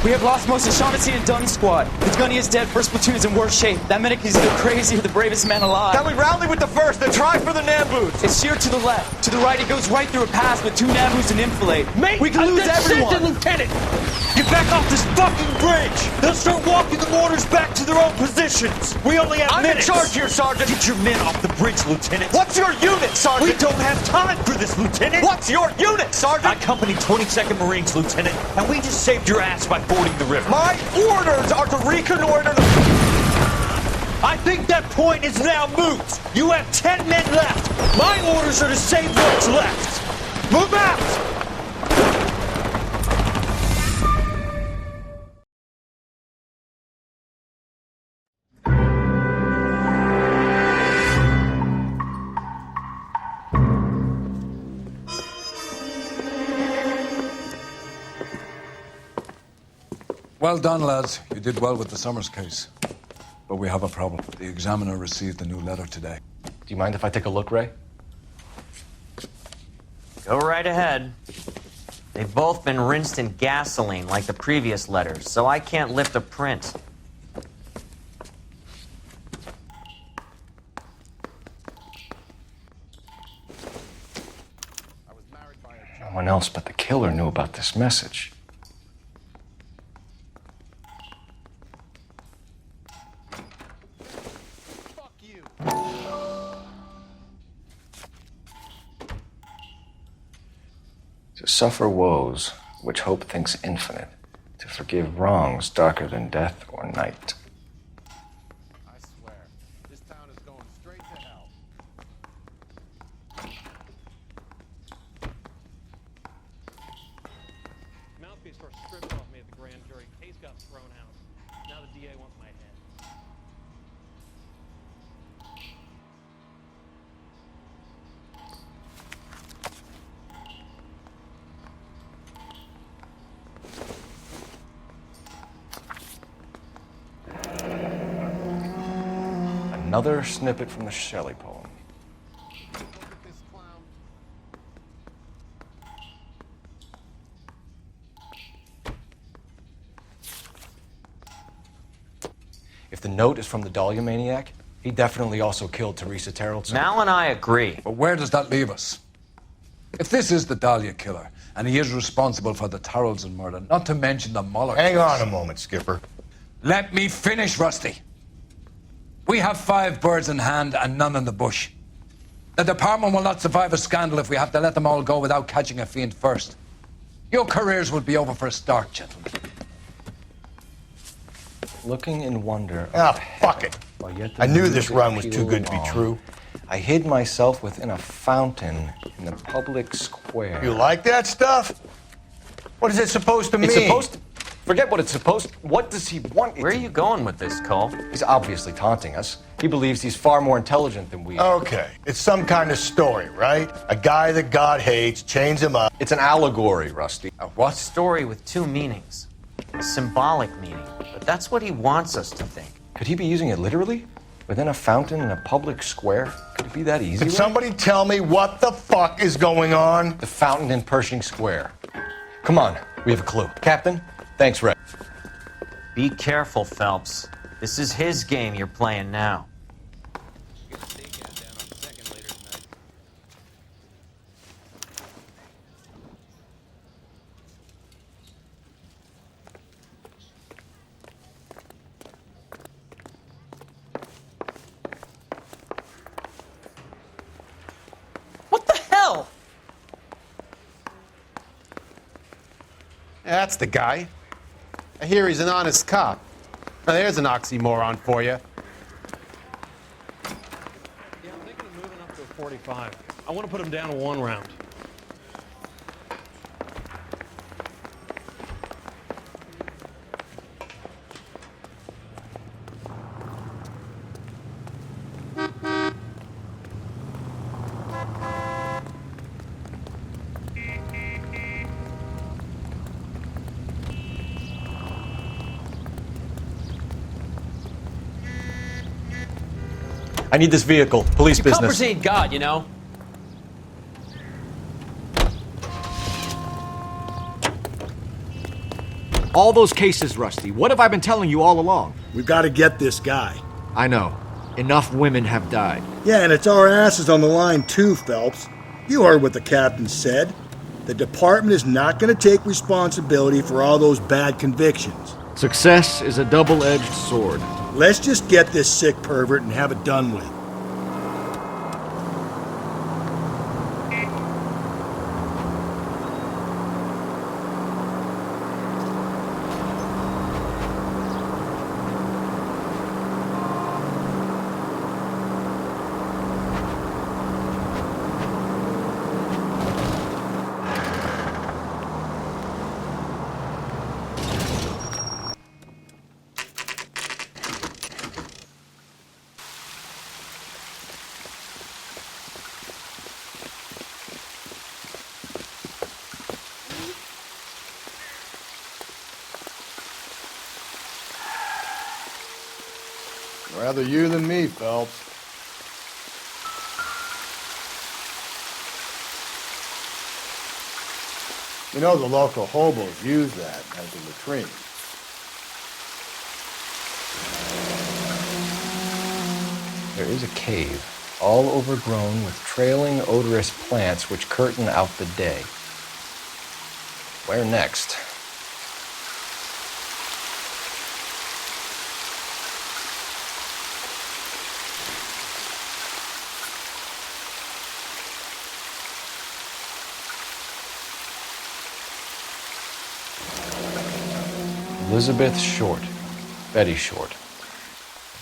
We have lost most of Shaughnessy and Dunn's squad. The gunny is dead. First platoon is in worse shape. That medic is either crazy or the bravest man alive. Then we rally with the first, then try for the Nambus. It's sheer to the left. To the right, it goes right through a pass with 2 Nambus and enfilade. Mate, we can lose everyone. Lieutenant, get back off this fucking bridge. They'll start walking the mortars back to their own positions. We only have minutes. I'm in charge here, Sergeant. Get your men off the bridge, Lieutenant. What's your unit, Sergeant? We don't have time for this, Lieutenant. What's your unit, Sergeant? I company 22nd Marines, Lieutenant, and we just saved your ass by 4 fording the river. My orders are to reconnoiter the... I think that point is now moot. You have 10 men left. My orders are to save what's left. Move out! Well done, lads. You did well with the Summers case. But we have a problem. The examiner received a new letter today. Do you mind if I take a look, Ray? Go right ahead. They've both been rinsed in gasoline like the previous letters, so I can't lift a print. No one else but the killer knew about this message. To suffer woes which hope thinks infinite, to forgive wrongs darker than death or night. I swear, this town is going straight to hell. Mouthpiece first stripped off me at the grand jury. Case got thrown out. Now the DA wants my head. Another snippet from the Shelley poem. If the note is from the Dahlia maniac, he definitely also killed Teresa Terrellson. Mal and I agree. But where does that leave us? If this is the Dahlia killer, and he is responsible for the Tarrelson murder, not to mention the Muller Hang case. on a moment, Skipper. Let me finish, Rusty. We have 5 birds in hand and none in the bush. The department will not survive a scandal if we have to let them all go without catching a fiend first. Your careers will be over for a start, gentlemen. Looking in wonder. Ah, fuck it. I knew this run was too good to be true. I hid myself within a fountain in the public square. You like that stuff? What is it supposed to mean? It's supposed to... Forget what it's supposed to... What does he want? Where are you going with this, Cole? He's obviously taunting us. He believes he's far more intelligent than we are. Okay, it's some kind of story, right? A guy that God hates, chains him up. It's an allegory, Rusty. A what? Story with 2 meanings. A symbolic meaning. But that's what he wants us to think. Could he be using it literally? Within a fountain in a public square? Could it be that easy? Can somebody tell me what the fuck is going on? The fountain in Pershing Square. Come on, we have a clue. Captain, thanks, Ray. Be careful, Phelps. This is his game you're playing now. What the hell? That's the guy. I hear he's an honest cop. Now, there's an oxymoron for you. Yeah, I'm thinking of moving up to a 45. I want to put him down to 1 round. I need this vehicle. Police business. Coppers ain't God, you know. All those cases, Rusty. What have I been telling you all along? We've got to get this guy. I know. Enough women have died. Yeah, and it's our asses on the line too, Phelps. You heard what the captain said. The department is not going to take responsibility for all those bad convictions. Success is a double-edged sword. Let's just get this sick pervert and have it done with. Rather you than me, Phelps. You know the local hobos use that as a latrine. There is a cave, all overgrown with trailing, odorous plants which curtain out the day. Where next? Elizabeth Short, Betty Short,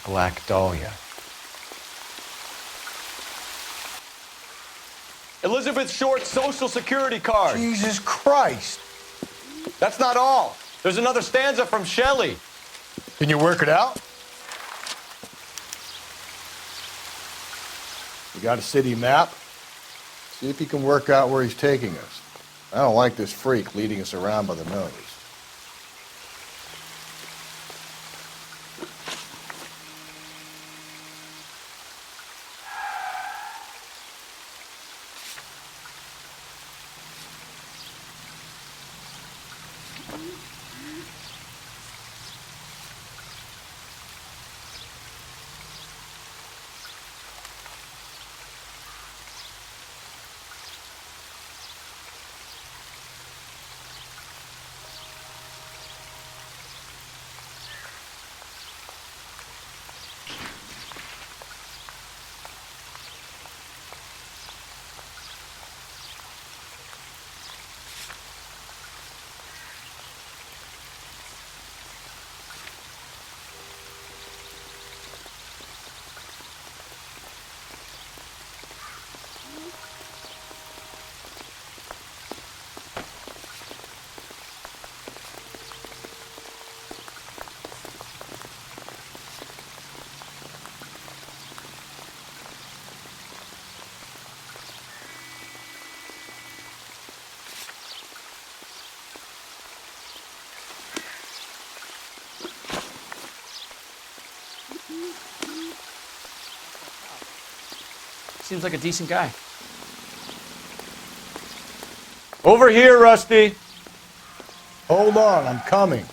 Black Dahlia. Elizabeth Short's social security card. Jesus Christ. That's not all. There's another stanza from Shelley. Can you work it out? You got a city map? See if you can work out where he's taking us. I don't like this freak leading us around by the nose. Seems like a decent guy. Over here, Rusty. Hold on, I'm coming.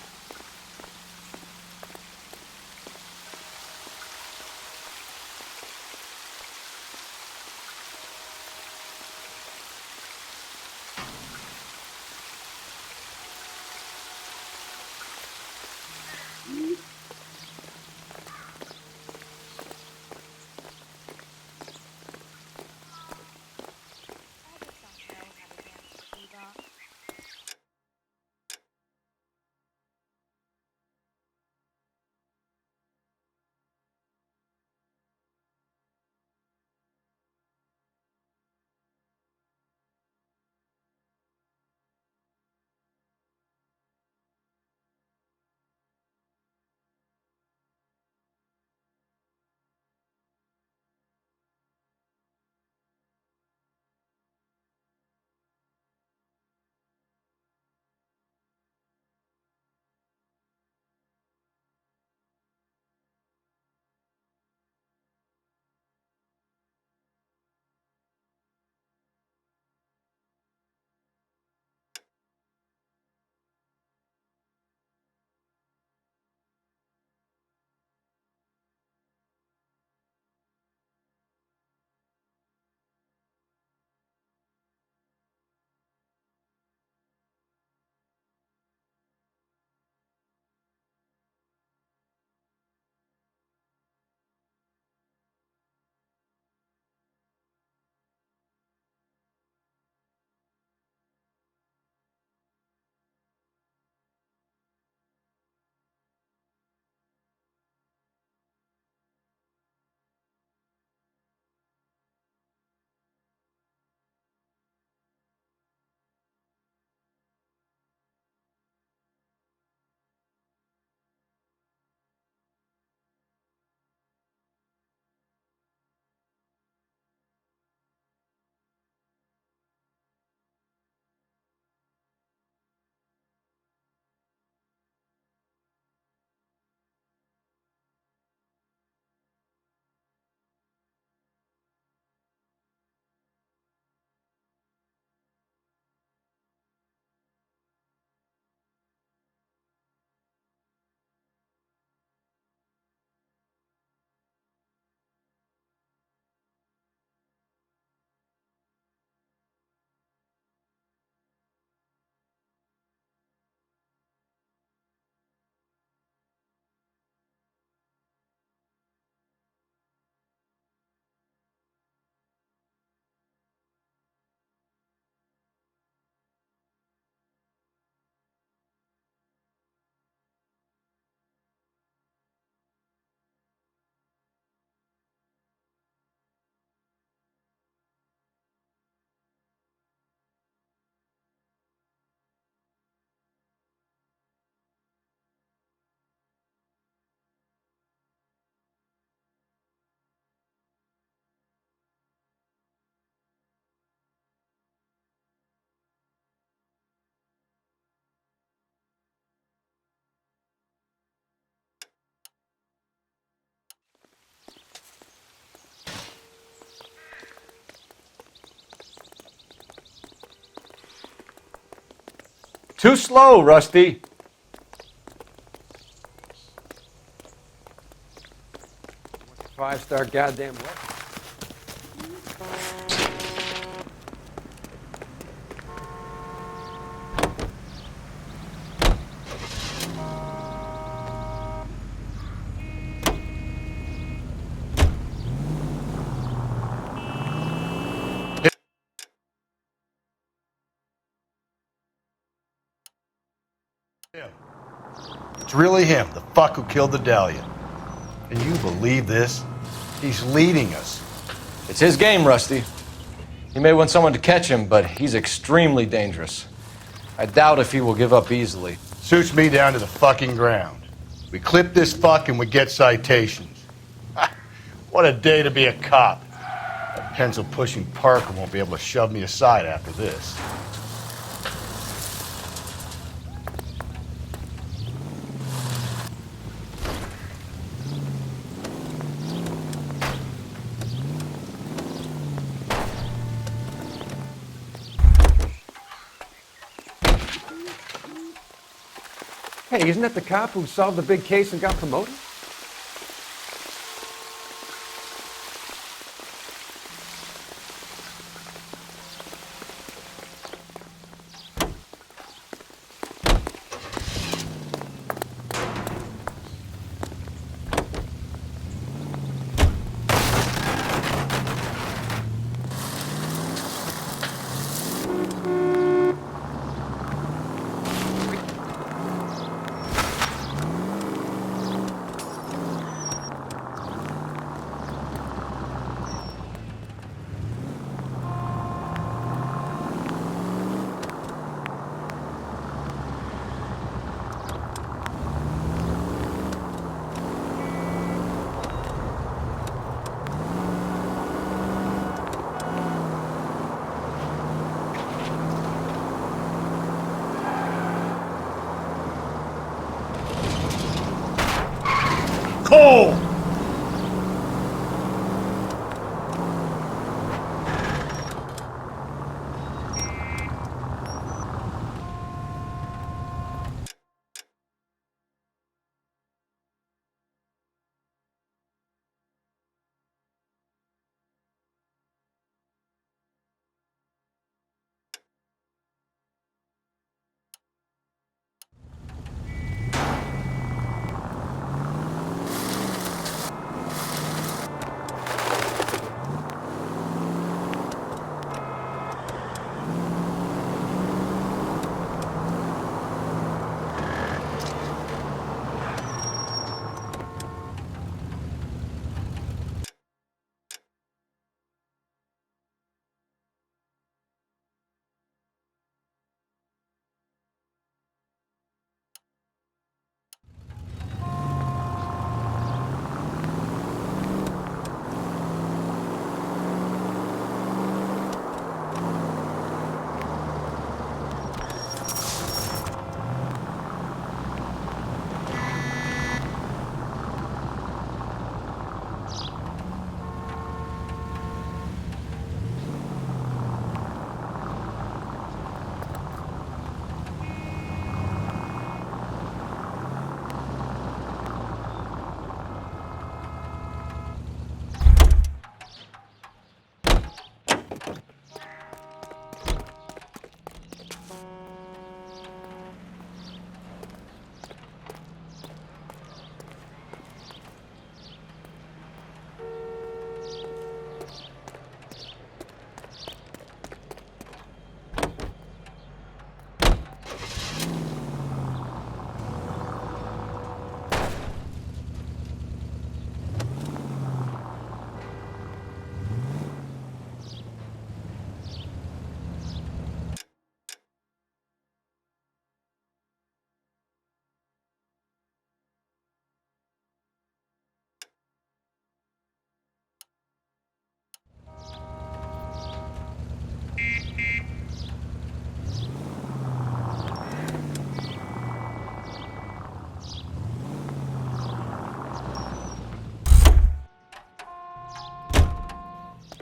Too slow, Rusty. Five-star goddamn weapon. It's really him, the fuck who killed the Dahlia. Can you believe this? He's leading us. It's his game, Rusty. He may want someone to catch him, but he's extremely dangerous. I doubt if he will give up easily. Suits me down to the fucking ground. We clip this fuck and we get citations. What a day to be a cop. That pencil-pushing Parker won't be able to shove me aside after this. Hey, isn't that the cop who solved the big case and got promoted? Cole!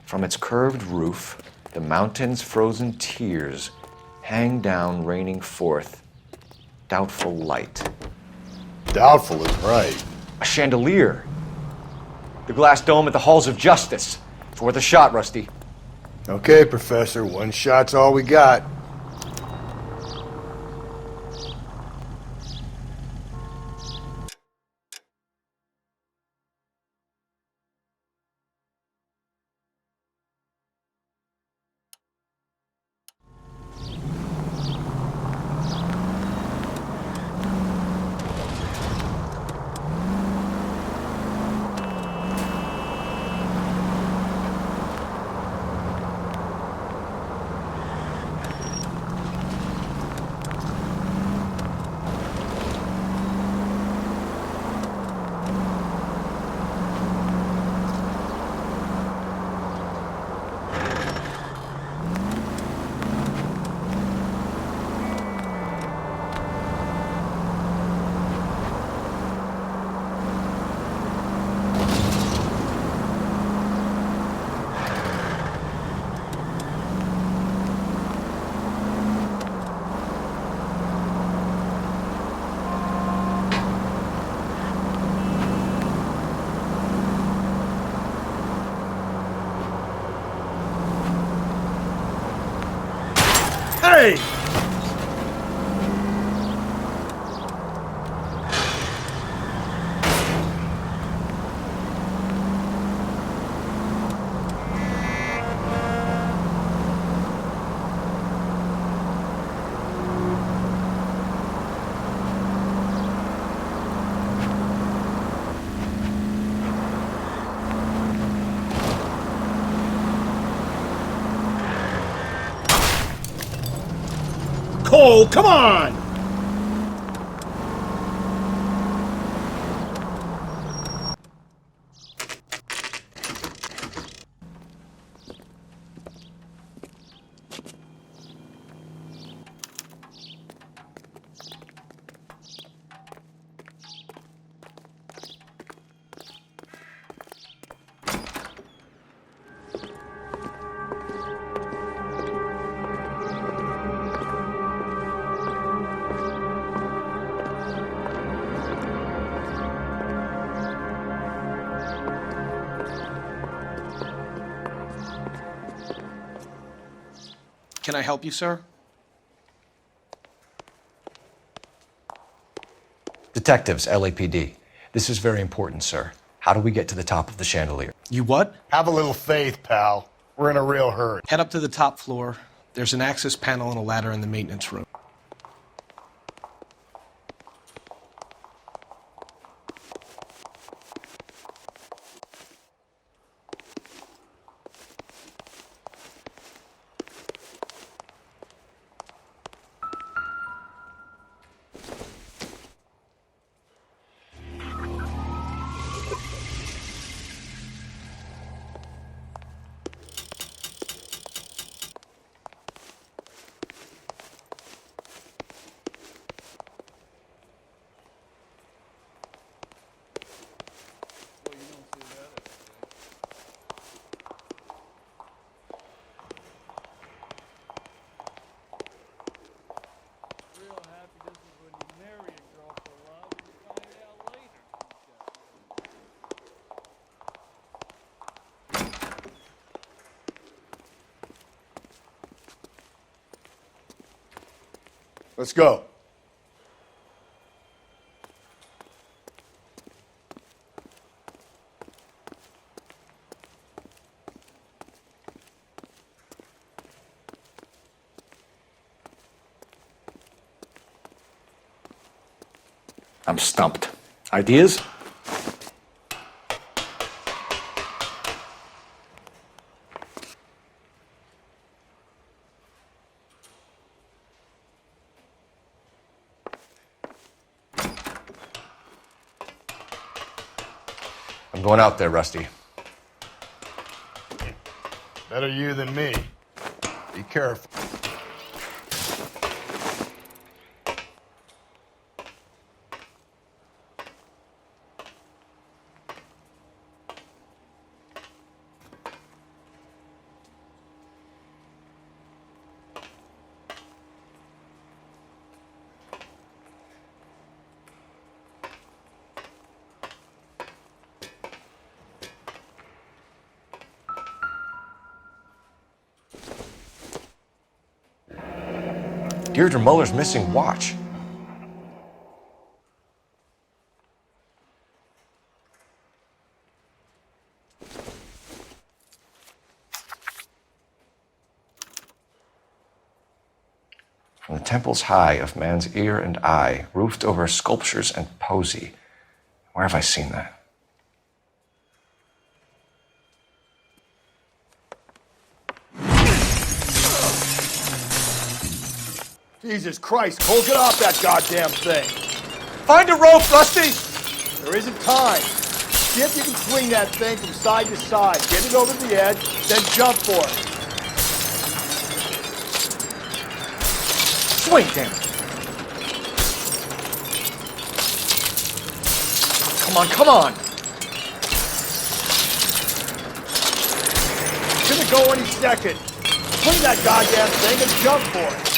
From its curved roof, the mountain's frozen tears hang down, raining forth Doubtful light. Doubtful is right. A chandelier. The glass dome at the Halls of Justice. It's worth a shot, Rusty. Okay, Professor, one shot's all we got. Hey! Cole, come on! Can I help you, sir? Detectives, LAPD. This is very important, sir. How do we get to the top of the chandelier? You what? Have a little faith, pal. We're in a real hurry. Head up to the top floor. There's an access panel and a ladder in the maintenance room. Let's go. I'm stumped. Ideas? I'm going out there, Rusty. Better you than me. Be careful. Deirdre Muller's missing watch. From the temples high of man's ear and eye, roofed over sculptures and poesy. Where have I seen that? Jesus Christ, Cole, get off that goddamn thing. Find a rope, Rusty! There isn't time. See if you can swing that thing from side to side. Get it over the edge, then jump for it. Swing, damn it. Come on, come on. It's gonna go any second. Swing that goddamn thing and jump for it.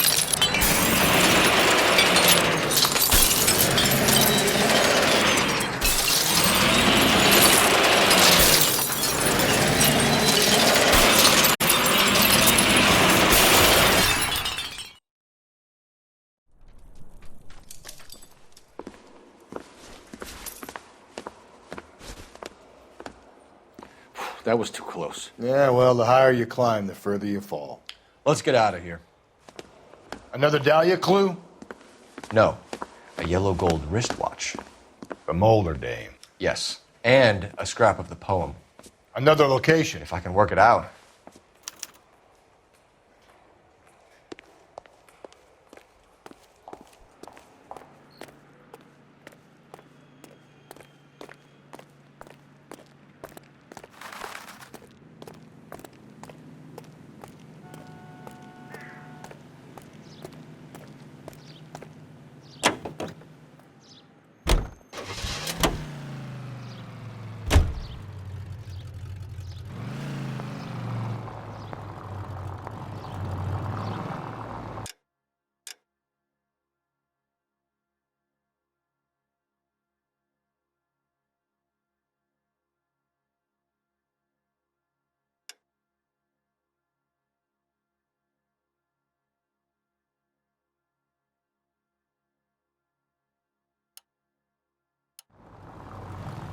That was too close. Yeah, well, the higher you climb, the further you fall. Let's get out of here. Another Dahlia clue? No, a yellow gold wristwatch. The Molar Dame. Yes, and a scrap of the poem. Another location. If I can work it out.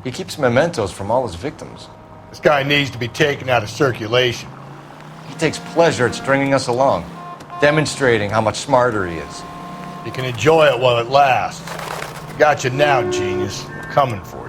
He keeps mementos from all his victims. This guy needs to be taken out of circulation. He takes pleasure at stringing us along, demonstrating how much smarter he is. You can enjoy it while it lasts. I got you now, genius. We're coming for you.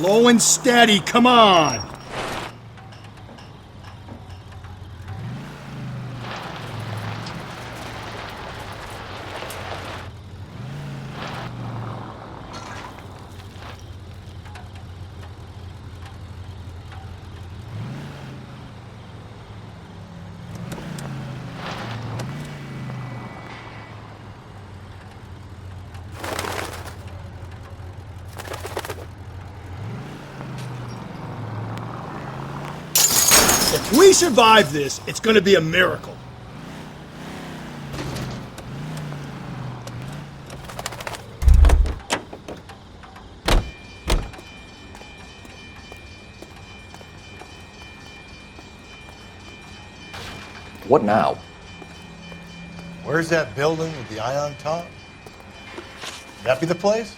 Slow and steady, come on! If we survive this, it's gonna be a miracle. What now? Where's that building with the eye on top? That be the place?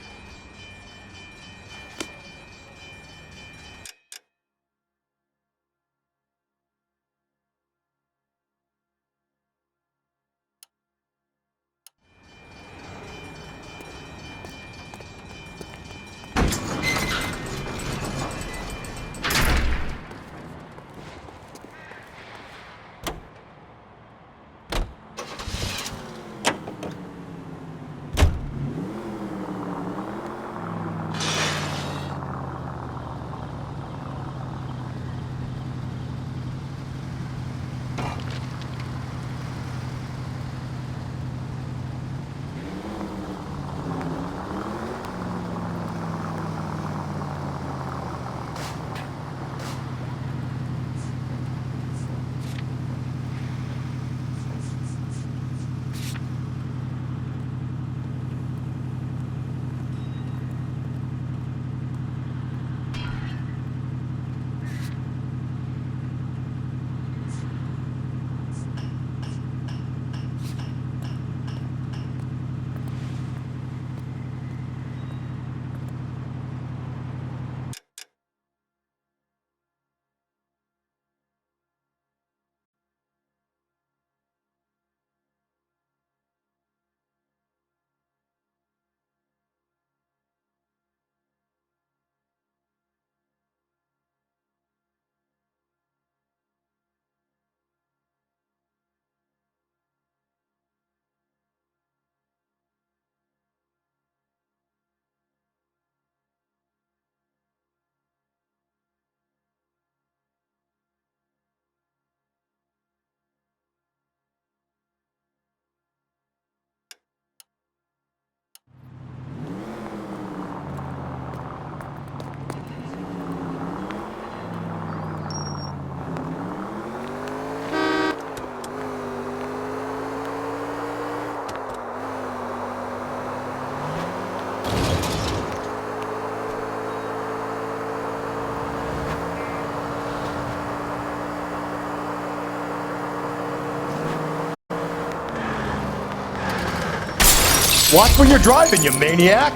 Watch when you're driving, you maniac!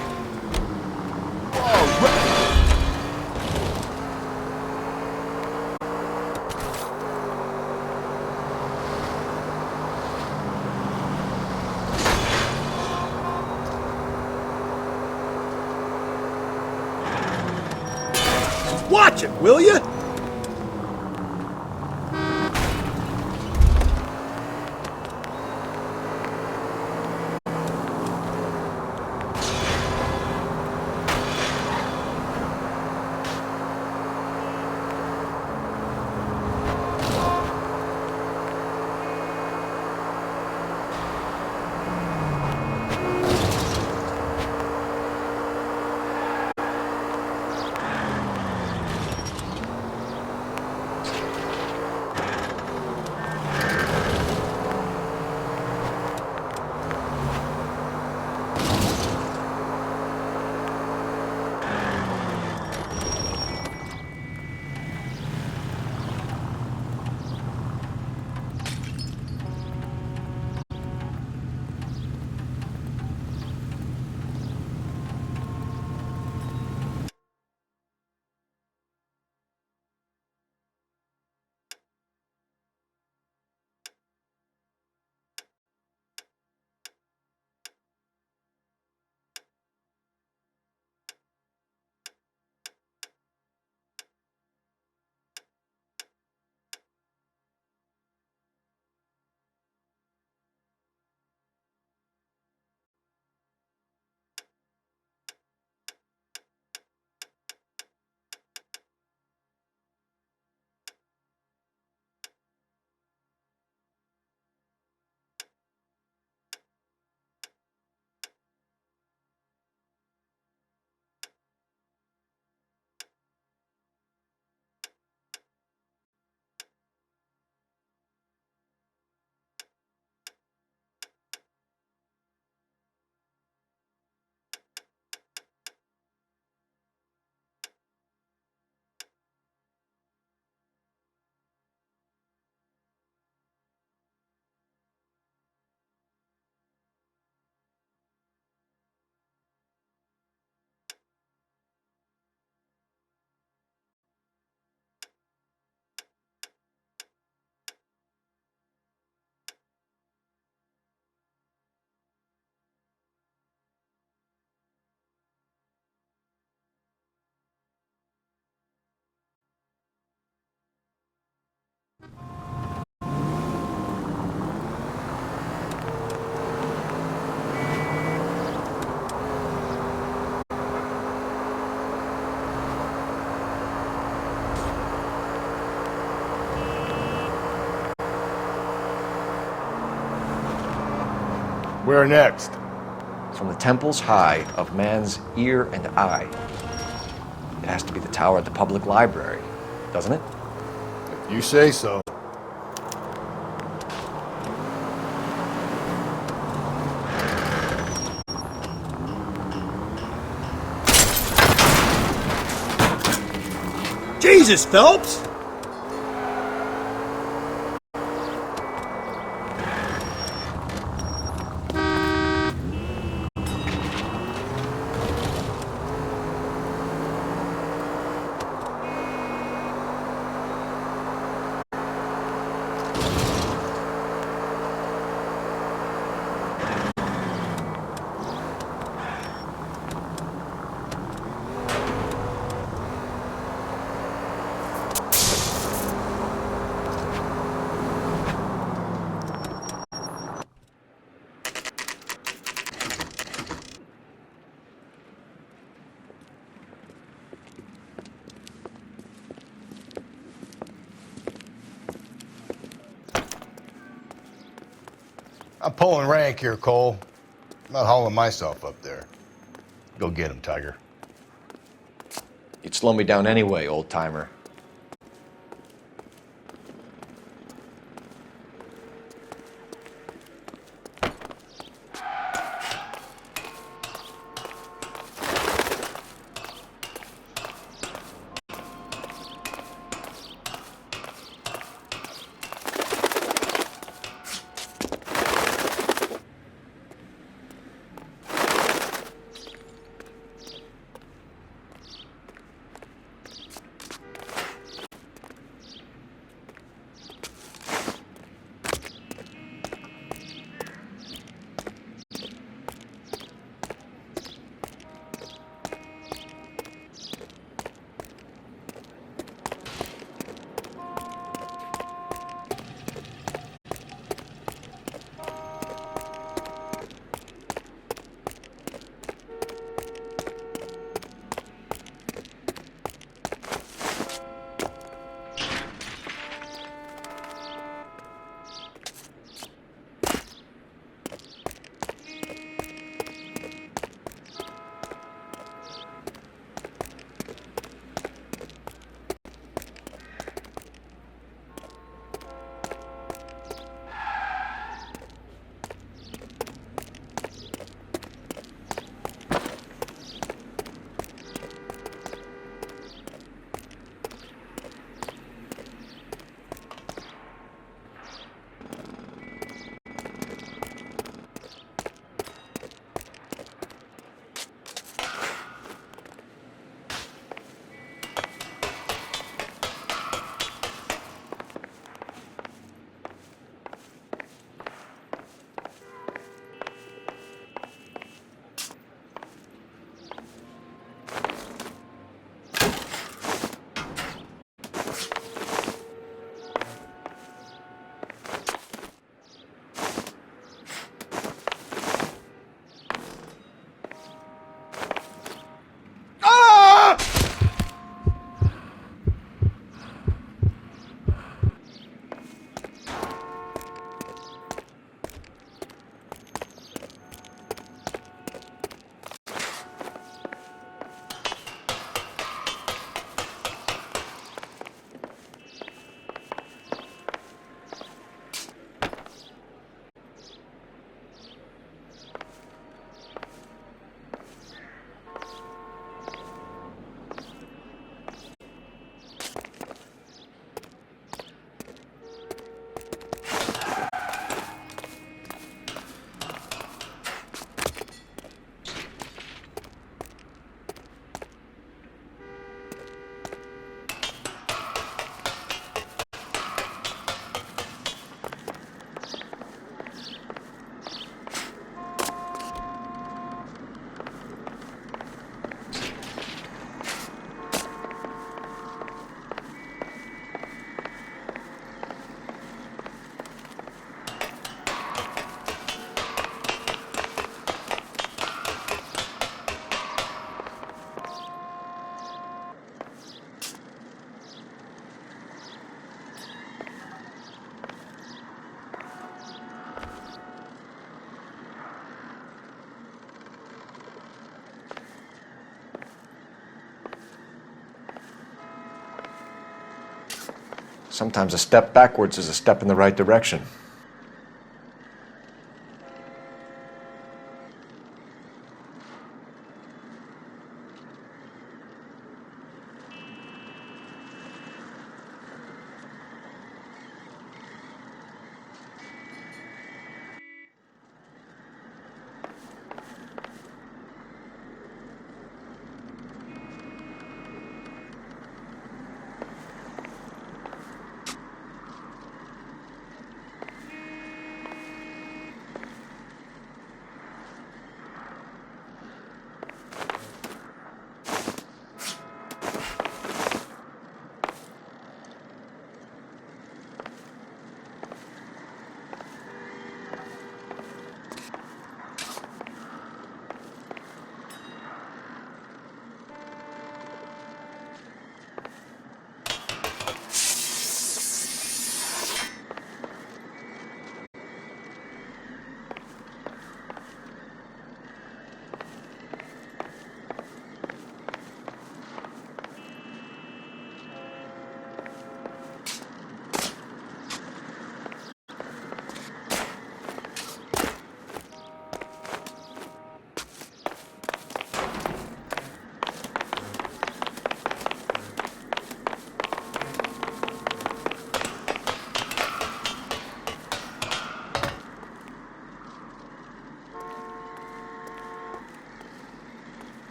Watch it, will you? Where next? From the temples high of man's ear and eye. It has to be the tower at the public library, doesn't it? If you say so. Jesus, Phelps! I'm pulling rank here, Cole. I'm not hauling myself up there. Go get him, Tiger. You'd slow me down anyway, old-timer. Sometimes a step backwards is a step in the right direction.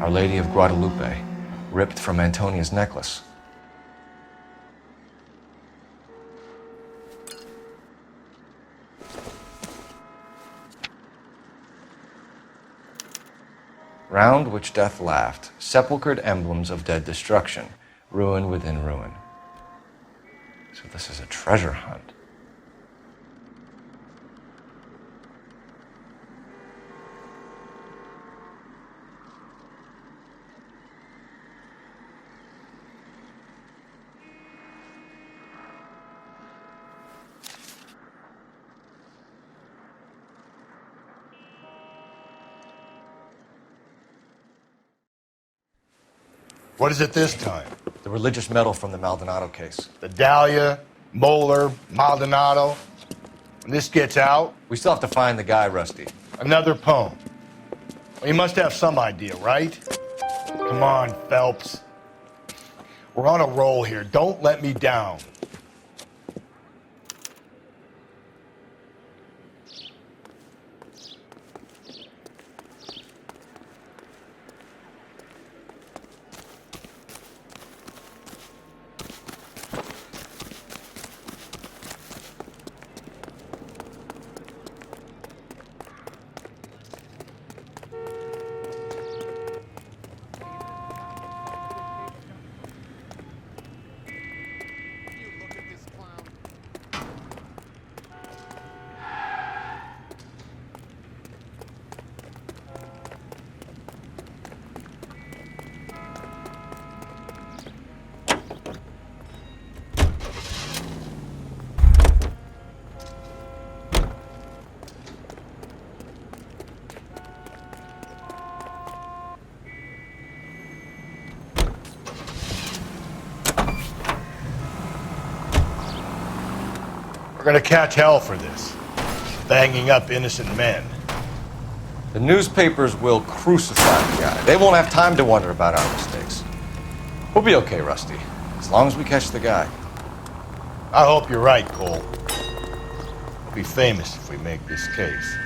Our Lady of Guadalupe, ripped from Antonia's necklace. Round which death laughed, sepulchred emblems of dead destruction, ruin within ruin. So this is a treasure hunt. What is it this time? The religious medal from the Maldonado case. The Dahlia, Moeller, Maldonado. When this gets out... We still have to find the guy, Rusty. Another poem. Well, you must have some idea, right? Come on, Phelps. We're on a roll here. Don't let me down. We're gonna catch hell for this. Banging up innocent men. The newspapers will crucify the guy. They won't have time to wonder about our mistakes. We'll be okay, Rusty, as long as we catch the guy. I hope you're right, Cole. We'll be famous if we make this case.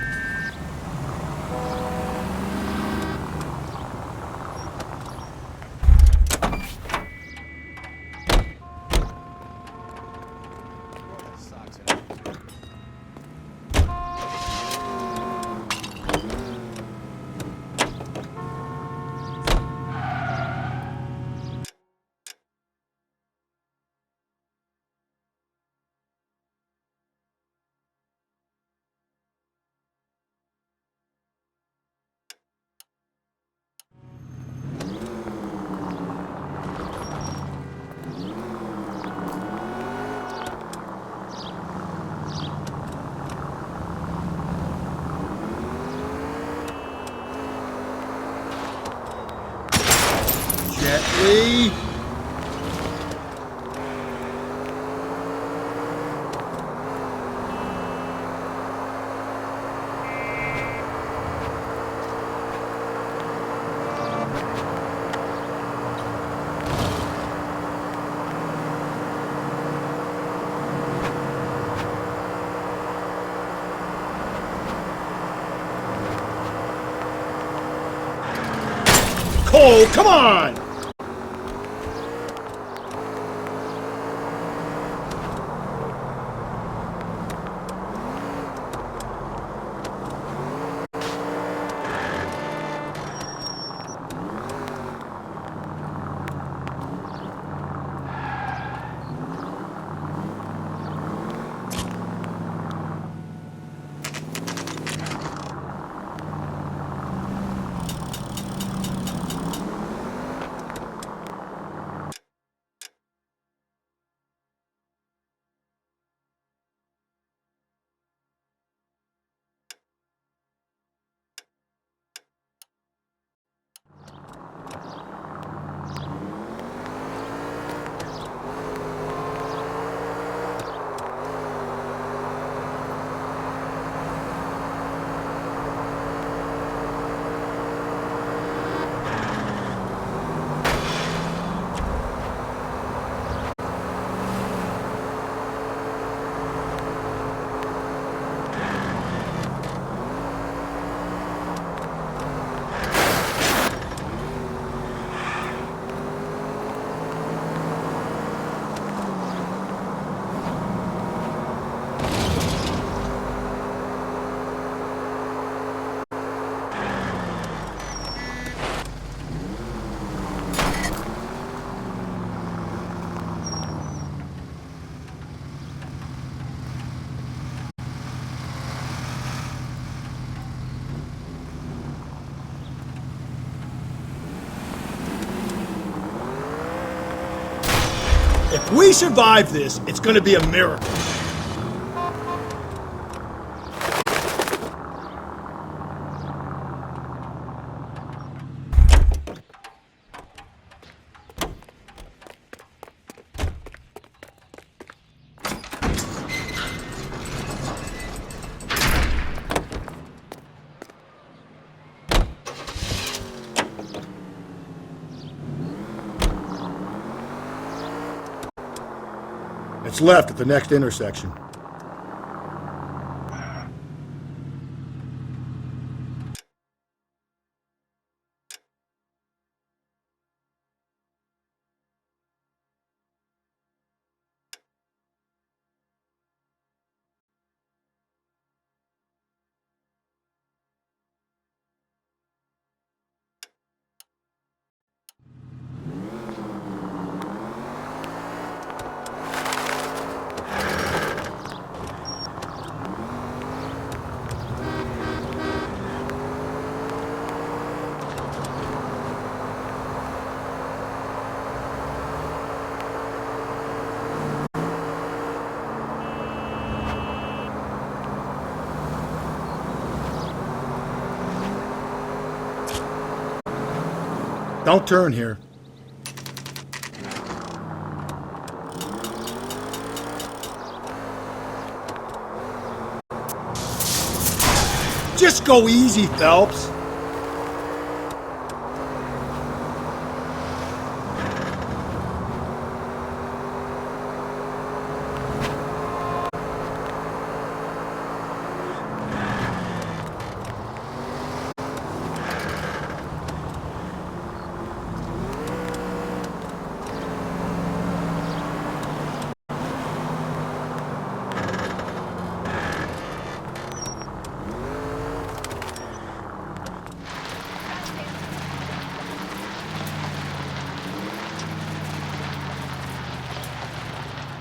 correctly. Cole, come on! If we survive this, it's gonna be a miracle. It's left at the next intersection. Don't turn here. Just go easy, Phelps.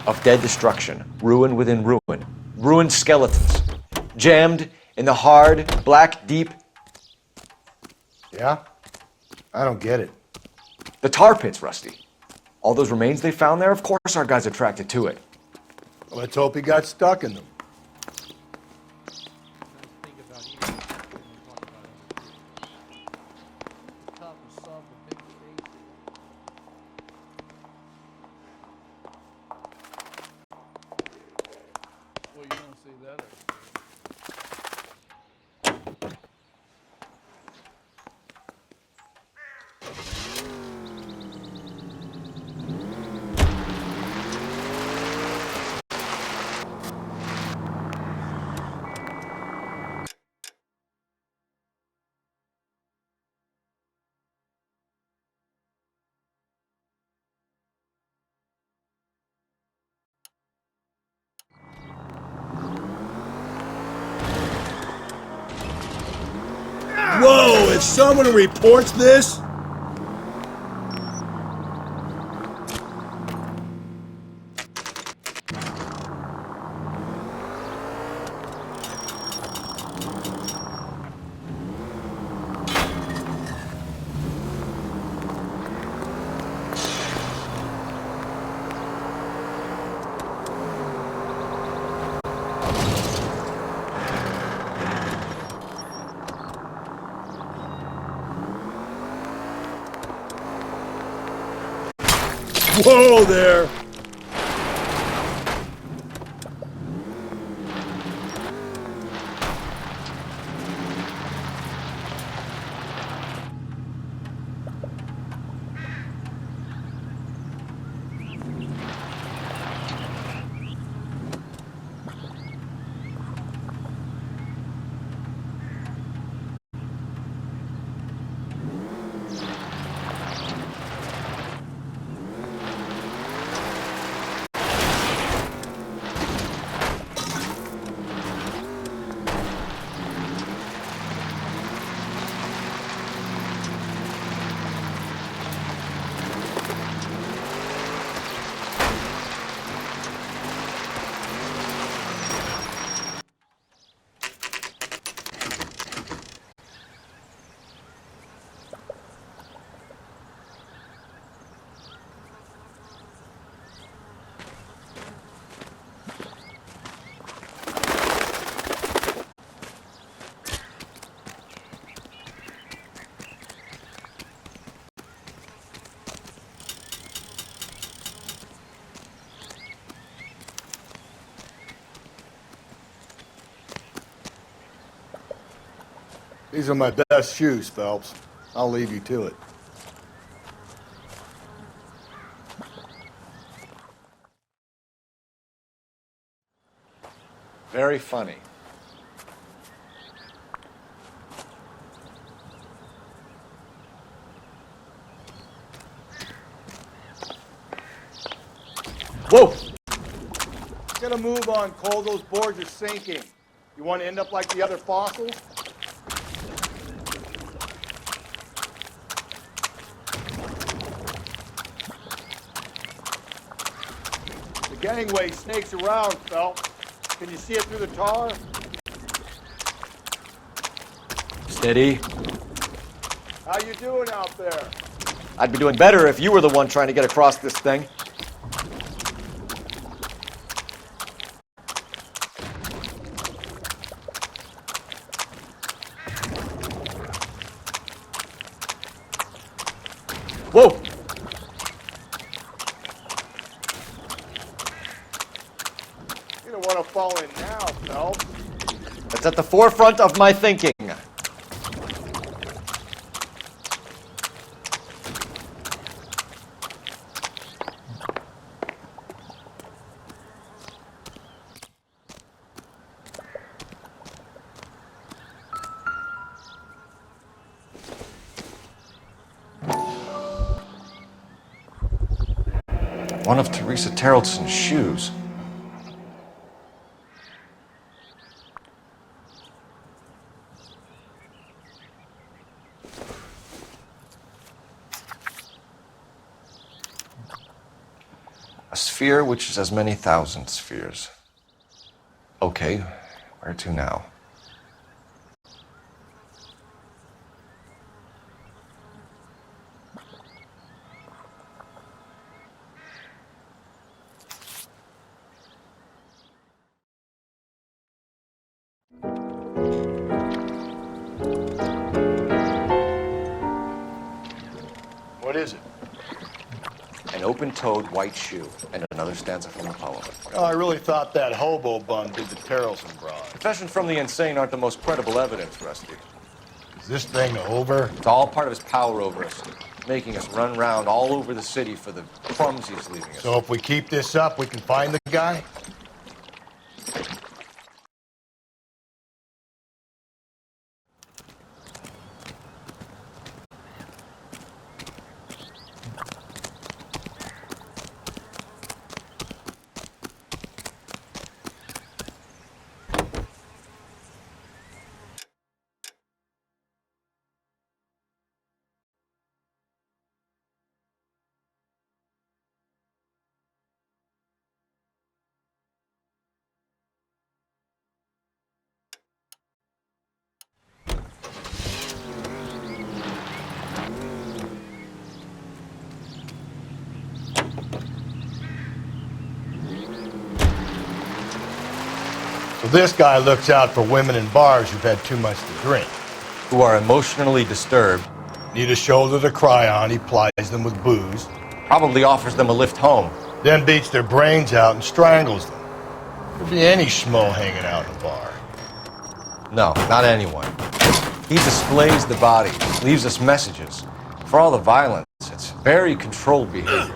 Of dead destruction, ruin within ruin, ruined skeletons, jammed in the hard, black, deep. Yeah? I don't get it. The tar pits, Rusty. All those remains they found there, of course our guy's attracted to it. Well, let's hope he got stuck in them. Whoa, if someone reports this... Whoa there! These are my best shoes, Phelps. I'll leave you to it. Very funny. Whoa! Get a move on, Cole. Those boards are sinking. You want to end up like the other fossils? The gangway snakes around, Phelps. Can you see it through the tar? Steady. How you doing out there? I'd be doing better if you were the one trying to get across this thing. Whoa! You don't want to fall in now, Phelps. That's at the forefront of my thinking. One of Teresa Terrelson's shoes. A sphere which is as many thousand spheres. Okay, where to now? What is it? An open-toed white shoe, and another stanza from the poem. Oh, I really thought that hobo bum did the Terrelson broad. Confessions from the insane aren't the most credible evidence, Rusty. Is this thing over? It's all part of his power over us, making us run round all over the city for the crumbs he's leaving us. So if we keep this up, we can find the guy? Well, this guy looks out for women in bars who've had too much to drink. Who are emotionally disturbed. Need a shoulder to cry on, he plies them with booze. Probably offers them a lift home. Then beats their brains out and strangles them. Could be any schmo hanging out in a bar. No, not anyone. He displays the bodies, leaves us messages. For all the violence, it's very controlled behavior.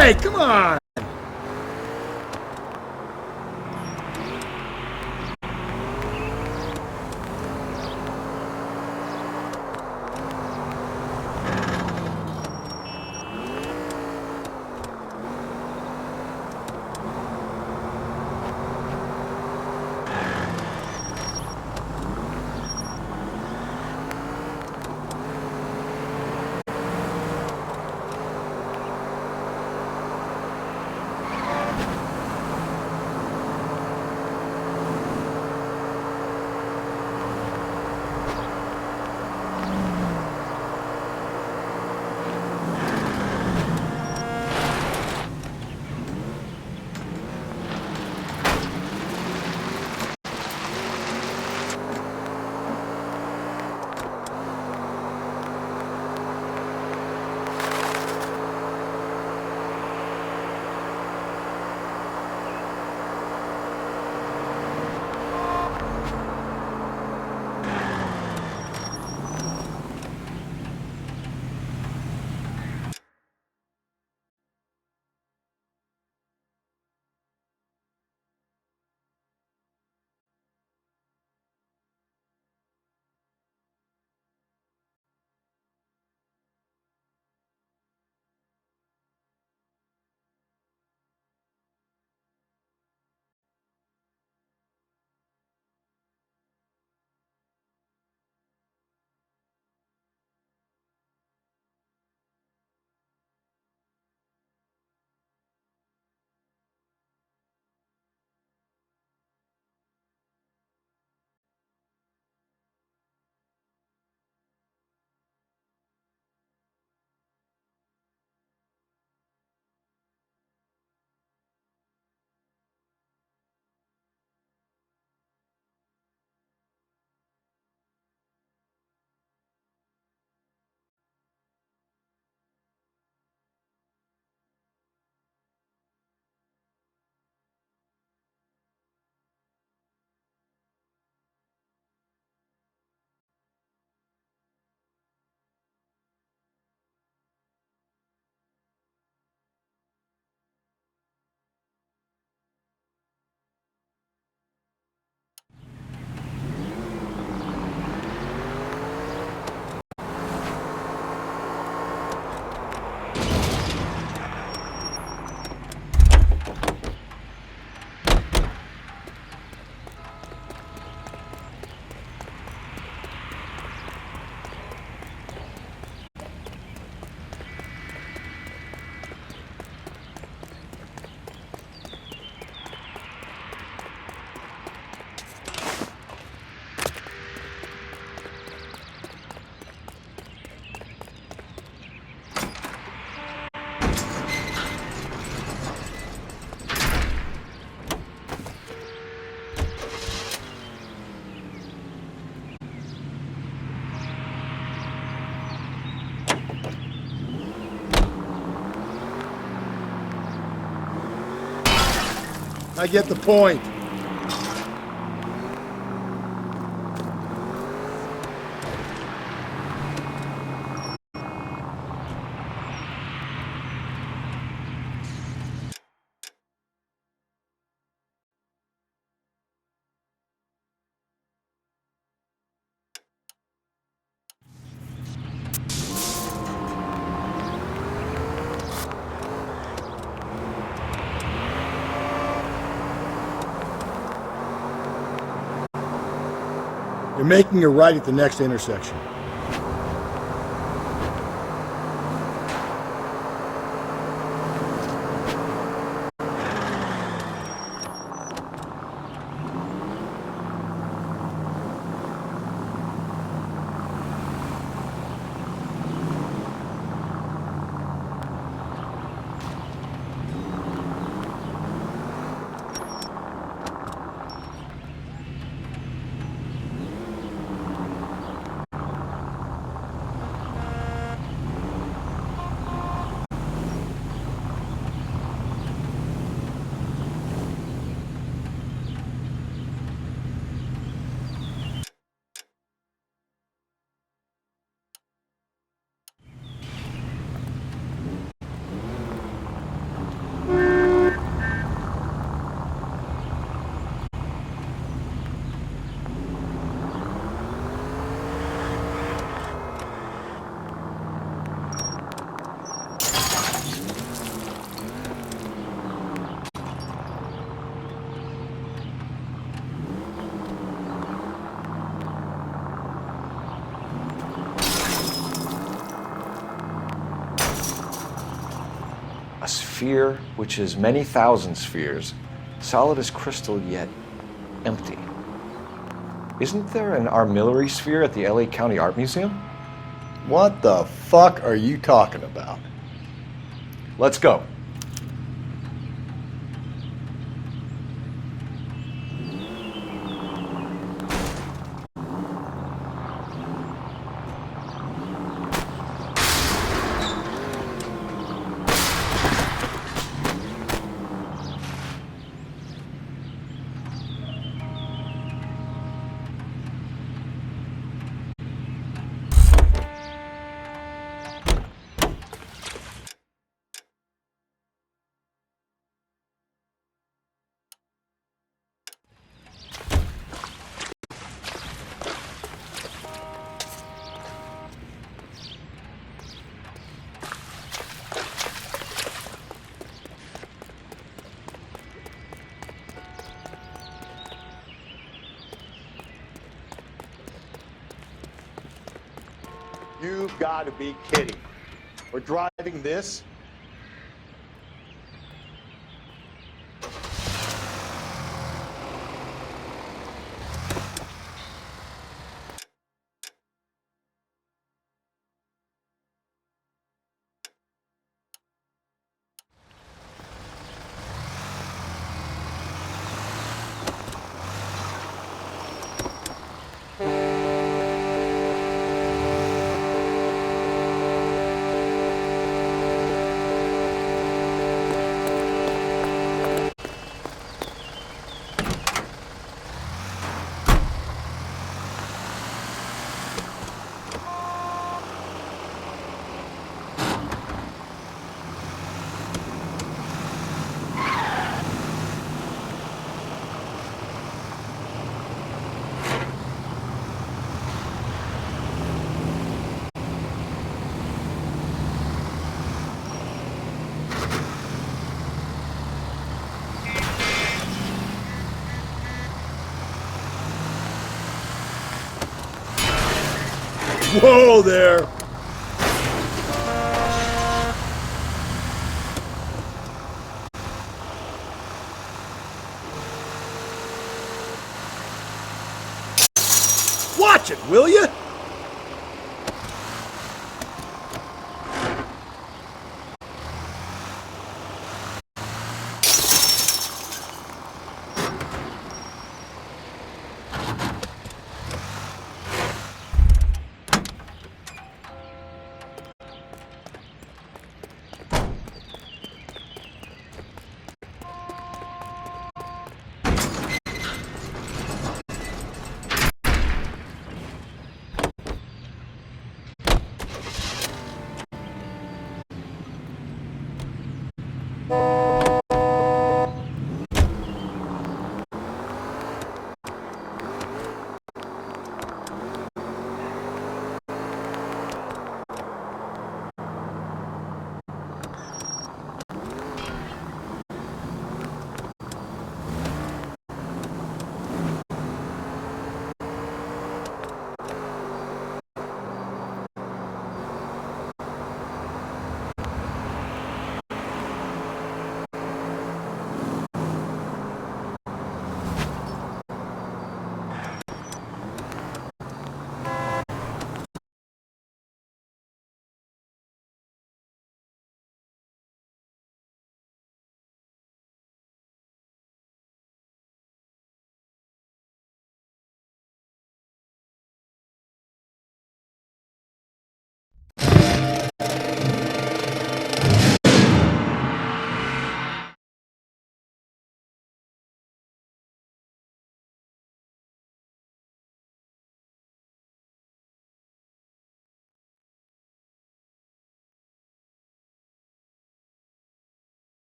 Hey, come on! I get the point. You're making a right at the next intersection. A sphere which is many thousand spheres, solid as crystal yet empty. Isn't there an armillary sphere at the LA County Art Museum? What the fuck are you talking about? Let's go. You've got to be kidding. We're driving this? Whoa there! Watch it, will you?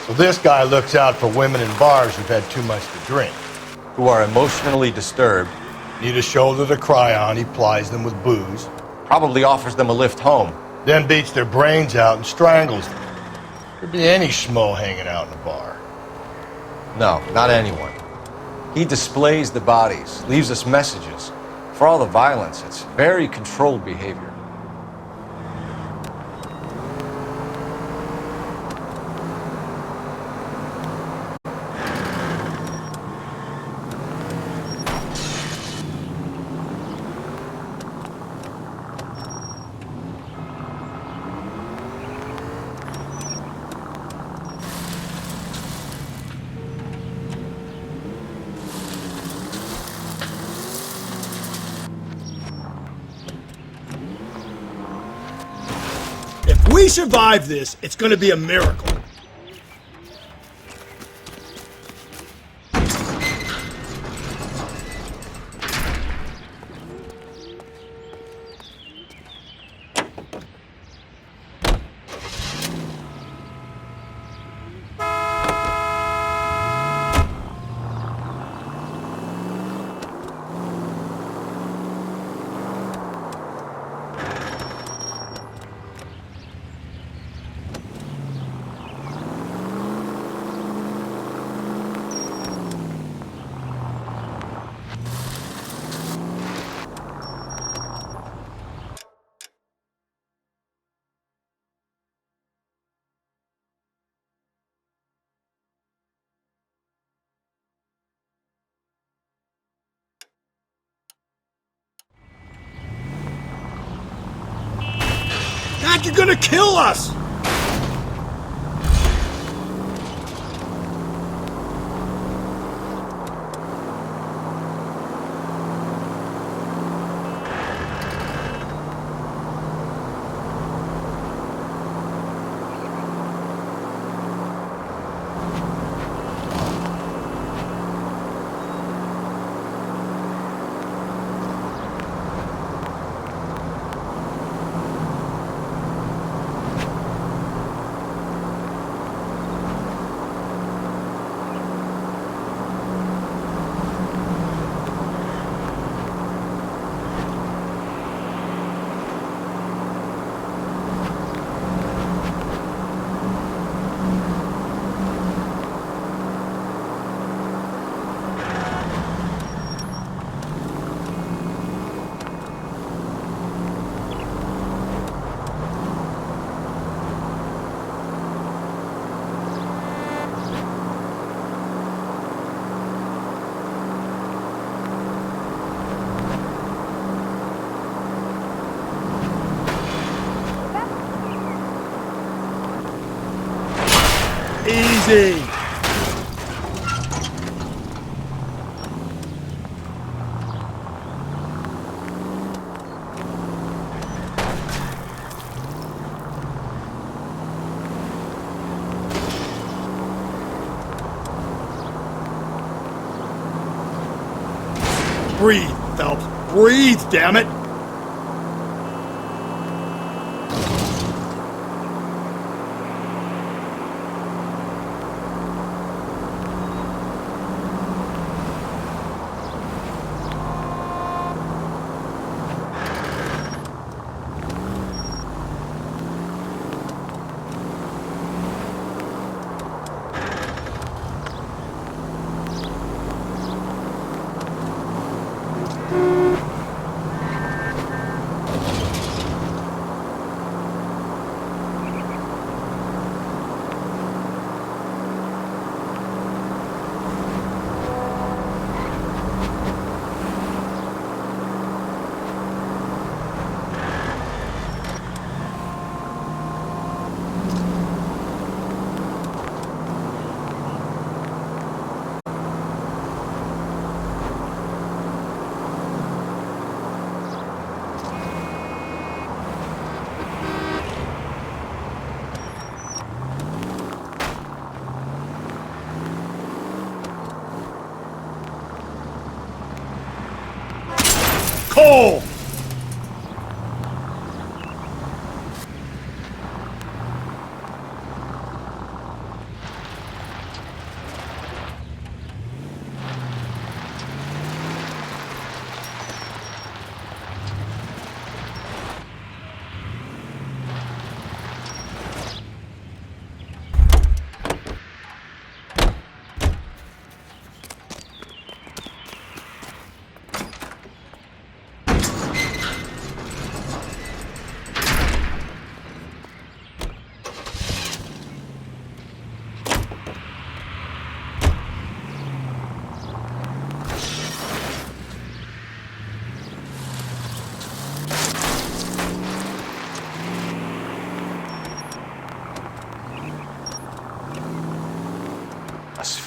So this guy looks out for women in bars who've had too much to drink. Who are emotionally disturbed. Need a shoulder to cry on, he plies them with booze. Probably offers them a lift home. Then beats their brains out and strangles them. Could be any schmo hanging out in a bar. No, not anyone. He displays the bodies, leaves us messages. For all the violence, it's very controlled behavior. If we survive this, it's gonna be a miracle. God, you're gonna kill us! Easy! Breathe, Phelps. Breathe, damn it! Cole!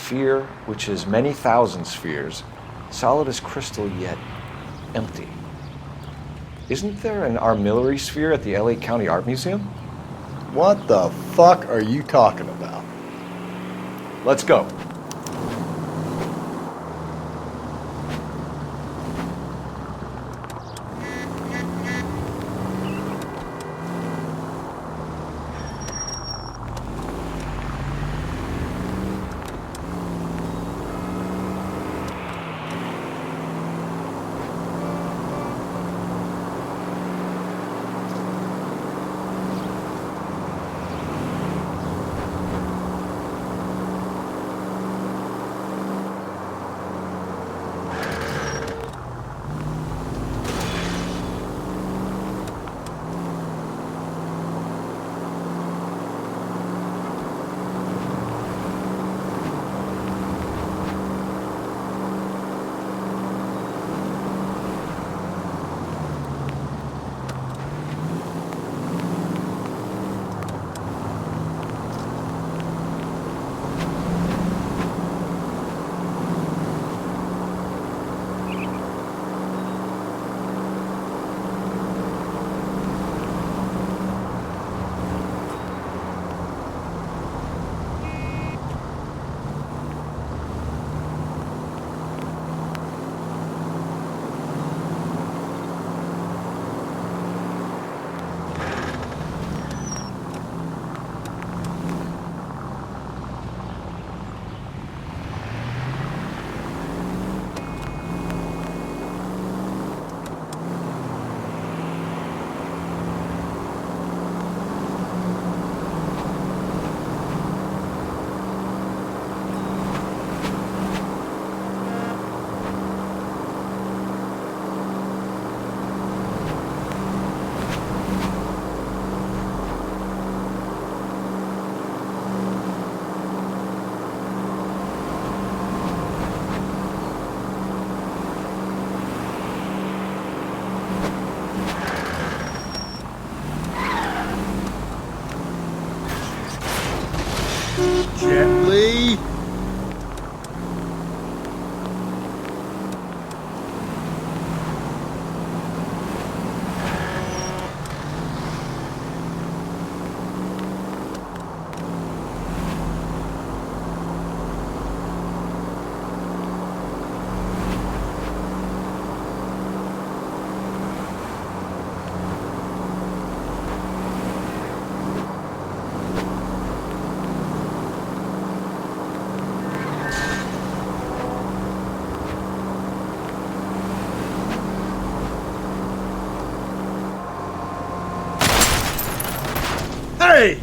sphere which is many thousand spheres, solid as crystal yet empty. Isn't there an armillary sphere at the LA County Art Museum? What the fuck are you talking about? Let's go. Gently. Hey!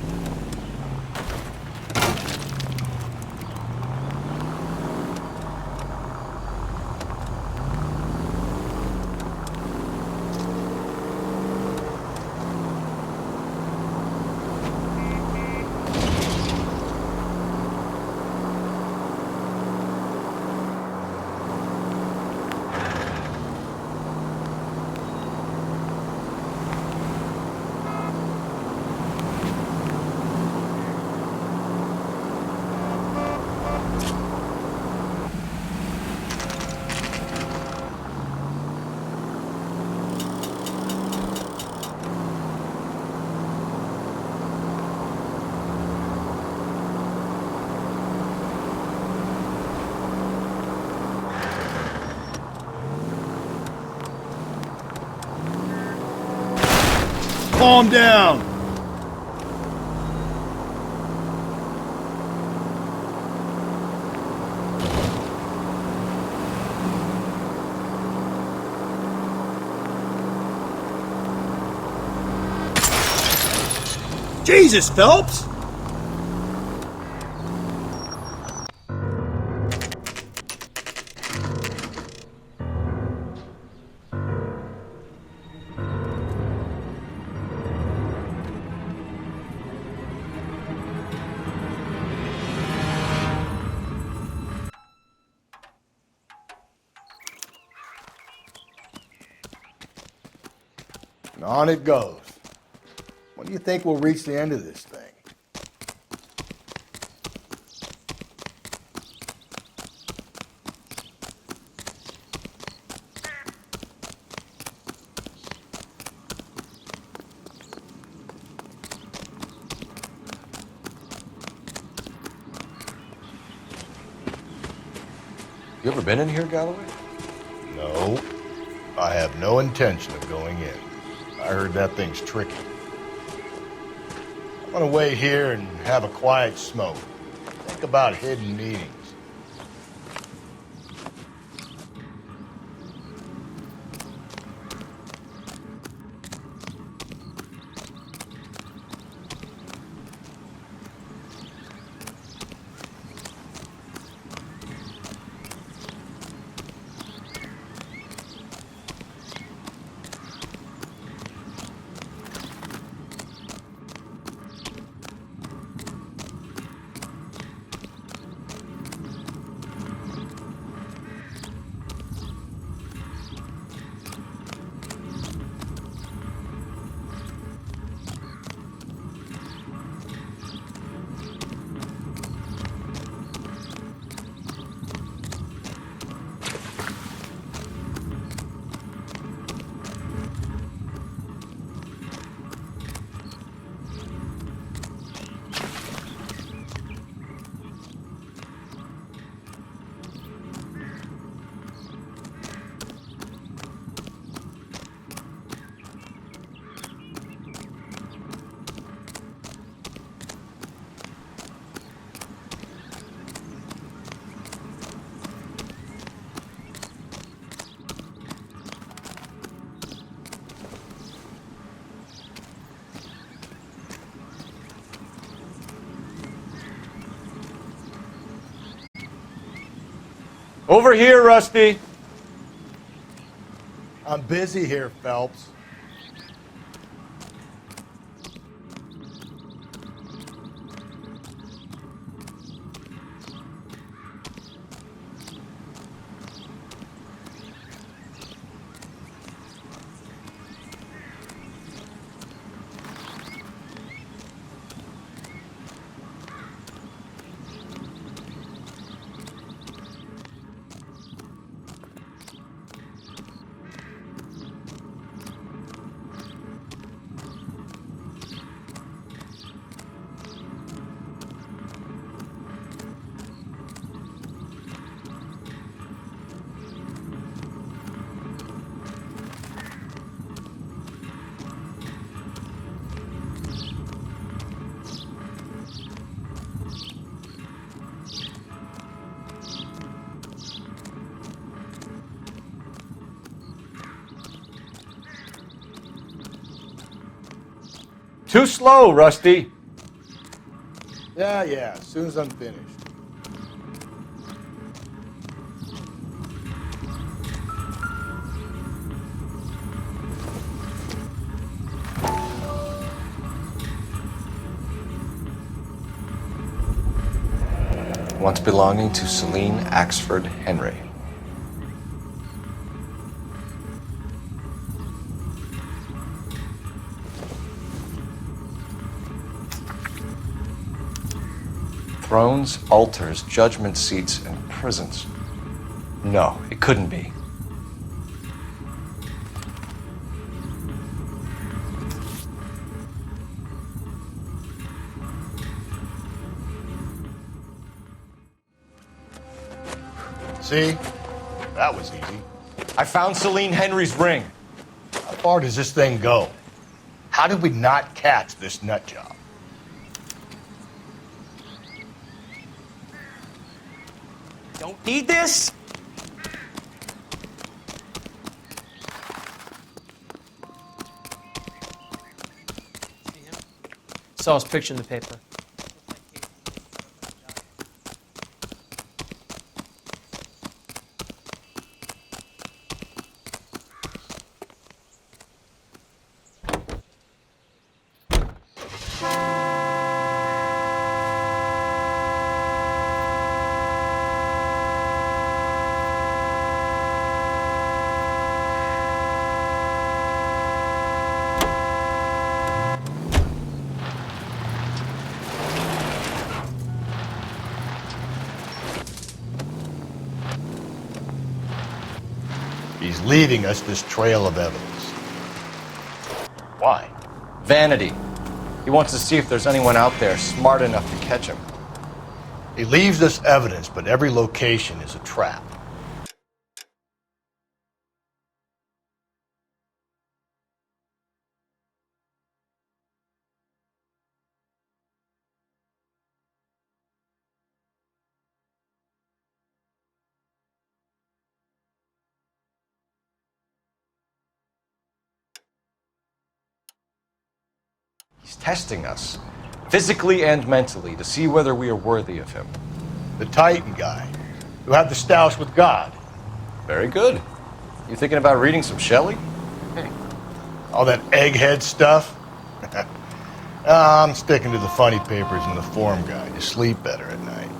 Calm down. Jesus, Phelps! And on it goes. When do you think we'll reach the end of this thing? You ever been in here, Galloway? No. I have no intention of going in. I heard that thing's tricky. I'm gonna wait here and have a quiet smoke. Think about hidden meetings. Over here, Rusty. I'm busy here, Phelps. Too slow, Rusty. Yeah, as soon as I'm finished. Once belonging to Celine Axford Henry. Thrones, altars, judgment seats, and prisons. No, it couldn't be. See? That was easy. I found Celine Henry's ring. How far does this thing go? How did we not catch this nut job? Don't need this? Saw his picture in the paper. He's leaving us this trail of evidence. Why? Vanity. He wants to see if there's anyone out there smart enough to catch him. He leaves us evidence, but every location is a trap. He's testing us, physically and mentally, to see whether we are worthy of him. The Titan guy, who had the stoush with God. Very good. You thinking about reading some Shelley? All that egghead stuff? I'm sticking to the funny papers and the form guide. You sleep better at night.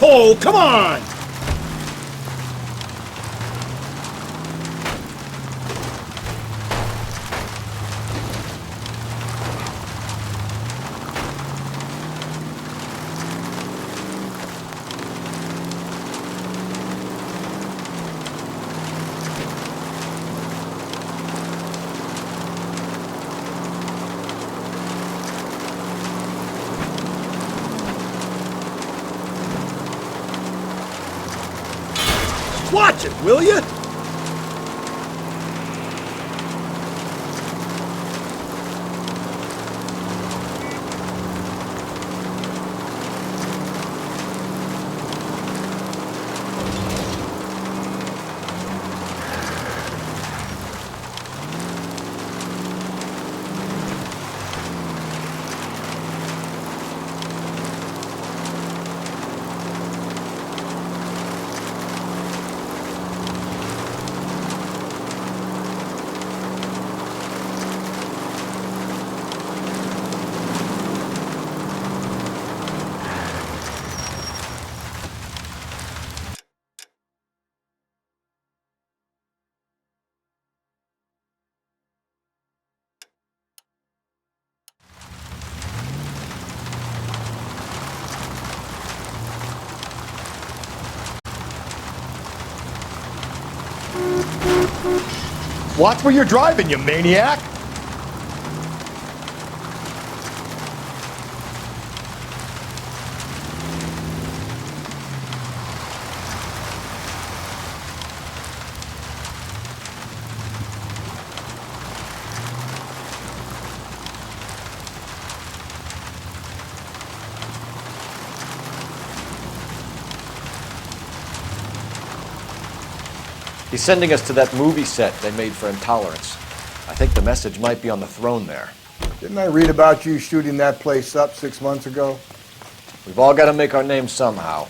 Cole, come on! Watch it, will you? Watch where you're driving, you maniac! He's sending us to that movie set they made for Intolerance. I think the message might be on the throne there. Didn't I read about you shooting that place up 6 months ago? We've all got to make our names somehow.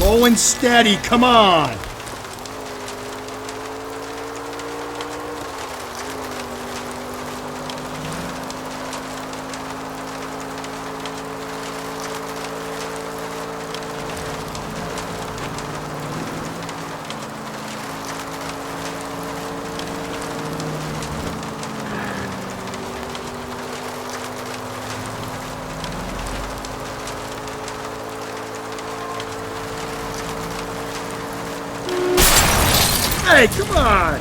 Slow and steady, come on! Hey, come on!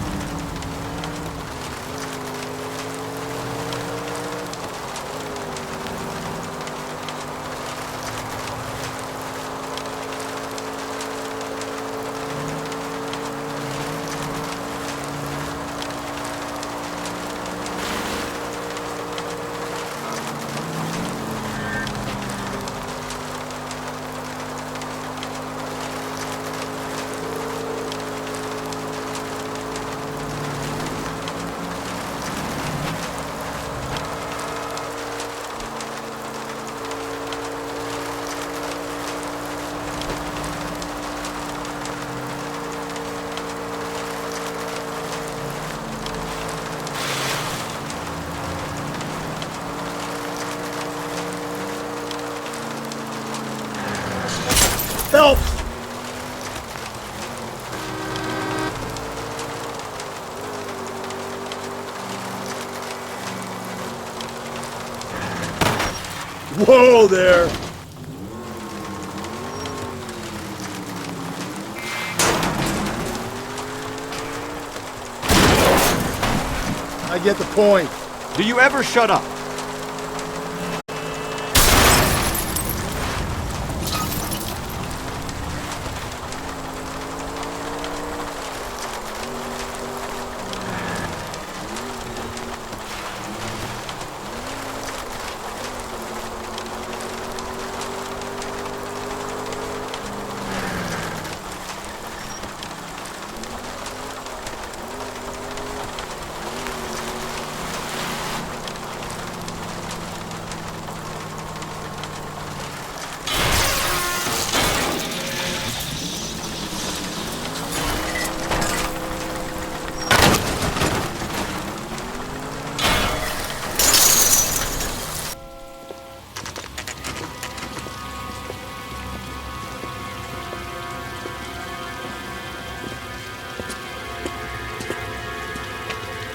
Phelps! Whoa there! I get the point. Do you ever shut up?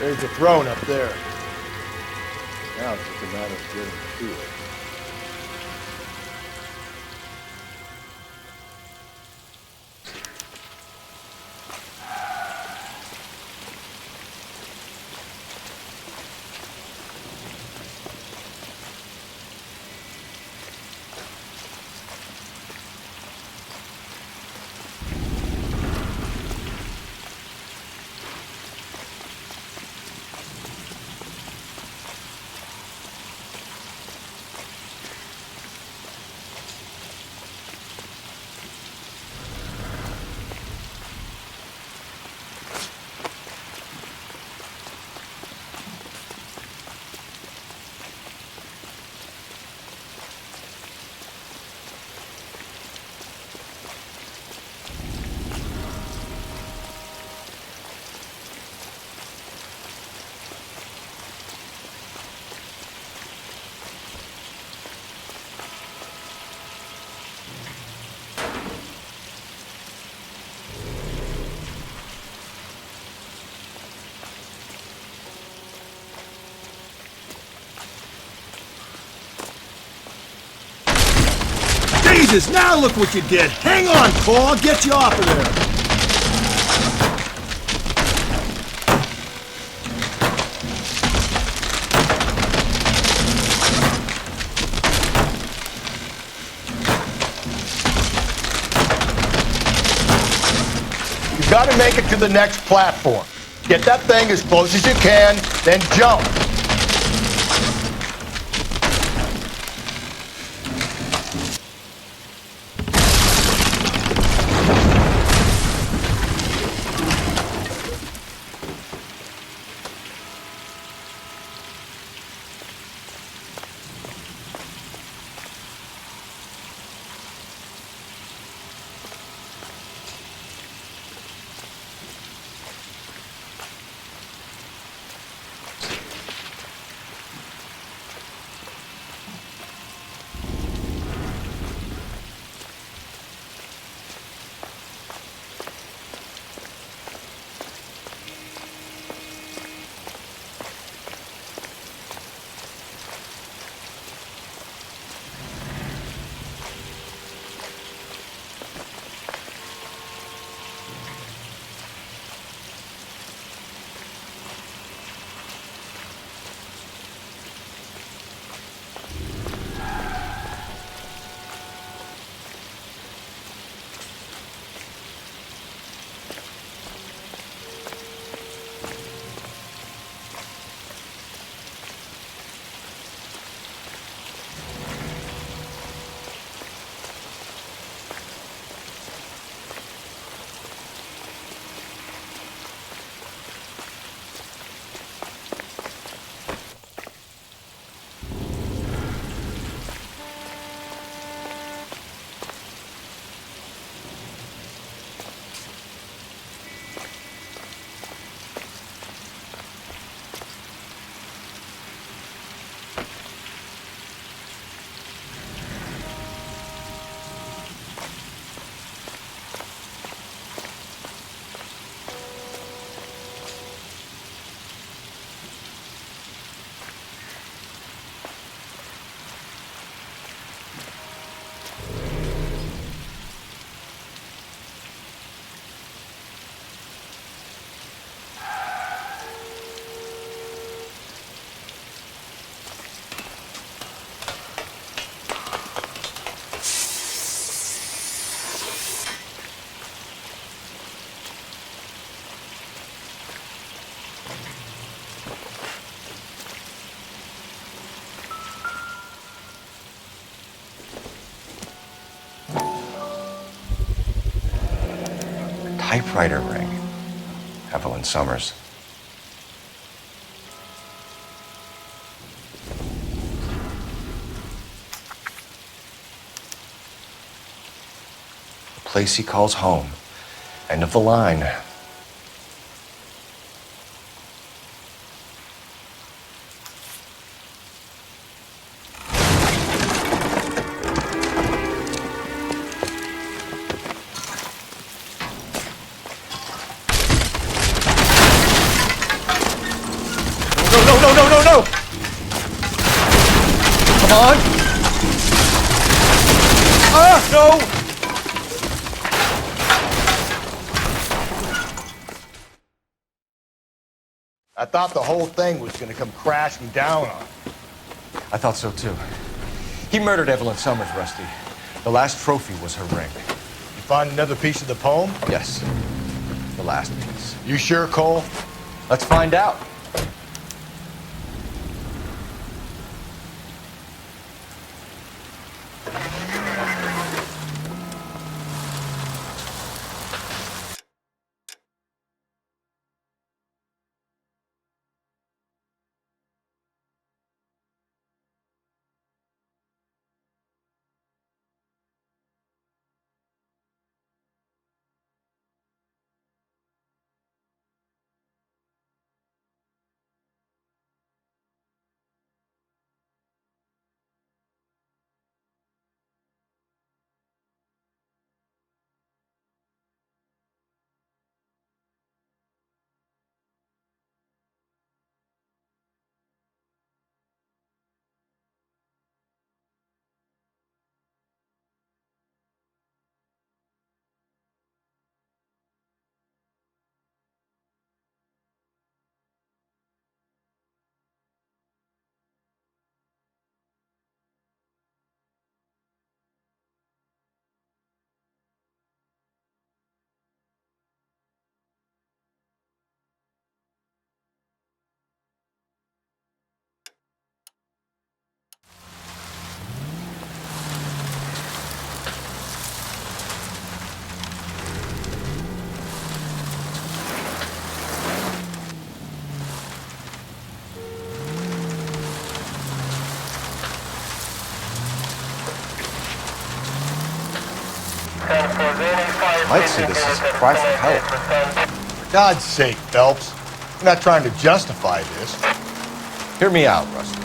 There's the throne up there. Now it's just a matter of getting to it. Jesus, now look what you did! Hang on, Cole, I'll get you off of there! You gotta make it to the next platform. Get that thing as close as you can, then jump. Typewriter ring. Evelyn Summers. The place he calls home. End of the line. on! Ah, no! I thought the whole thing was gonna come crashing down on him. I thought so too. He murdered Evelyn Summers, Rusty. The last trophy was her ring. You find another piece of the poem? Yes. The last piece. You sure, Cole? Let's find out. I might see this as a cry for help. For God's sake, Phelps. I'm not trying to justify this. Hear me out, Rusty.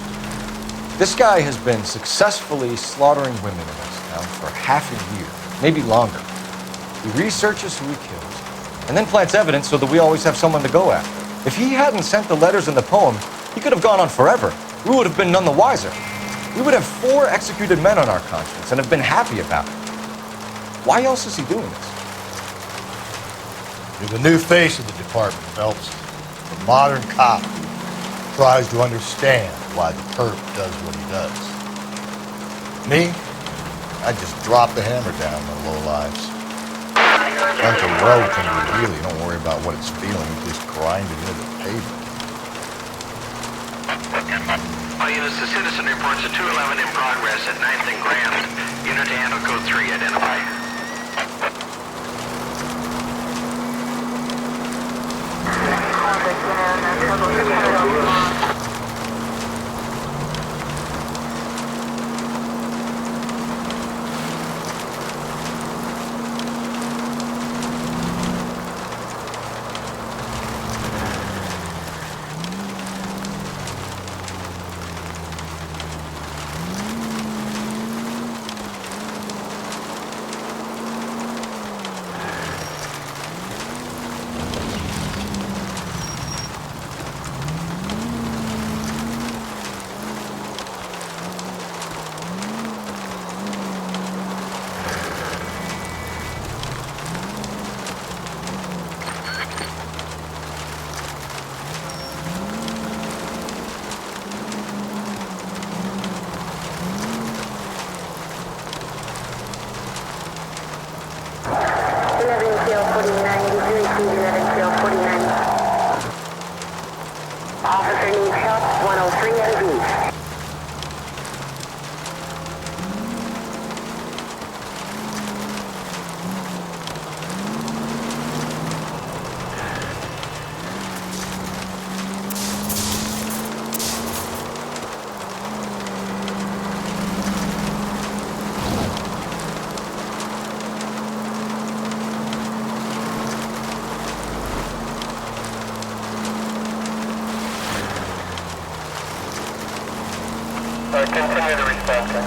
This guy has been successfully slaughtering women in this town for half a year, maybe longer. He researches who he kills, and then plants evidence so that we always have someone to go after. If he hadn't sent the letters in the poem, he could have gone on forever. We would have been none the wiser. We would have 4 executed men on our conscience and have been happy about it. Why else is he doing this? You're the new face of the department, Phelps. The modern cop who tries to understand why the perp does what he does. Me? I just drop the hammer down on the low lives. Bunch of road can reveal you. Don't worry about what it's feeling. Just grind it into the pavement. All units, the citizen reports a 211 in progress at 9th and Grand. Unit to handle code 3, identify. Officer needs help, 103 MV. Continue to respond, sir.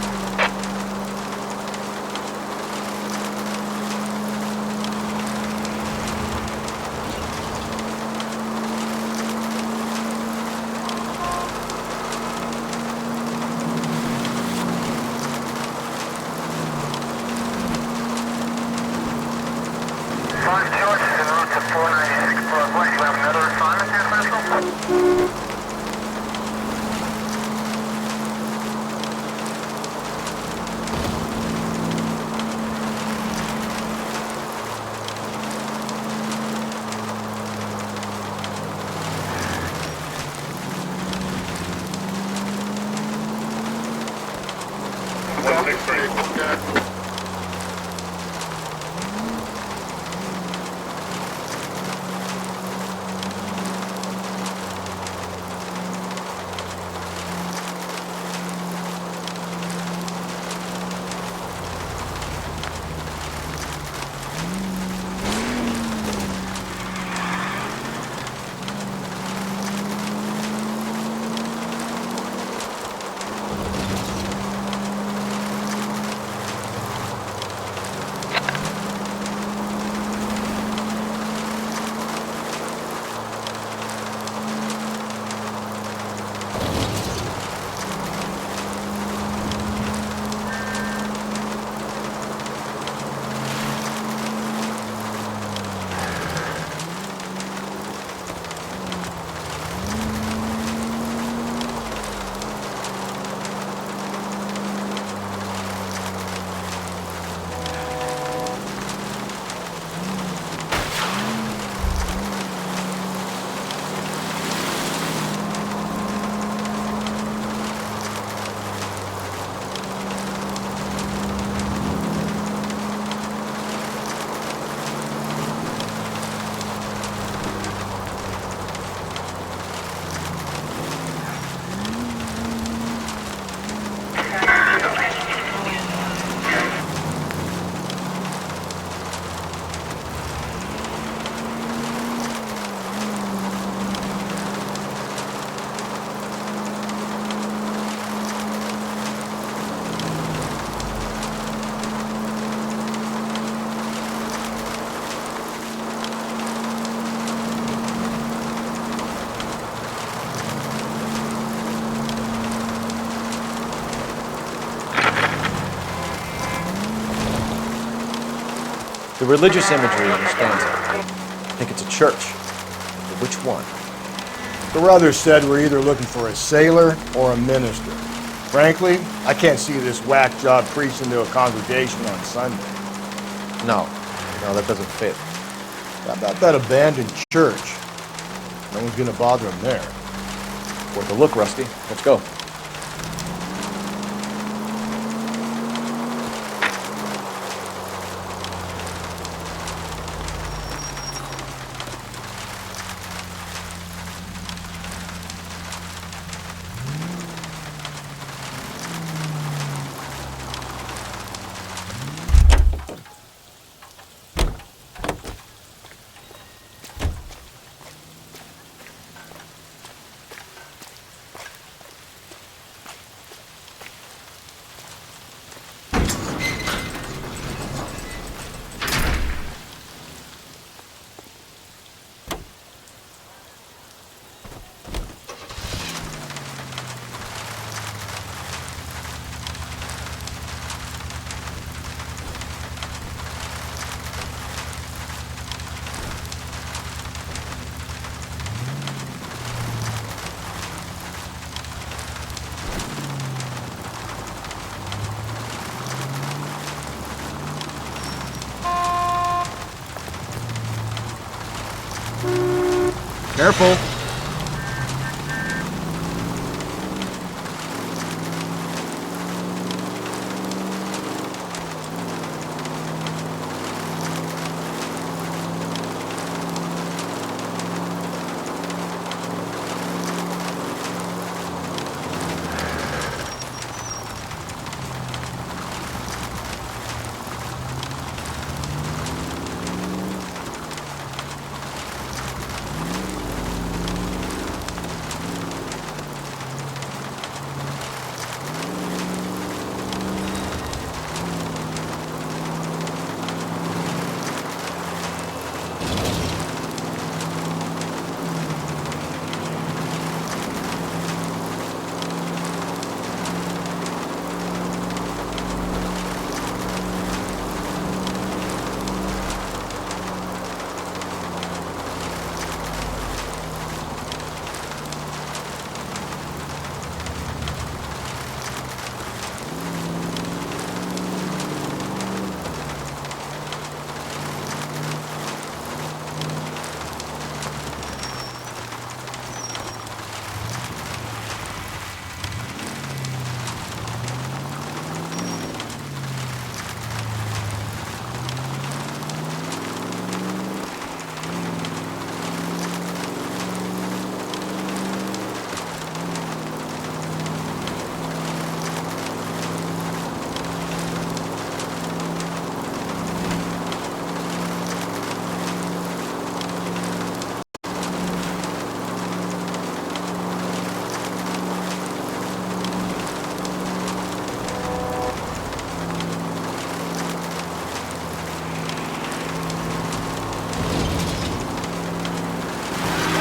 The religious imagery in the stanza. I think it's a church. But which one? The others said we're either looking for a sailor or a minister. Frankly, I can't see this whack job preaching to a congregation on Sunday. No, that doesn't fit. How about that abandoned church? No one's gonna bother him there. Worth a look, Rusty. Let's go. Careful.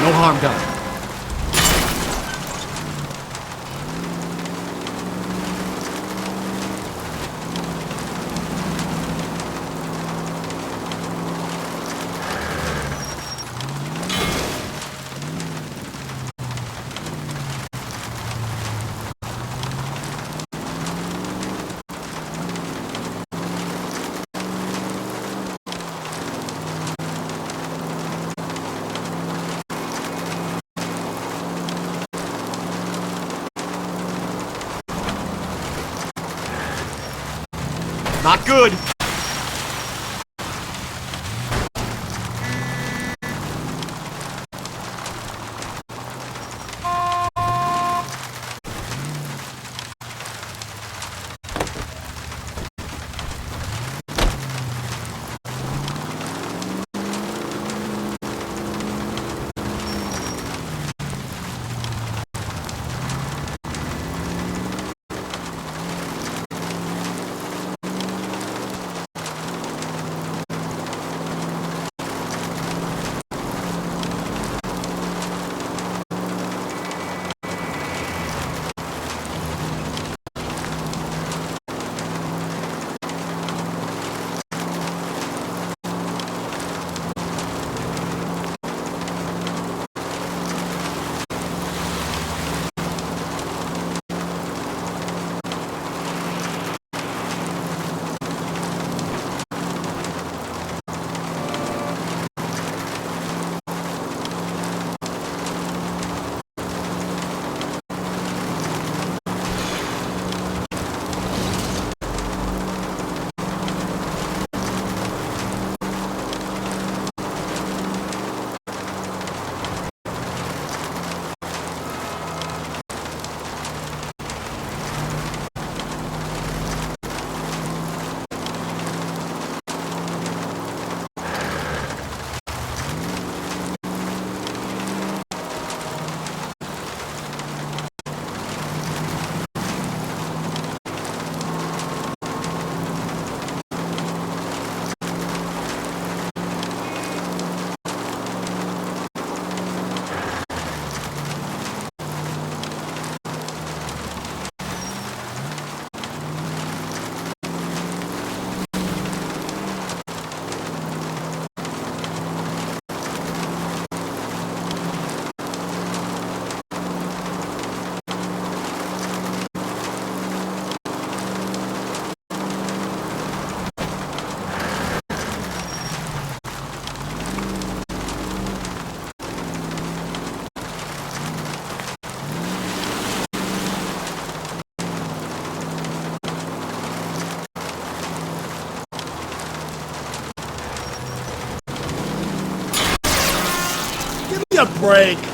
No harm done. Not good. Give me a break.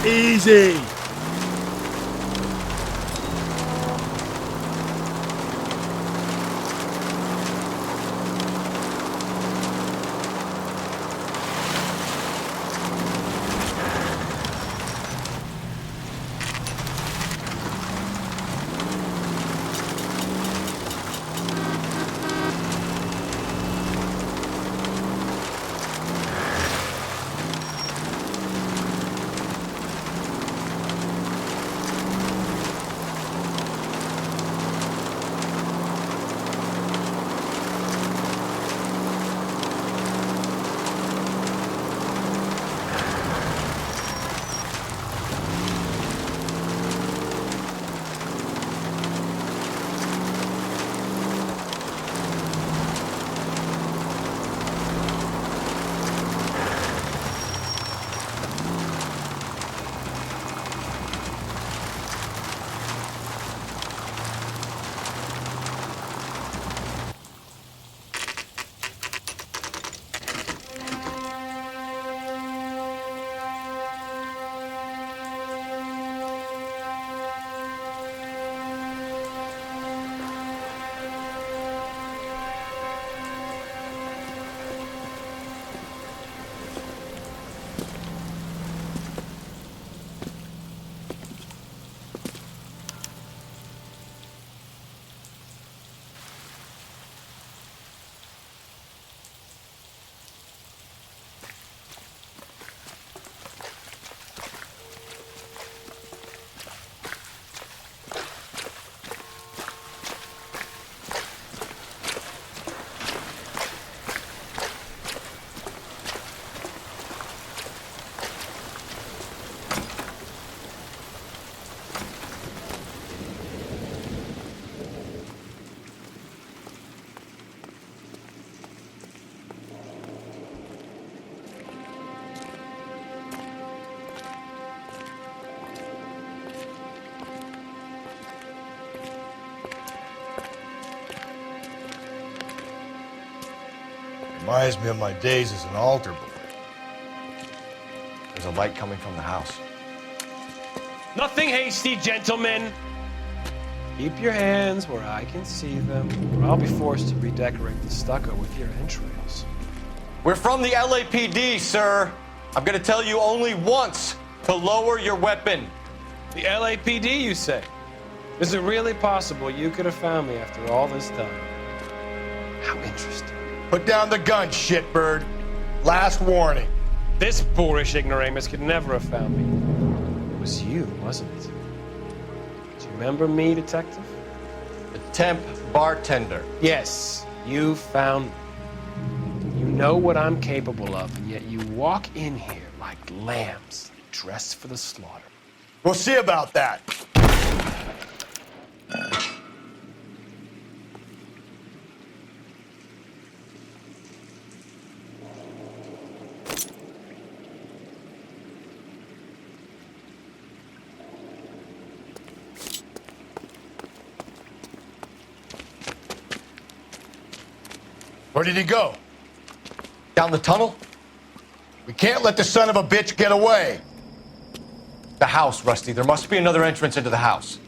Easy. Reminds me of my days as an altar boy. There's a light coming from the house. Nothing hasty, gentlemen. Keep your hands where I can see them, or I'll be forced to redecorate the stucco with your entrails. We're from the LAPD, sir. I'm gonna tell you only once to lower your weapon. The LAPD, you say? Is it really possible you could have found me after all this time? How interesting. Put down the gun, shitbird. Last warning. This boorish ignoramus could never have found me. It was you, wasn't it? Do you remember me, detective? The temp bartender. Yes, you found me. You know what I'm capable of, and yet you walk in here like lambs dressed for the slaughter. We'll see about that. Where did he go? Down the tunnel? We can't let the son of a bitch get away. The house, Rusty. There must be another entrance into the house.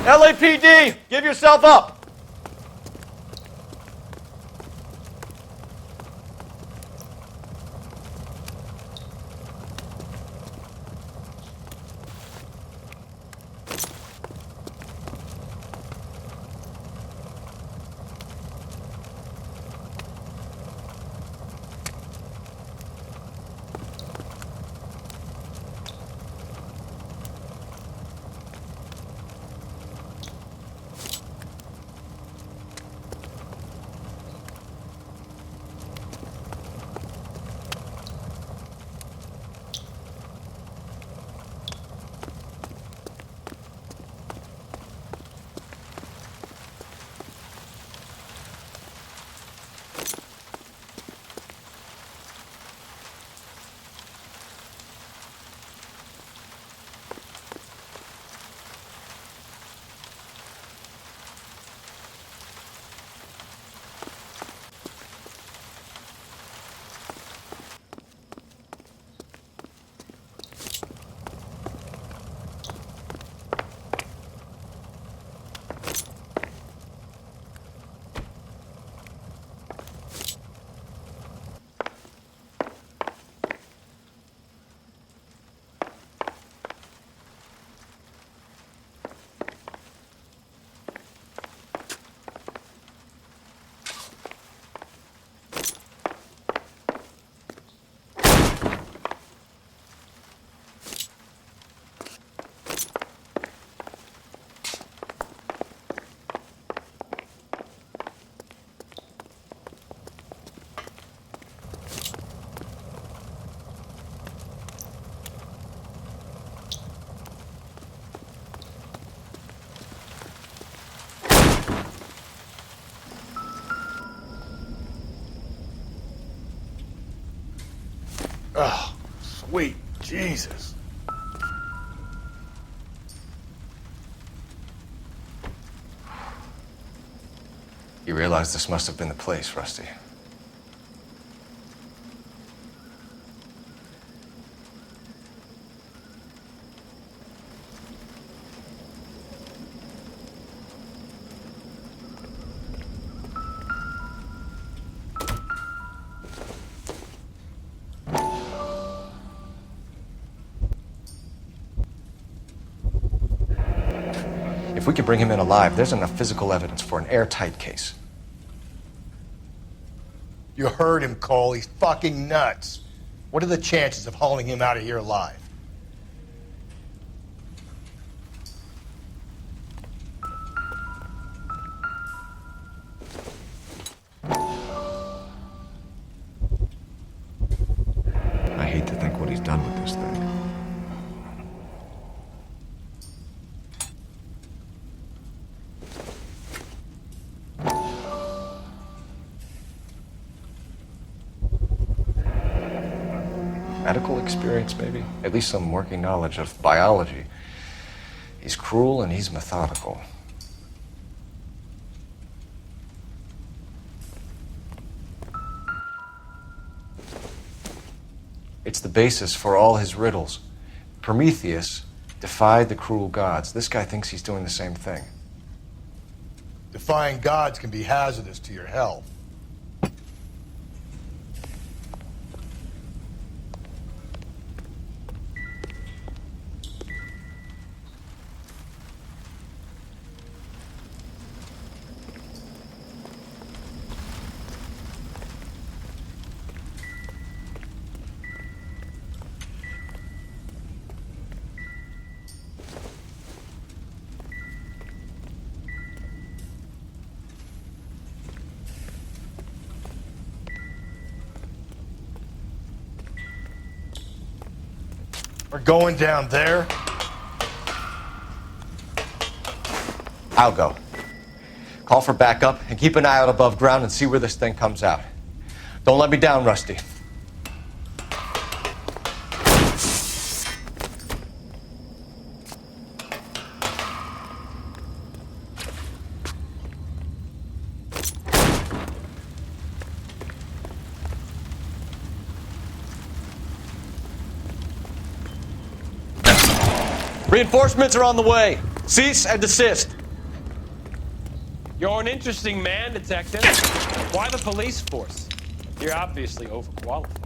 LAPD, give yourself up. Oh, sweet Jesus. You realize this must have been the place, Rusty. If we could bring him in alive, there's enough physical evidence for an airtight case. You heard him, Cole. He's fucking nuts. What are the chances of hauling him out of here alive? I hate to think what he's done with this thing. Medical experience, maybe? At least some working knowledge of biology. He's cruel and he's methodical. It's the basis for all his riddles. Prometheus defied the cruel gods. This guy thinks he's doing the same thing. Defying gods can be hazardous to your health. We're going down there? I'll go. Call for backup and keep an eye out above ground and see where this thing comes out. Don't let me down, Rusty. Reinforcements are on the way. Cease and desist. You're an interesting man, Detective. Why the police force? You're obviously overqualified.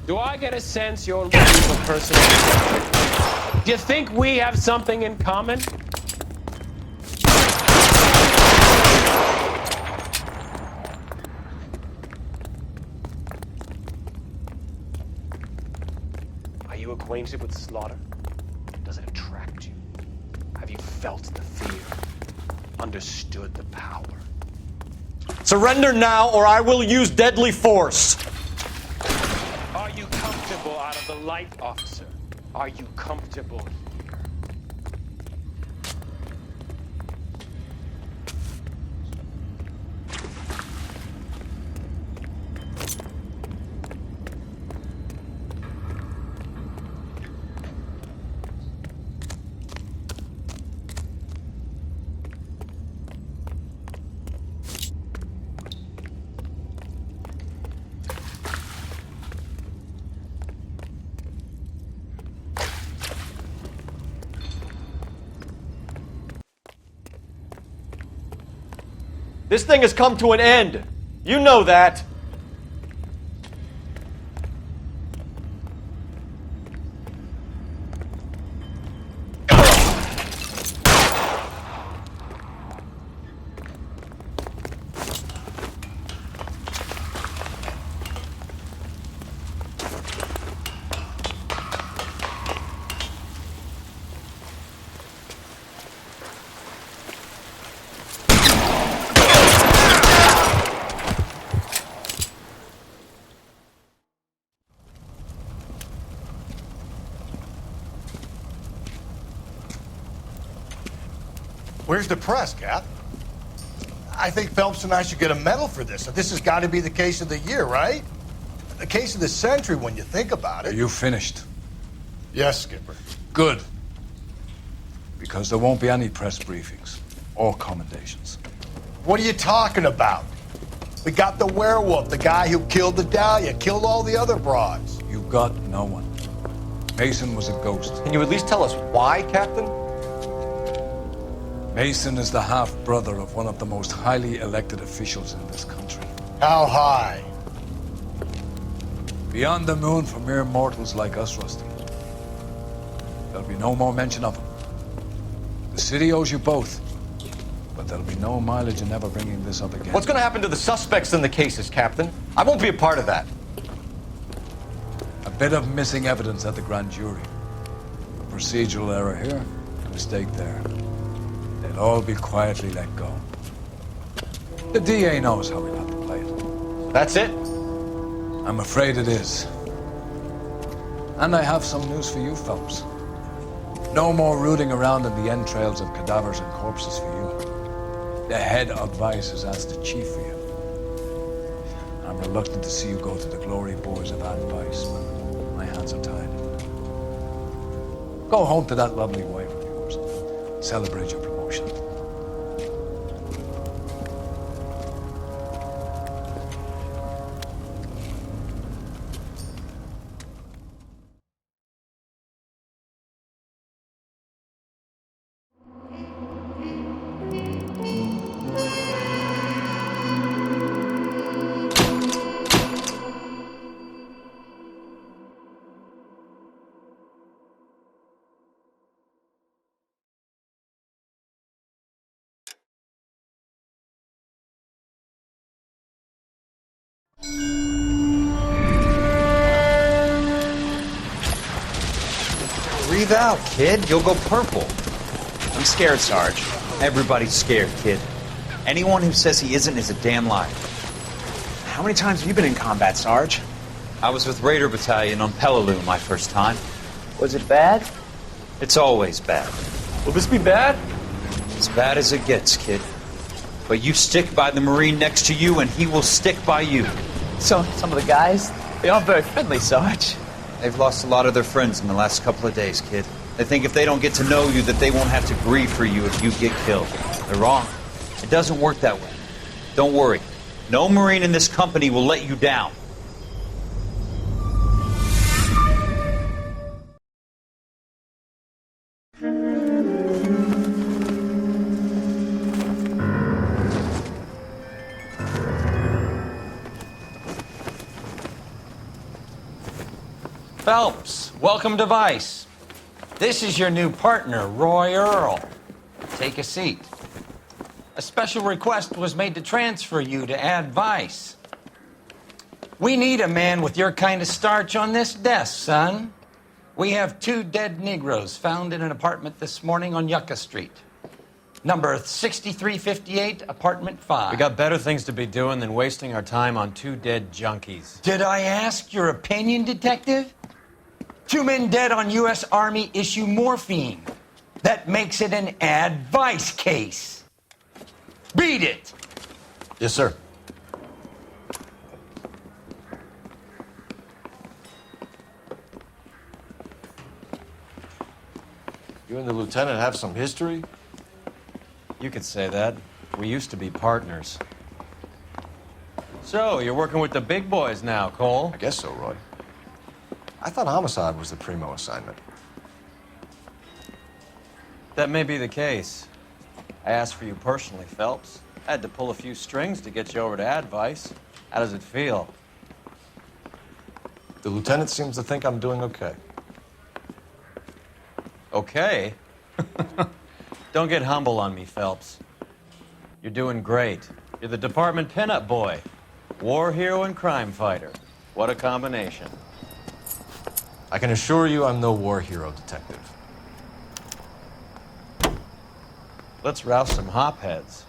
Do I get a sense you're looking for personal? Do you think we have something in common? Are you acquainted with slaughter? Does it attract you? Have you felt the fear? Understood the power? Surrender now, or I will use deadly force. Are you comfortable out of the light, officer? Are you comfortable here? This thing has come to an end. You know that. Where's the press, Cap? I think Phelps and I should get a medal for this. This has got to be the case of the year, right? The case of the century when you think about it. Are you finished? Yes, Skipper. Good. Because there won't be any press briefings or commendations. What are you talking about? We got the werewolf, the guy who killed the Dahlia, killed all the other broads. You got no one. Mason was a ghost. Can you at least tell us why, Captain? Mason is the half-brother of one of the most highly elected officials in this country. How high? Beyond the moon for mere mortals like us, Rusty. There'll be no more mention of him. The city owes you both, but there'll be no mileage in ever bringing this up again. What's going to happen to the suspects in the cases, Captain? I won't be a part of that. A bit of missing evidence at the grand jury. A procedural error here, a mistake there. They'll all be quietly let go. The DA knows how we'll have to play it. That's it? I'm afraid it is. And I have some news for you, Phelps. No more rooting around in the entrails of cadavers and corpses for you. The head of Vice has asked the chief for you. I'm reluctant to see you go to the glory boys of Ad Vice, but my hands are tied. Go home to that lovely wife of yours. Celebrate your promotion. Breathe out, kid. You'll go purple. I'm scared, Sarge. Everybody's scared, kid. Anyone who says he isn't is a damn liar. How many times have you been in combat, Sarge? I was with Raider Battalion on Peleliu my first time. Was it bad? It's always bad. Will this be bad? As bad as it gets, kid. But you stick by the Marine next to you, and he will stick by you. So, some of the guys, they aren't very friendly, Sarge. They've lost a lot of their friends in the last couple of days, kid. They think if they don't get to know you, that they won't have to grieve for you if you get killed. They're wrong. It doesn't work that way. Don't worry. No Marine in this company will let you down. Phelps, welcome to Vice. This is your new partner, Roy Earl. Take a seat. A special request was made to transfer you to Ad Vice. We need a man with your kind of starch on this desk, son. We have 2 dead Negroes found in an apartment this morning on Yucca Street. Number 6358, apartment 5. We got better things to be doing than wasting our time on 2 dead junkies. Did I ask your opinion, detective? 2 men dead on U.S. Army issue morphine. That makes it an Ad Vice case. Beat it! Yes, sir. You and the lieutenant have some history? You could say that. We used to be partners. So, you're working with the big boys now, Cole? I guess so, Roy. I thought homicide was the primo assignment. That may be the case. I asked for you personally, Phelps. I had to pull a few strings to get you over to Ad Vice. How does it feel? The lieutenant seems to think I'm doing okay. Okay? Don't get humble on me, Phelps. You're doing great. You're the department pinup boy. War hero and crime fighter. What a combination. I can assure you I'm no war hero, detective. Let's rouse some hopheads.